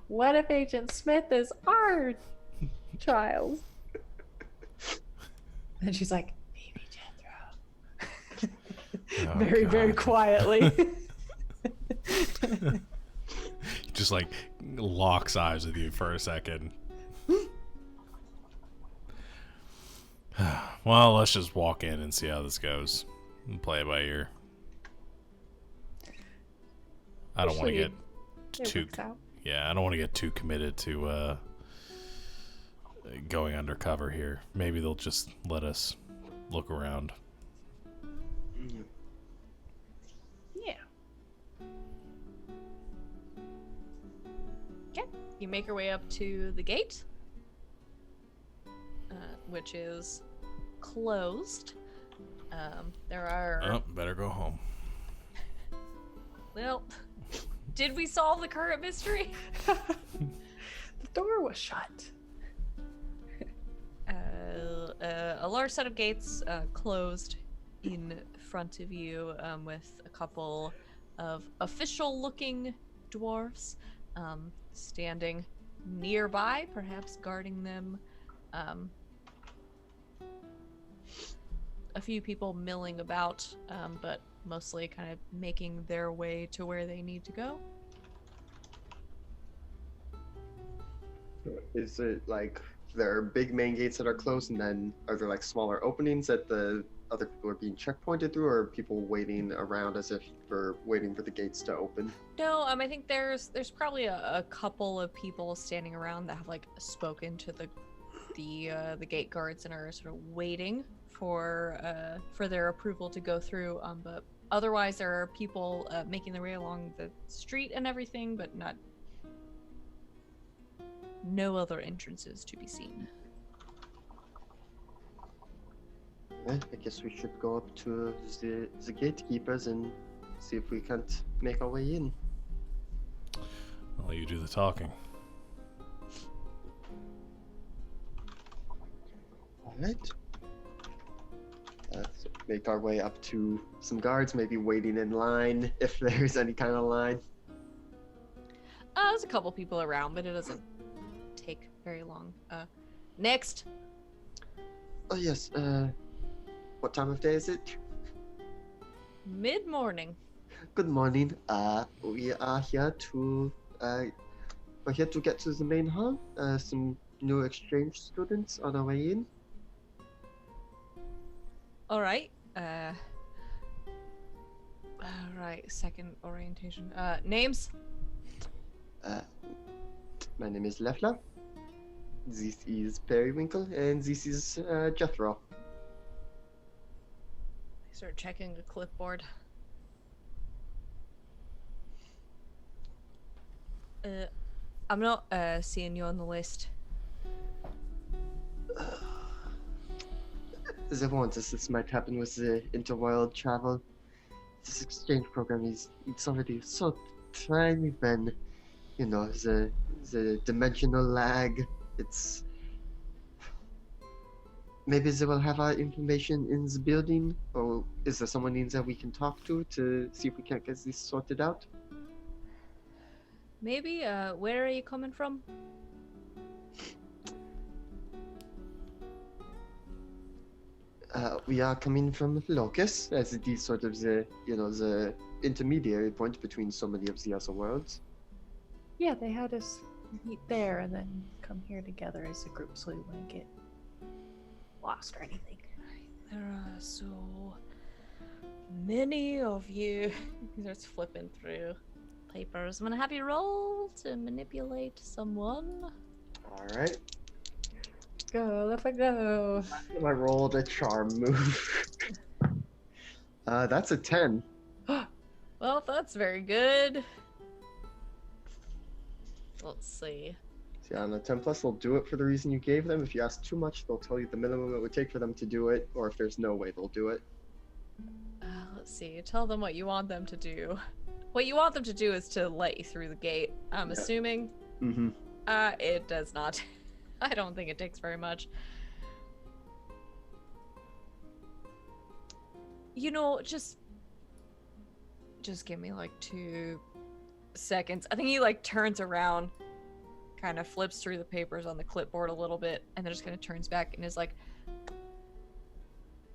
What if Agent Smith is our child? And she's like, baby Jethro. Oh, very, very God. quietly. Just like locks eyes with you for a second. Well, let's just walk in and see how this goes and play it by ear. I don't want to Usually get It too works out. I don't want to get too committed to going undercover here. Maybe they'll just let us look around. Yeah. Okay, you make your way up to the gate, which is closed. There are... Oh, better go home. Well, did we solve the current mystery? The door was shut. A large set of gates closed in front of you, with a couple of official-looking dwarves standing nearby, perhaps guarding them. A few people milling about, but mostly kind of making their way to where they need to go. Is it like there are big main gates that are closed, and then are there like smaller openings that the other people are being checkpointed through, or are people waiting around as if for waiting for the gates to open? No, I think there's probably a couple of people standing around that have like spoken to the gate guards and are sort of waiting for their approval to go through. But otherwise, there are people making their way along the street and everything, but no other entrances to be seen. Well, I guess we should go up to the gatekeepers and see if we can't make our way in. I'll let you do the talking. Alright. Let's make our way up to some guards, maybe waiting in line, if there's any kind of line. There's a couple people around, but it doesn't take very long. Next. Oh yes, what time of day is it? Mid-morning. Good morning. We are here to get to the main hall. Some new exchange students on our way in. All right. All right. Second orientation. Names. My name is Lefla. This is Periwinkle, and this is Jethro. I start checking the clipboard. I'm not seeing you on the list. As everyone says, this might happen with the interworld travel. This exchange program it's already so tiny, then the dimensional lag. It's maybe they will have our information in the building, or is there someone in there we can talk to see if we can't get this sorted out? maybe. Where are you coming from? We are coming from Locus, as it is sort of the intermediary point between so many of the other worlds. Yeah, they had us meet there and then come here together as a group so we wouldn't get lost or anything. There are so many of you. He starts flipping through papers. I'm gonna have you roll to manipulate someone. All right. Go, let it go. I rolled a charm move. That's a 10. Well, that's very good. Let's see. So yeah, on a 10 plus, they'll do it for the reason you gave them. If you ask too much, they'll tell you the minimum it would take for them to do it, or if there's no way, they'll do it. Let's see. Tell them what you want them to do. What you want them to do is to let you through the gate. I'm assuming. Mm-hmm. It does not. I don't think it takes very much. You know, just give me like 2 seconds. I think he like turns around, kind of flips through the papers on the clipboard a little bit, and then just kind of turns back and is like,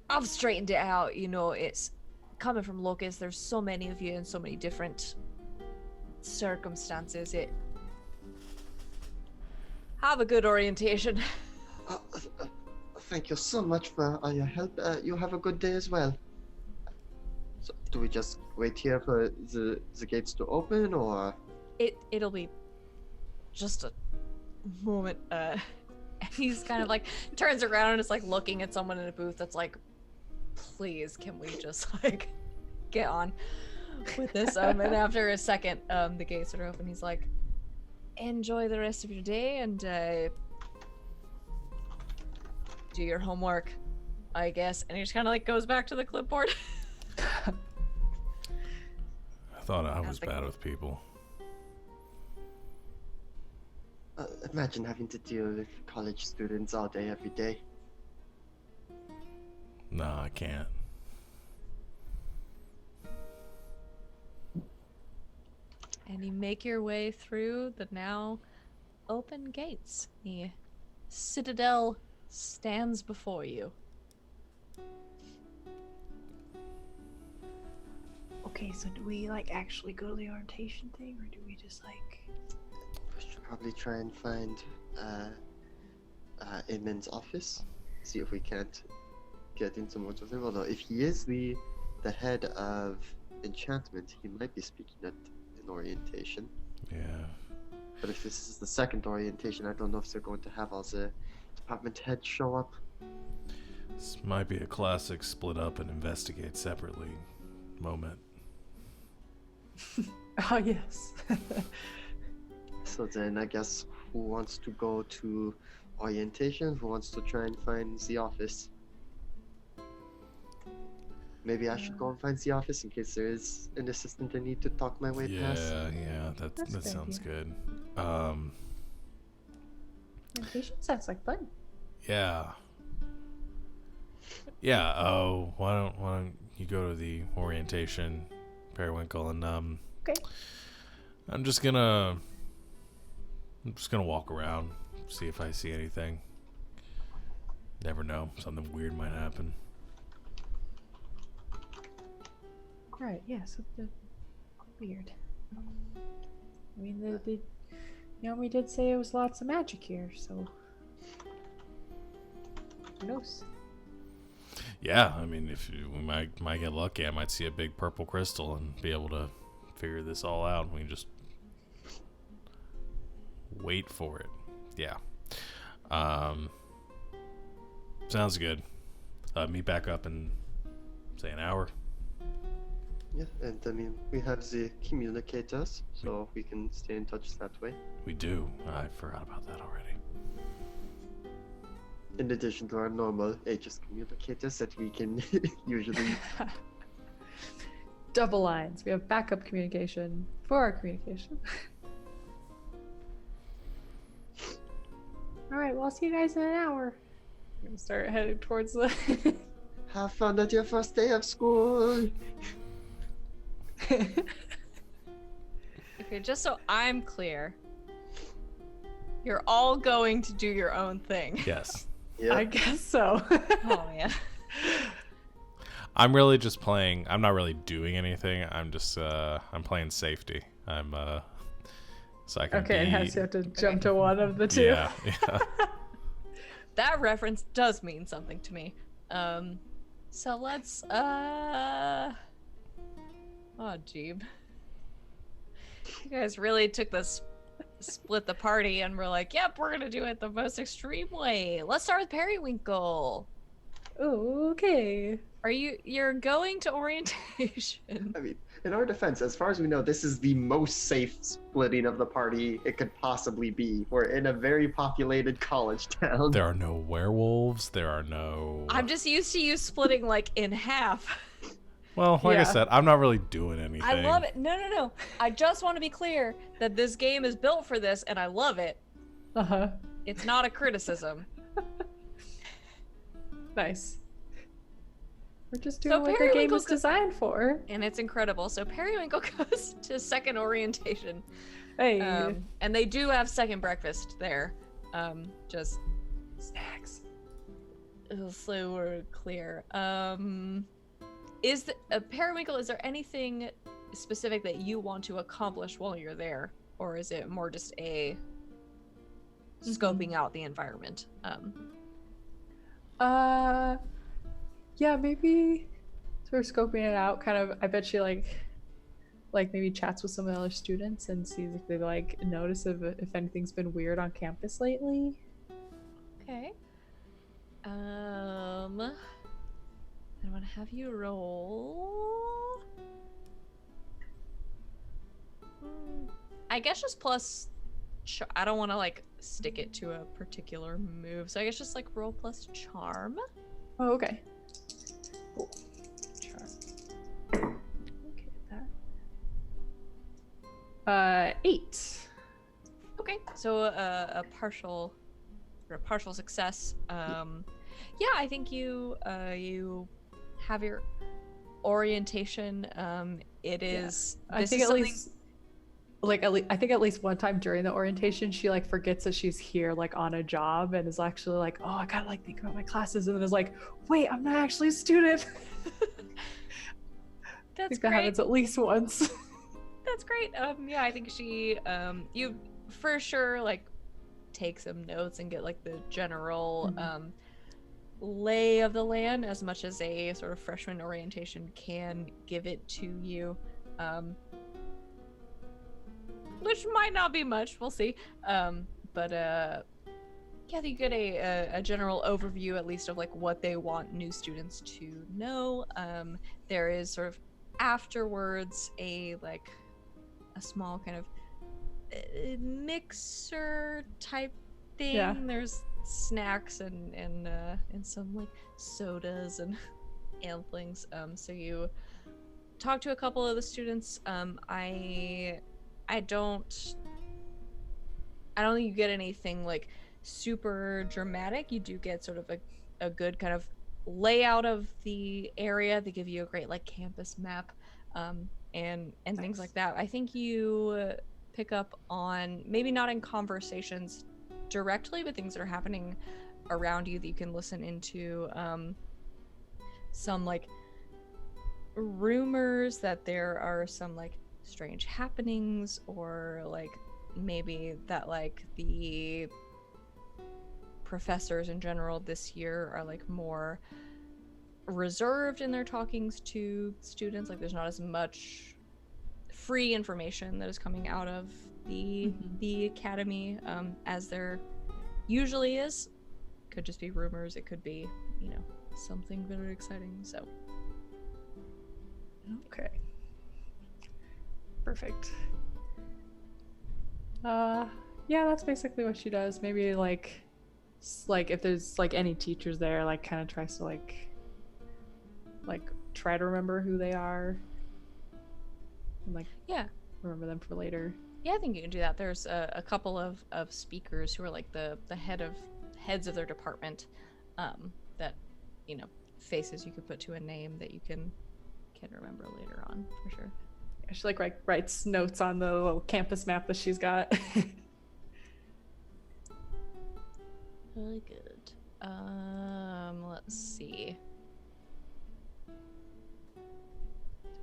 I've straightened it out. You know, it's coming from Locust. There's so many of you in so many different circumstances. Have a good orientation. Thank you so much for your help. You have a good day as well. So, do we just wait here for the gates to open, or? It'll be just a moment. And he's kind of like turns around and is like looking at someone in a booth that's like, please, can we just like get on with this? And after a second, the gates are open. He's like, enjoy the rest of your day and do your homework, I guess. And he just kind of like goes back to the clipboard. I thought I was bad with people. Imagine having to deal with college students all day, every day. No, I can't. And you make your way through the now open gates. The citadel stands before you. Okay, so do we like actually go to the orientation thing, or do we just like? We should probably try and find Eamon's office. See if we can't get into more with him. Although if he is the head of enchantment, he might be speaking at an orientation. Yeah. But if this is the second orientation, I don't know if they're going to have all the department heads show up. This might be a classic split up and investigate separately moment. Oh yes. So then I guess who wants to go to orientation? Who wants to try and find the office? Maybe I should go and find the office in case there is an assistant I need to talk my way past. Yeah, that That's a good sounds idea. good. Orientation sounds like fun. Yeah. Yeah, oh, why don't you go to the orientation, Periwinkle, and Okay. I'm just gonna walk around, see if I see anything. Never know, something weird might happen. Right. Yeah. Something weird. I mean, we did say it was lots of magic here, so who knows? Yeah, I mean, we might get lucky, I might see a big purple crystal and be able to figure this all out. We can just wait for it. Yeah. Sounds good. Meet back up in, say, an hour. Yeah, and I mean, we have the communicators, so we can stay in touch that way. We do. I forgot about that already. In addition to our normal Aegis communicators that we can usually... Double lines. We have backup communication for our communication. All right. Well, I'll see you guys in an hour. I'm gonna start heading towards the. Have fun at your first day of school! If Okay, just so I'm clear, you're all going to do your own thing. Yes. Yeah. I guess so. Oh man. I'm really just playing. I'm not really doing anything. I'm just I'm playing safety. I'm so I can Okay, and be, has you have to jump to one of the two. yeah, yeah. That reference does mean something to me. So let's oh Jeeb. You guys really took this split the party and we're like, yep, we're gonna do it the most extreme way. Let's start with Periwinkle. Okay. You're going to orientation? I mean, in our defense, as far as we know, this is the most safe splitting of the party it could possibly be. We're in a very populated college town. There are no werewolves. There are no. I'm just used to you splitting like in half. Well, like I Yeah. said, I'm not really doing anything. I love it. No. I just want to be clear that this game is built for this and I love it. Uh-huh. It's not a criticism. Nice. We're just So doing what the game Periwinkle was designed for. And it's incredible. So Periwinkle goes to second orientation. Hey. And they do have second breakfast there. Just Snacks. so we're clear. Is the Periwinkle, is there anything specific that you want to accomplish while you're there? Or is it more just a scoping out the environment? Yeah, maybe sort of scoping it out. Kind of, I bet she like maybe chats with some of the other students and sees if they like notice if anything's been weird on campus lately. Okay. I want to have you roll. I guess just plus. I don't want to like stick it to a particular move, so I guess just like roll plus charm. Oh, okay. Cool. Charm. Okay, that. 8. Okay, so a partial success. Yeah, I think you have your orientation. It is. I This think is at something- least I think at least one time during the orientation she like forgets that she's here like on a job and is actually like, oh, I gotta like think about my classes, and then is like, wait, I'm not actually a student. I That's think that great. happens at least once. That's great. Yeah, I think she you for sure like take some notes and get like the general lay of the land as much as a sort of freshman orientation can give it to you. Which might not be much, we'll see. But yeah, you get a general overview at least of like what they want new students to know. There is sort of afterwards a small kind of mixer type thing. Yeah. There's snacks and some like sodas and things. So you talk to a couple of the students. I don't think you get anything like super dramatic. You do get sort of a good kind of layout of the area. They give you a great like campus map, and things like that. I think you pick up on, maybe not in conversations directly, but things that are happening around you that you can listen into. Some like rumors that there are some like strange happenings, or like maybe that like the professors in general this year are like more reserved in their talkings to students. Like there's not as much free information that is coming out of the academy as there usually is. Could just be rumors, it could be, you know, something very exciting. So Okay. Perfect. Yeah, that's basically what she does. Maybe like if there's like any teachers there, like kind of tries to like try to remember who they are and like yeah, remember them for later. I think you can do that. There's a couple of speakers who are like the heads of their department, that, you know, faces you could put to a name that you can remember later on for sure. She like writes notes on the little campus map that she's got. Really good. Let's see.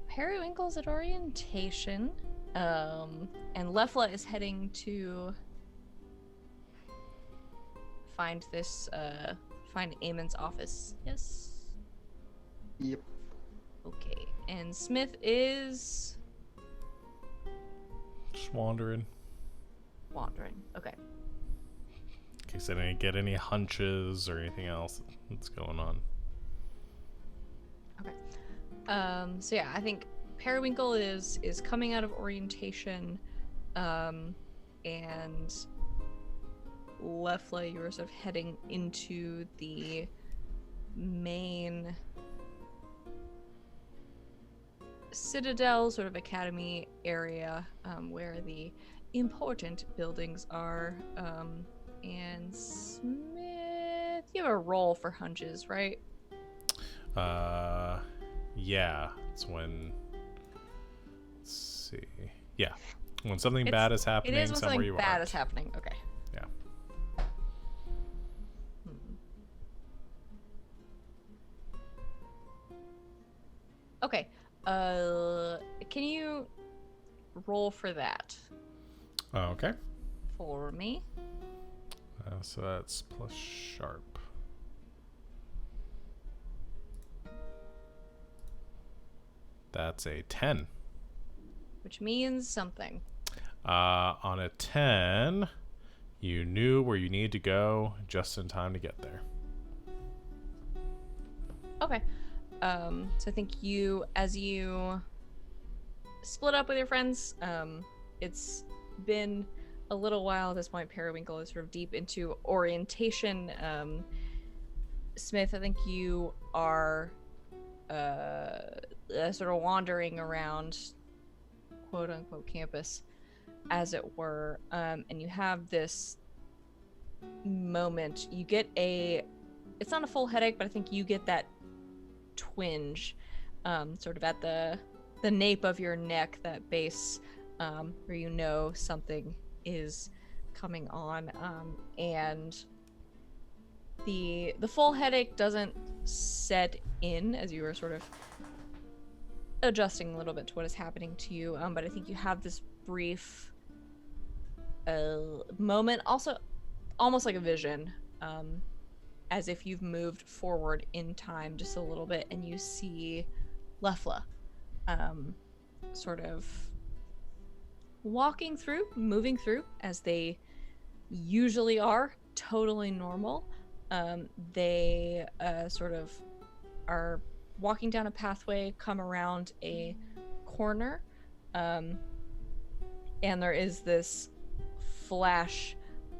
Periwinkle's at orientation. And Lefla is heading to find Eamon's office. Yes? Yep. Okay. And Smith is Just wandering. wandering. Okay. In case I didn't get any hunches or anything else that's going on. Okay. So yeah, I think Periwinkle is coming out of orientation, and Lefla, you were sort of heading into the main Citadel sort of academy area, where the important buildings are. And Smith, you have a roll for hunches, right? Yeah. It's when. Let's see. Yeah. When something bad is happening It is when somewhere something you bad aren't. is happening. Okay. Yeah. Okay. Can you roll for that Okay. for me? So that's plus sharp. That's a 10. Which means something. On a 10, you knew where you need to go just in time to get there. Okay. So I think as you split up with your friends, it's been a little while at this point. Periwinkle is sort of deep into orientation. Smith, I think you are sort of wandering around quote unquote campus, as it were, and you have this moment. You get it's not a full headache, but I think you get that twinge sort of at the nape of your neck, that base, where you know something is coming on, and the full headache doesn't set in as you are sort of adjusting a little bit to what is happening to you, but I think you have this brief moment, also almost like a vision, as if you've moved forward in time just a little bit, and you see Lefla sort of moving through as they usually are, totally normal. They sort of are walking down a pathway, come around a corner, and there is this flash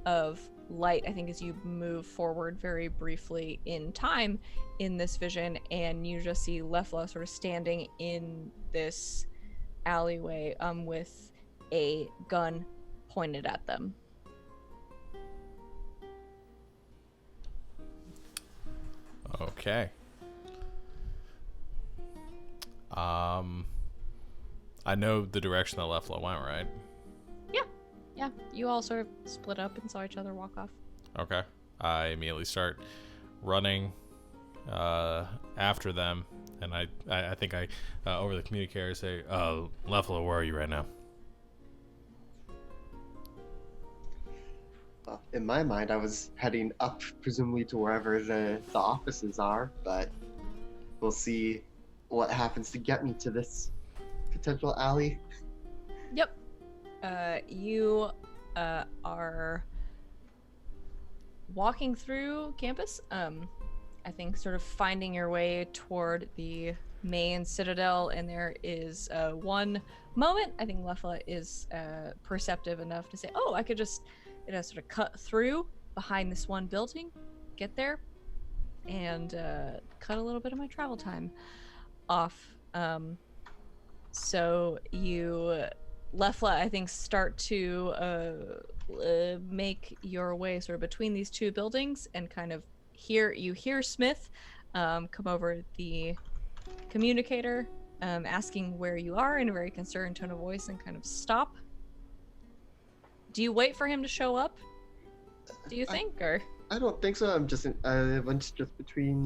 of light, I think, as you move forward very briefly in time in this vision, and you just see Lefla sort of standing in this alleyway with a gun pointed at them. Okay. I know the direction that Lefla went, right? Yeah, you all sort of split up and saw each other walk off. Okay. I immediately start running after them, and I think I over the communicator say, Lefla, where are you right now? In my mind, I was heading up, presumably to wherever the offices are, but we'll see what happens to get me to this potential alley. Yep. You are walking through campus, I think sort of finding your way toward the main Citadel, and there is one moment I think Lefla is perceptive enough to say, oh, I could just sort of cut through behind this one building, get there, and cut a little bit of my travel time off. So you, Lefla, I think, start to make your way sort of between these two buildings, and kind of hear Smith come over the communicator asking where you are in a very concerned tone of voice and kind of stop. Do you wait for him to show up? Do you think, or? I don't think so. I went just between,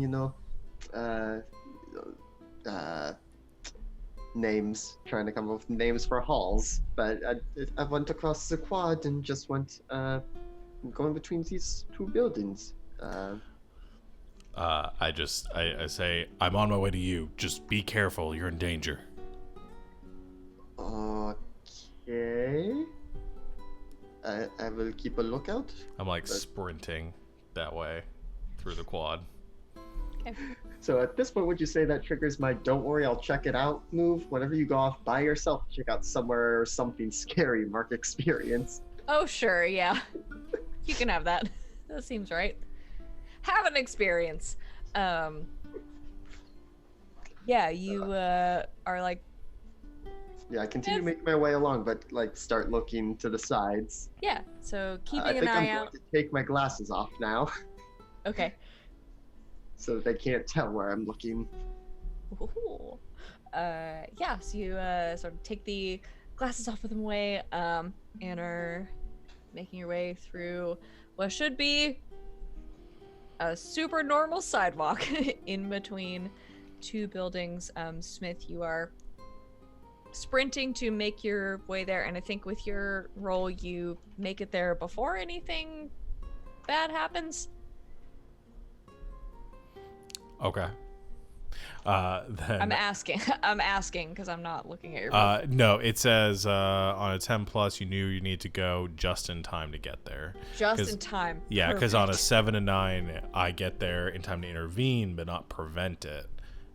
names, trying to come up with names for halls. But I went across the quad and just went, going between these two buildings. I say, I'm on my way to you. Just be careful. You're in danger. Okay. I will keep a lookout. I'm like sprinting that way through the quad. Okay. So at this point, would you say that triggers my "don't worry, I'll check it out" move? Whenever you go off by yourself, check out somewhere or something scary, mark experience. Oh, sure, yeah. You can have that. That seems right. Have an experience. Yeah, you are like... Yeah, I continue making my way along, but like start looking to the sides. Yeah, so I keeping think an eye I'm out. going to take my glasses off now, Okay. so that they can't tell where I'm looking. Ooh. Yeah, so you sort of take the glasses off with them away, and are making your way through what should be a super normal sidewalk in between two buildings. Smith, you are sprinting to make your way there, and I think with your roll you make it there before anything bad happens. Okay. Then I'm asking because I'm not looking at your roll. no, it says on a 10 plus you knew you need to go just in time to get there. Just in time. Yeah, because on a Perfect. 7 and 9 I get there in time to intervene but not prevent it.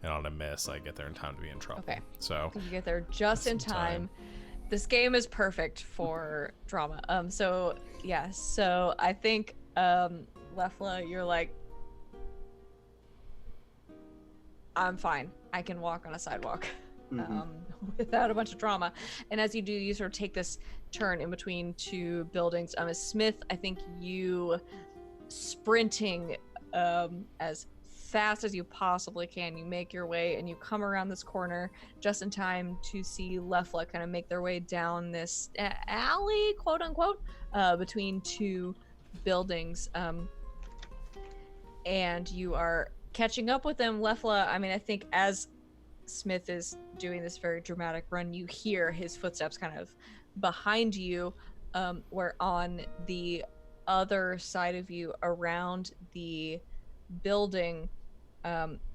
And on a miss I get there in time to be in trouble. Okay. So You get there just in time. This game is perfect for drama. So yeah, so I think Lefla, you're like, I'm fine. I can walk on a sidewalk without a bunch of drama. And as you do, you sort of take this turn in between two buildings. As Smith, I think you sprinting as fast as you possibly can. You make your way and you come around this corner just in time to see Lefla kind of make their way down this alley, quote unquote, between two buildings. And you are catching up with them. Lefla, I mean, I think as Smith is doing this very dramatic run, you hear his footsteps kind of behind you, where on the other side of you around the building,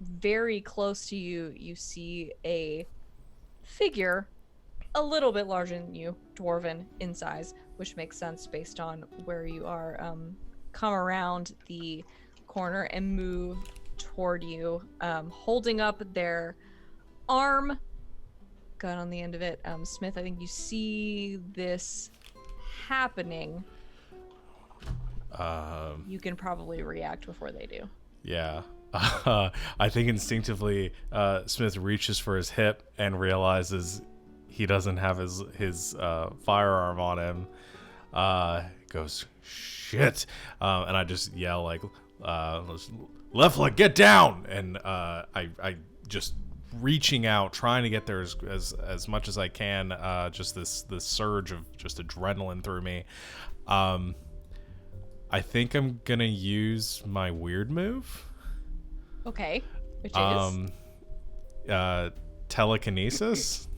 very close to you, you see a figure a little bit larger than you, dwarven in size, which makes sense based on where you are. Come around the corner and move toward you, holding up their arm, gun on the end of it. Smith, I think you see this happening. You can probably react before they do. yeah. I think instinctively Smith reaches for his hip and realizes he doesn't have his firearm on him. Goes, shit. And I just yell like, Lefla, get down! And I just reaching out, trying to get there as much as I can. Just this surge of just adrenaline through me. I think I'm gonna use my weird move. Okay, which is Telekinesis.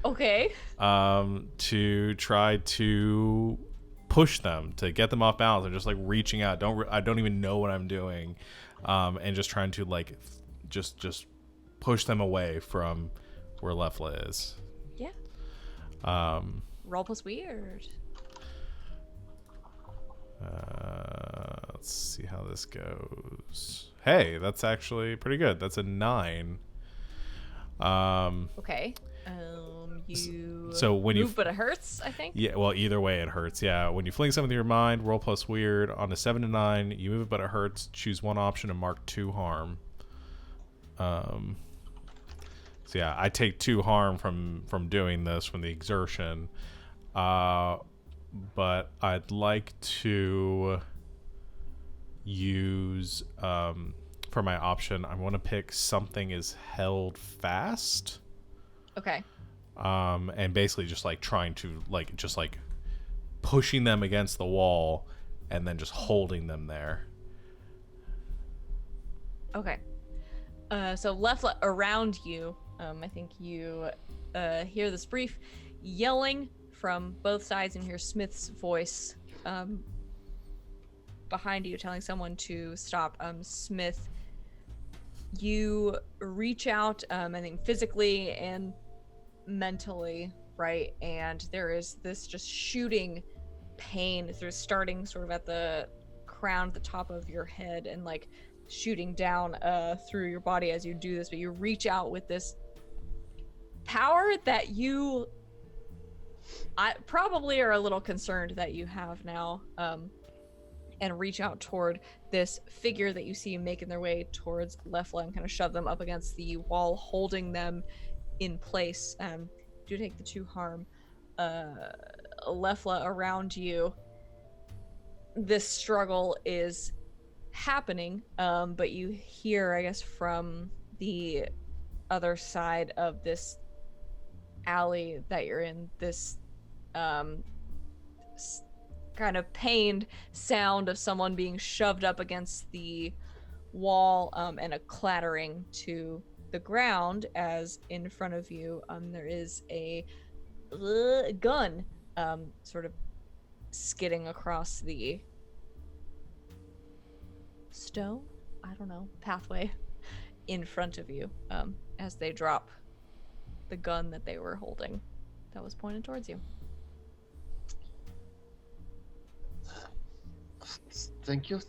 okay. To try to push them, to get them off balance. I'm just like reaching out. I don't even know what I'm doing, and just trying to like just push them away from where Lefla is. Yeah. Roll plus weird. Let's see how this goes. Hey, that's actually pretty good. That's a 9. Okay. You so when move, but it hurts, I think. Yeah, well, either way it hurts. Yeah, when you fling something to your mind, roll plus weird. On a 7 to 9, you move it, but it hurts. Choose one option and mark 2 harm. So yeah, I take 2 harm from doing this, from the exertion. But I'd like to use for my option. I want to pick something is held fast. Okay. And basically just like trying to just pushing them against the wall and then just holding them there. Okay. So left around you, I think you hear this brief yelling from both sides and hear Smith's voice behind you telling someone to stop. Smith, you reach out, I think physically and mentally, right? And there is this just shooting pain through, starting sort of at the crown, the top of your head, and like shooting down through your body as you do this. But you reach out with this power that you probably are a little concerned that you have now, and reach out toward this figure that you see making their way towards Lefla and kind of shove them up against the wall, holding them in place. Do take the 2 harm. Lefla, around you, this struggle is happening, but you hear, I guess, from the other side of this alley that you're in, this kind of pained sound of someone being shoved up against the wall, and a clattering to the ground as in front of you there is a gun sort of skidding across the stone, I don't know, pathway in front of you, as they drop the gun that they were holding that was pointed towards you. Thank you,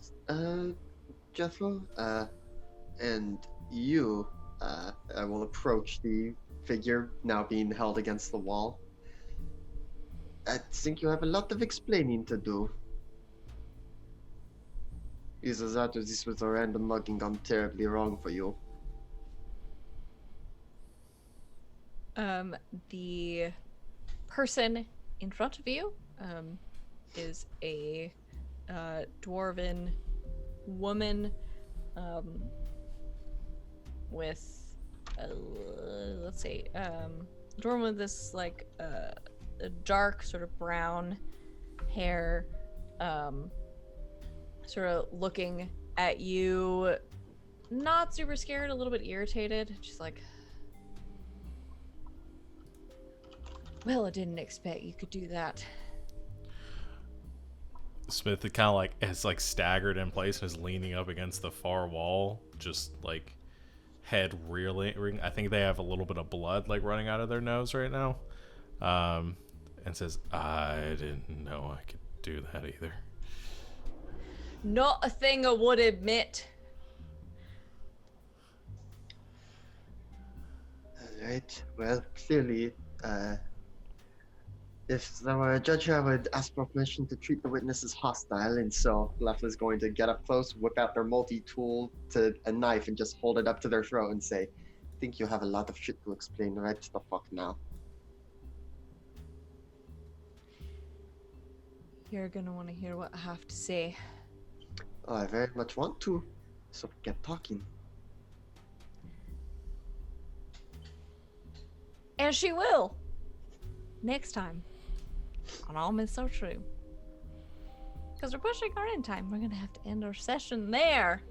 Jethro. And you, I will approach the figure now being held against the wall. I think you have a lot of explaining to do. Either that or this was a random mugging gone terribly wrong for you. The person in front of you is a dwarven woman with let's see, dwarven with this like a dark sort of brown hair, sort of looking at you, not super scared, a little bit irritated. She's like, well, I didn't expect you could do that. Smith is kind of like is like staggered in place and is leaning up against the far wall, just like head reeling. I think they have a little bit of blood like running out of their nose right now, and says, I didn't know I could do that either. Not a thing I would admit. Alright, well, clearly, if there were a judge here, I would ask for permission to treat the witness as hostile, and so Lefla's going to get up close, whip out their multi-tool to a knife, and just hold it up to their throat and say, I think you have a lot of shit to explain, right the fuck now. You're gonna want to hear what I have to say. Oh, I very much want to, so get talking. And she will. Next time. On All Myths Are True. Because we're pushing our end time. We're gonna have to end our session there.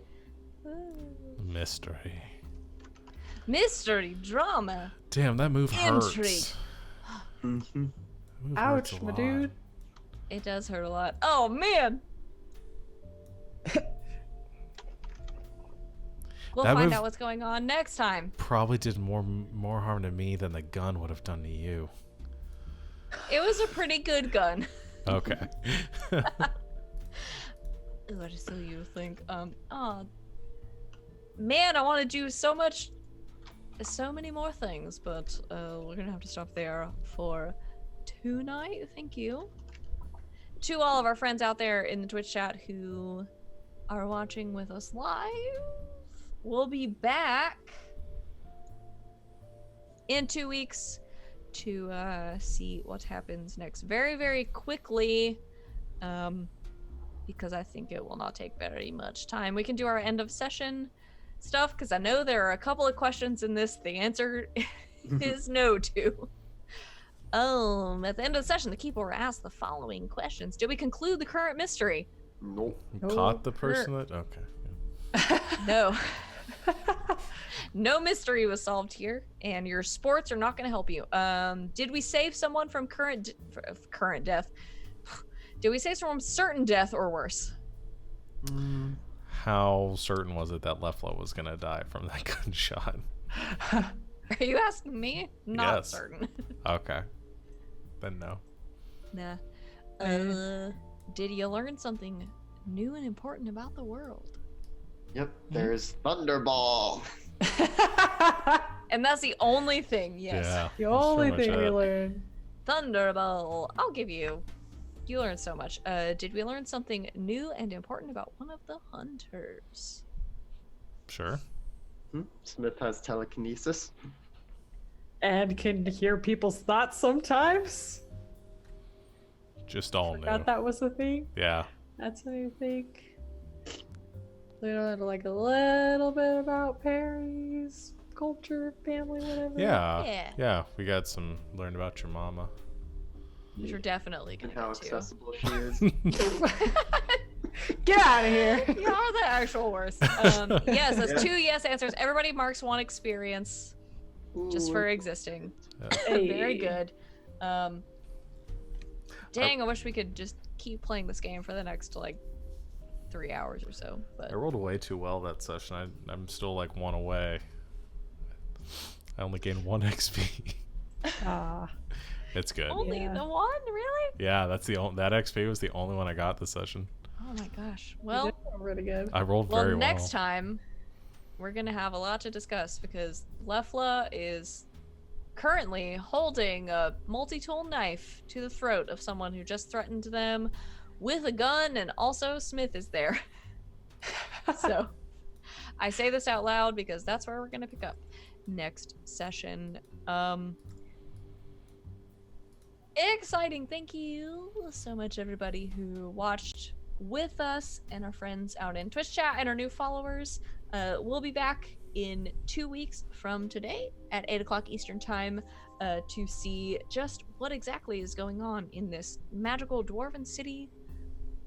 Mystery. Mystery, drama. Damn, that move hurts. Intrigue. Mm-hmm. Move hurts Ouch, a my lot. dude. It does hurt a lot. Oh, man. We'll That find move- out what's going on next time. Probably did more harm to me than the gun would have done to you. It was a pretty good gun. Okay. Ooh, I just so you think. Oh, man, I want to do so many more things, but we're gonna have to stop there for tonight. Thank you to all of our friends out there in the Twitch chat who are watching with us live. We'll be back in 2 weeks to see what happens next very, very quickly, because I think it will not take very much time. We can do our end of session stuff, because I know there are a couple of questions in this. The answer is no to. At the end of the session, the keeper will ask the following questions. Did we conclude the current mystery? Nope. Caught the person that. Okay. No. No mystery was solved here, and your sports are not going to help you. Did we save someone from current death? Did we save someone from certain death or worse? How certain was it that Lefla was gonna die from that gunshot? Are you asking me? Not Yes. certain. Okay. Then no. Nah. Did you learn something new and important about the world? Yep, there's Thunderball. And that's the only thing, yes. Yeah. The that's only pretty much thing we it. learned. Thunderball. I'll give you. You learned so much. Did we learn something new and important about one of the hunters? Sure. Smith has telekinesis. And can hear people's thoughts sometimes. Just all new. Forgot that was a thing. Yeah. That's what I think. We learned like a little bit about Perry's culture, family, whatever. Yeah. Yeah. We got some. Learned about your mama. Which we're definitely And gonna how get to. accessible she is. Get out of here. You're the actual worst. Yes, that's 2 yes answers. Everybody marks 1 experience just for existing. Very good. Dang, I wish we could just keep playing this game for the next like 3 hours or so. But I rolled way too well that session. I'm still like 1 away. I only gained 1 XP. Ah. It's good. only Yeah. the one, really? Yeah, that's the that XP was the only one I got this session. Oh my gosh. You Well, did really good. I rolled well, very next well. time we're gonna have a lot to discuss because Lefla is currently holding a multi-tool knife to the throat of someone who just threatened them with a gun, and also Smith is there. So I say this out loud because that's where we're gonna pick up next session. Exciting. Thank you so much, everybody who watched with us and our friends out in Twitch chat and our new followers. We'll be back in 2 weeks from today at 8 o'clock Eastern time to see just what exactly is going on in this magical dwarven city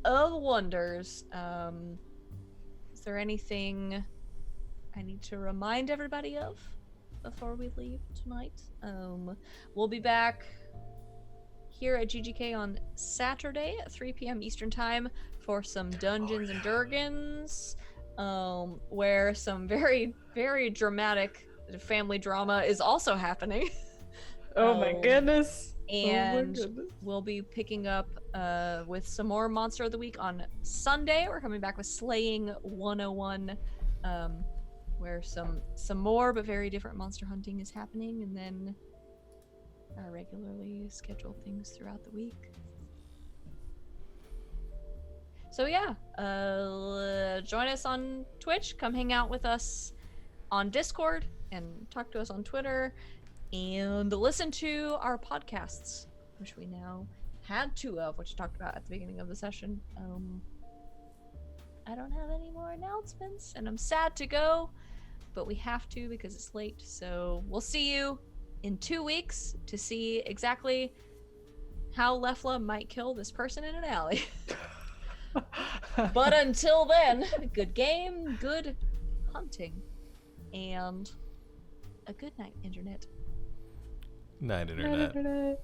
of wonders. Is there anything I need to remind everybody of before we leave tonight? We'll be back here at GGK on Saturday at 3 p.m. Eastern time for some Dungeons and Dragons, where some very, very dramatic family drama is also happening. Oh my goodness. And oh my goodness. we'll be picking up with some more Monster of the Week on Sunday. We're coming back with Slaying 101, where some more but very different monster hunting is happening, and then our regularly scheduled things throughout the week. So yeah, join us on Twitch. Come hang out with us on Discord and talk to us on Twitter, and listen to our podcasts, which we now had 2 of, which I talked about at the beginning of the session. I don't have any more announcements, and I'm sad to go, but we have to because it's late. So we'll see you in 2 weeks to see exactly how Lefla might kill this person in an alley. But until then, good game, good hunting, and a good night, Internet. Night, Night, internet. internet.